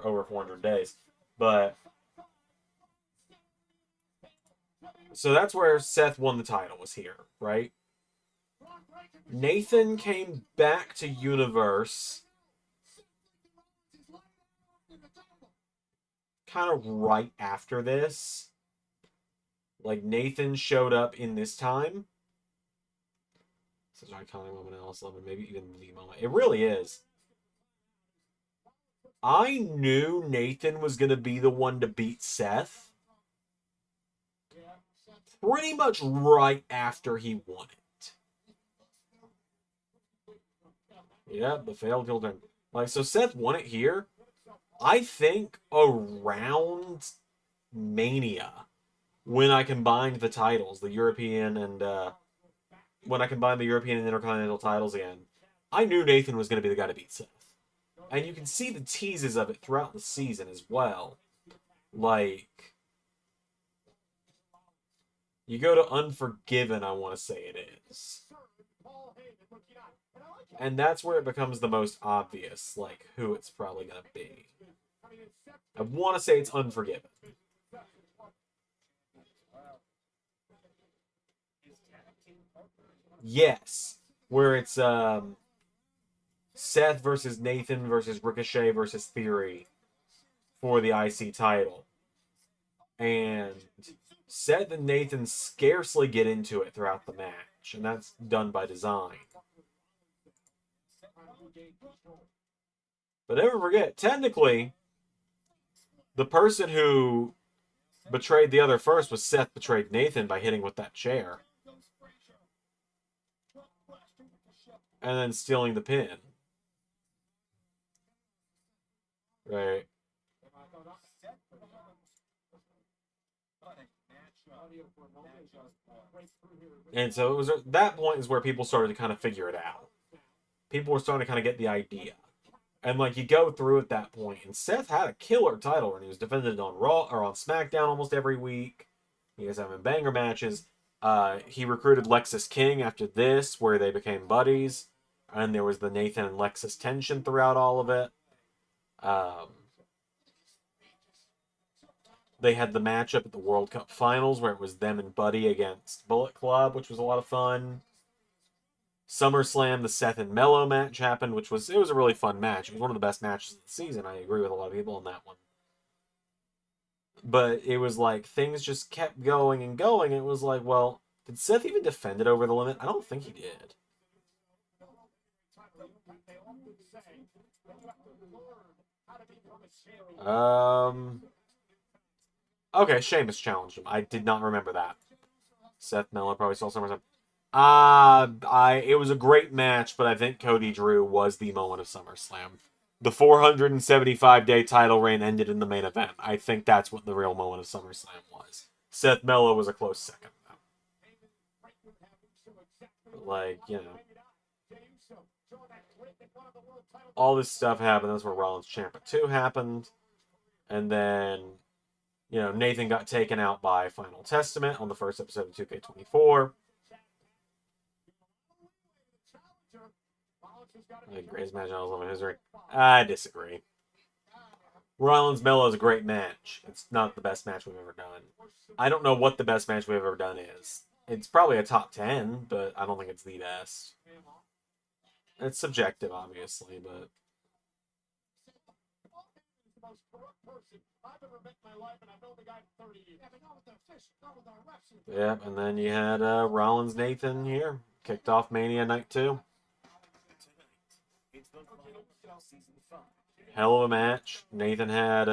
over 400 days. But so that's where Seth won the title, was here, right? Nathan came back to Universe kind of right after this. Like, Nathan showed up in this time. Such an iconic moment in LS11, maybe even the moment. It really is. I knew Nathan was going to be the one to beat Seth pretty much right after he won it. Yeah, the failed heel turn. Like, so Seth won it here, I think, around Mania, when I combined the titles, the European and, when I combined the European and Intercontinental titles again. I knew Nathan was going to be the guy to beat Seth. And you can see the teases of it throughout the season as well. Like, you go to Unforgiven, I want to say it is. And that's where it becomes the most obvious, like, who it's probably going to be. I want to say it's Unforgiven. Yes. Where it's Seth versus Nathan versus Ricochet versus Theory for the IC title. And Seth and Nathan scarcely get into it throughout the match. And that's done by design. But never forget, technically, the person who betrayed the other first was Seth betrayed Nathan by hitting with that chair. And then stealing the pin. Right. And so it was at that point is where people started to kind of figure it out. People were starting to kind of get the idea. And, like, you go through at that point, and Seth had a killer title, and he was defended on Raw or on SmackDown almost every week. He was having banger matches. He recruited Lexis King after this, where they became buddies. And there was the Nathan and Lexis tension throughout all of it. They had the matchup at the World Cup Finals, where it was them and Buddy against Bullet Club, which was a lot of fun. SummerSlam, the Seth and Mello match happened, it was a really fun match. It was one of the best matches of the season. I agree with a lot of people on that one. But it was like, things just kept going and going. It was like, well, did Seth even defend it over the limit? I don't think he did. Okay, Sheamus challenged him. I did not remember that. Seth Mello probably saw SummerSlam. It was a great match, but I think Cody Drew was the moment of SummerSlam. The 475-day title reign ended in the main event. I think that's what the real moment of SummerSlam was. Seth Mello was a close second, though. Like, you know, all this stuff happened. That's where Rollins Ciampa 2 happened. And then, you know, Nathan got taken out by Final Testament on the first episode of 2K24. The greatest match in all of history. I disagree. Rollins Melo is a great match. It's not the best match we've ever done. I don't know what the best match we've ever done is. It's probably a top 10, but I don't think it's the best. It's subjective, obviously, but... Yep, and then you had Rollins Nathan here. Kicked off Mania Night 2. Hell of a match. Nathan had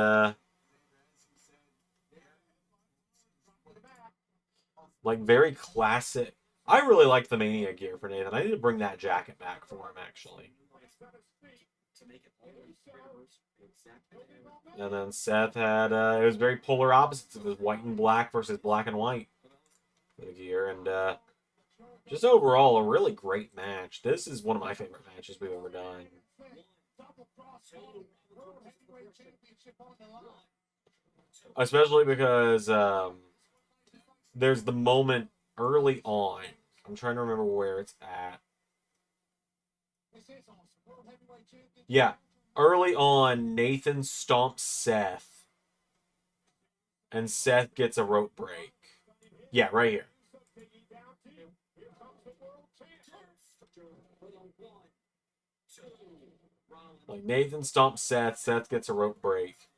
like very classic. I really like the Mania gear for Nathan. I need to bring that jacket back for him, actually. And then Seth had it was very polar opposites. It was white and black versus black and white for the gear, and just overall a really great match. This is one of my favorite matches we've ever done. Especially because there's the moment early on. I'm trying to remember where it's at. Yeah. Early on, Nathan stomps Seth. And Seth gets a rope break. Yeah, right here. Like Nathan stomps Seth, Seth gets a rope break.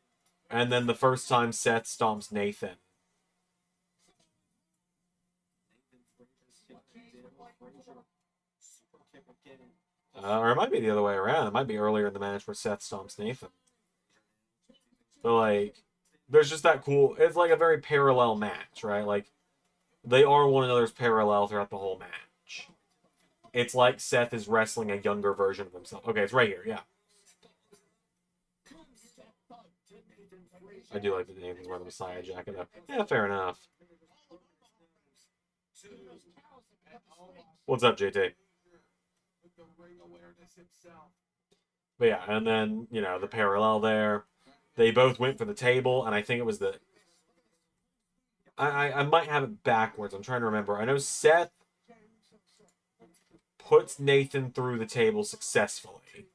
And then the first time Seth stomps Nathan. Or it might be the other way around. It might be earlier in the match where Seth stomps Nathan. But, like, there's just that cool... It's like a very parallel match, right? Like, they are one another's parallel throughout the whole match. It's like Seth is wrestling a younger version of himself. Okay, it's right here, yeah. I do like that Nathan's wearing the Messiah jacket, though. Yeah, fair enough. What's up, JT? But yeah, and then, you know, the parallel there. They both went for the table, and I think it was the... I might have it backwards. I'm trying to remember. I know Seth puts Nathan through the table successfully.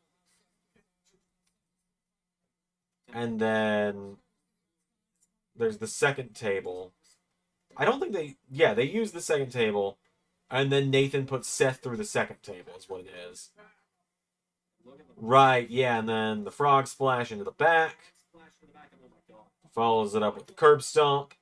And then there's the second table. I don't think they... Yeah, they use the second table. And then Nathan puts Seth through the second table is what it is. Right, yeah, and then the frog splash into the back. Follows it up with the curb stomp.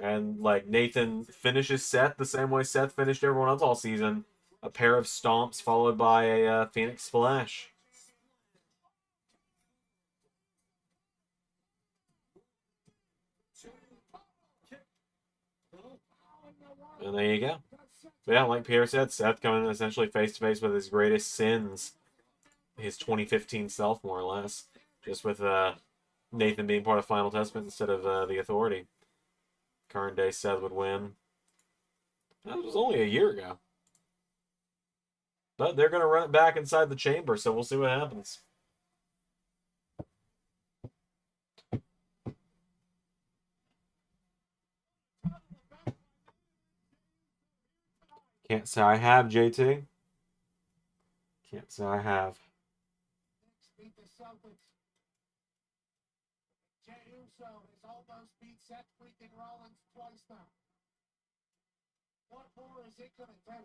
And, like, Nathan finishes Seth the same way Seth finished everyone else all season. A pair of stomps followed by a Phoenix Splash. And there you go. But yeah, like Pierre said, Seth coming essentially face-to-face with his greatest sins. His 2015 self, more or less. Just with Nathan being part of Final Testament instead of the Authority. Current day Seth would win. That was only a year ago. But they're going to run it back inside the chamber, so we'll see what happens. Can't say I have, JT. Can't say I have. Jey Uso has almost beat Seth freaking Rollins twice now. What more is it going to do?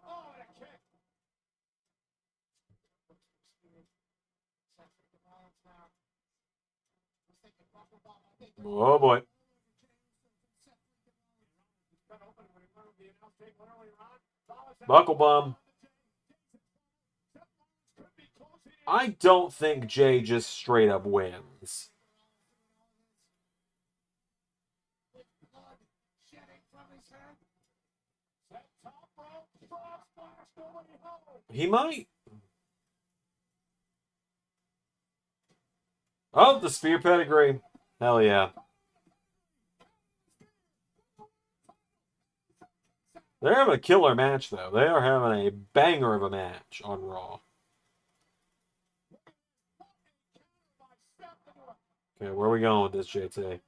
Oh, and a kick. Seth freaking Rollins now. He's thinking buckle bomb. Oh, boy. Buckle bomb. I don't think Jay just straight up wins. He might. Oh, the spear pedigree. Hell yeah. They're having a killer match, though. They are having a banger of a match on Raw. Okay, where are we going with this, JT?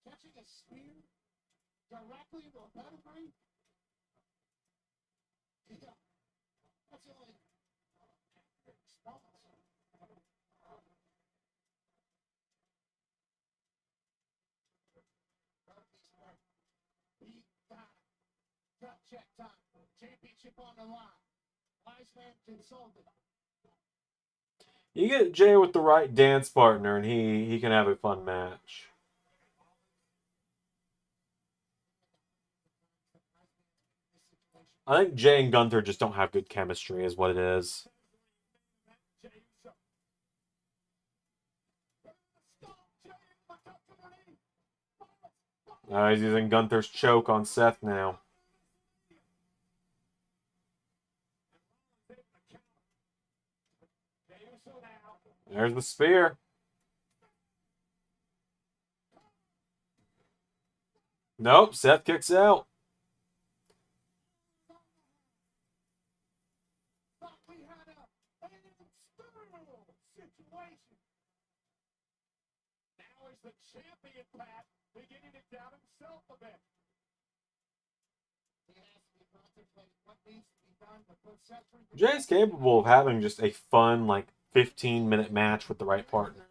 Catching a spear directly into a pedigree? Yeah, that's the only response. Beat back. Cut check time. Championship on the line. Wise man consulted. You get Jay with the right dance partner, and he can have a fun match. I think Jay and Gunther just don't have good chemistry, is what it is. He's using Gunther's choke on Seth now. There's the spear. Nope, Seth kicks out. We had an external situation. Now is the champion, Pat, beginning to doubt himself a bit. He has to be contemplating what needs to be done to put Seth through. Jay's capable of having just a fun, like, 15-minute match with the right partner.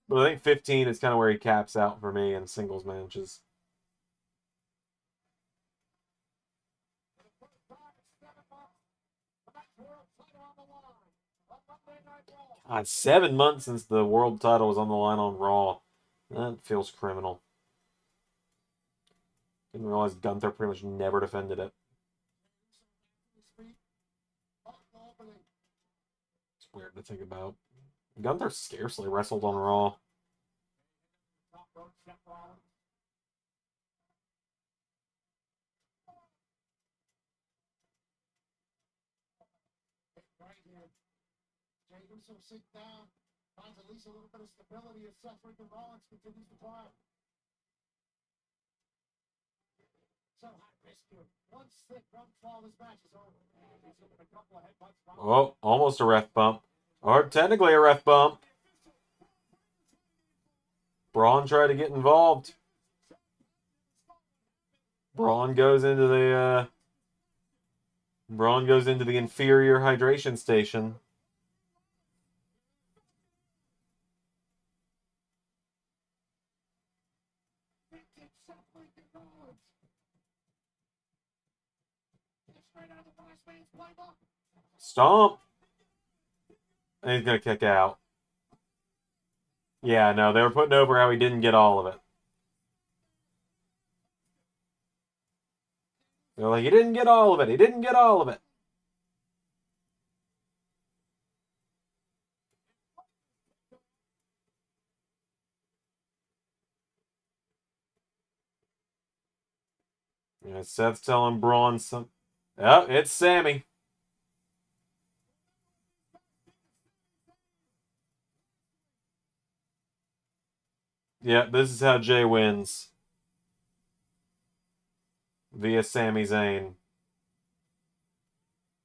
But I think 15 is kind of where he caps out for me in singles matches. God, 7 months since the world title was on the line on Raw. That feels criminal. Didn't realize Gunther pretty much never defended it. It's weird to think about. Gunther scarcely wrestled on Raw. Jay Uso sits down, finds at least a little bit of stability as Seth Rollins continues to climb. So high risk here. One slip, one fall, this match is over. He's looking a couple of headbutts. Oh, almost a ref bump. Or technically a ref bump. Braun tried to get involved. Braun goes into the inferior hydration station. Stomp. And he's going to kick out. Yeah, no, they were putting over how he didn't get all of it. They're like, he didn't get all of it. He didn't get all of it. Yeah, Seth's telling Braun some. Oh, it's Sammy. Yeah, this is how Jay wins. Via Sami Zayn.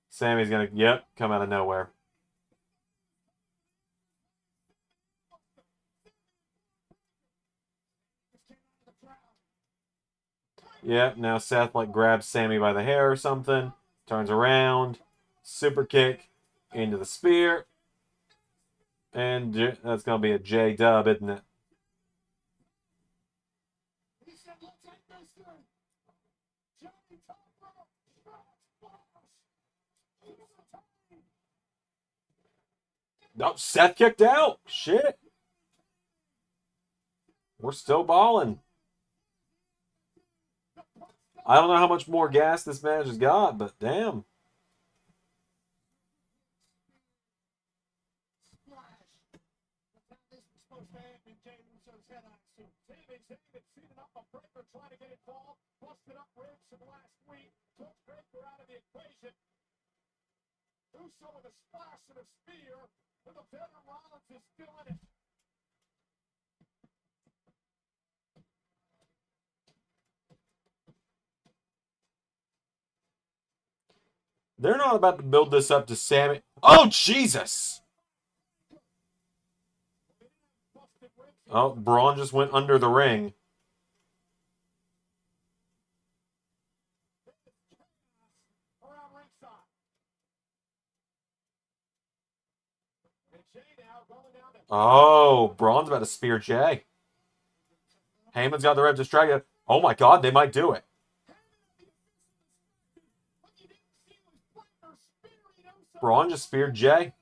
Sammy's gonna, come out of nowhere. Yep, now Seth, like, grabs Sammy by the hair or something. Turns around. Super kick into the spear. And that's gonna be a J-dub, isn't it? No, Seth kicked out. Shit. We're still balling. I don't know how much more gas this match has got, but damn. Uso with a splash and a spear, but the veteran Rollins is still in it. They're not about to build this up to Sammy. Oh, Jesus! Oh, Braun just went under the ring. Around ringside. And Jay now going down to Oh, Braun's about to spear Jay. Heyman's got the rep distracted. Oh my God, they might do it. what you didn't see was Butler spearing Uso. Braun just speared Jay.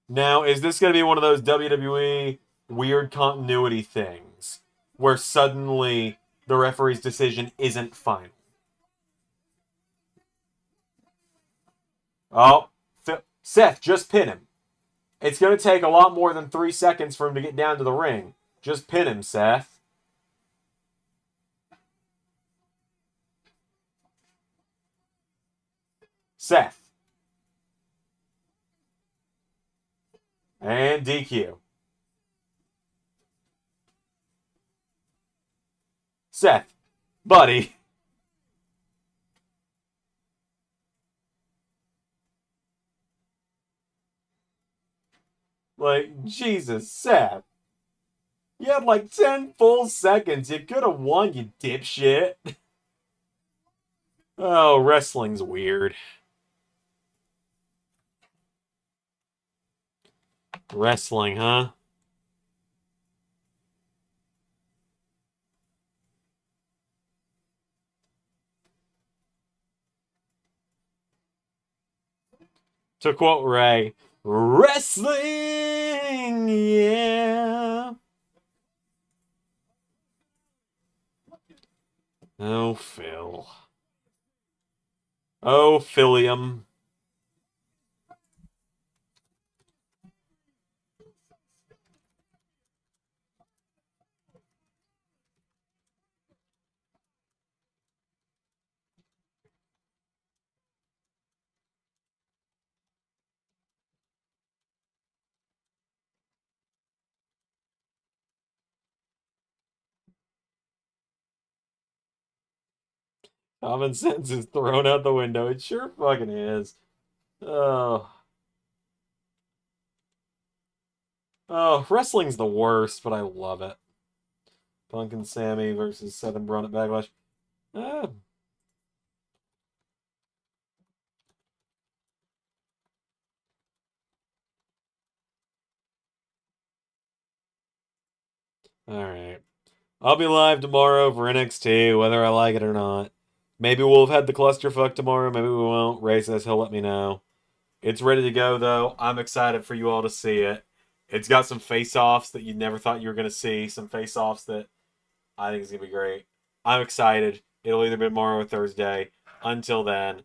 Now, is this going to be one of those WWE weird continuity things where suddenly the referee's decision isn't final? Oh, Seth, just pin him. It's going to take a lot more than 3 seconds for him to get down to the ring. Just pin him, Seth. Seth. And DQ. Seth. Buddy. Like, Jesus, Seth. You had like 10 full seconds. You could have won, you dipshit. Oh, wrestling's weird. Wrestling, huh? To quote Ray, wrestling, yeah. Oh, Phil. Oh, Philium. Common sense is thrown out the window. It sure fucking is. Oh. Oh, wrestling's the worst, but I love it. Punk and Sammy versus Seth and Braun at Backlash. Ah. Alright. I'll be live tomorrow for NXT, whether I like it or not. Maybe we'll have had the clusterfuck tomorrow, maybe we won't. Ray says he'll let me know. It's ready to go, though. I'm excited for you all to see it. It's got some face-offs that you never thought you were going to see. Some face-offs that I think is going to be great. I'm excited. It'll either be tomorrow or Thursday. Until then,